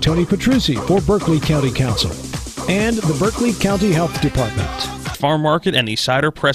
Tony Petrucci for Berkeley County Council, and the Berkeley County Health Department. Farm Market and the Cider Press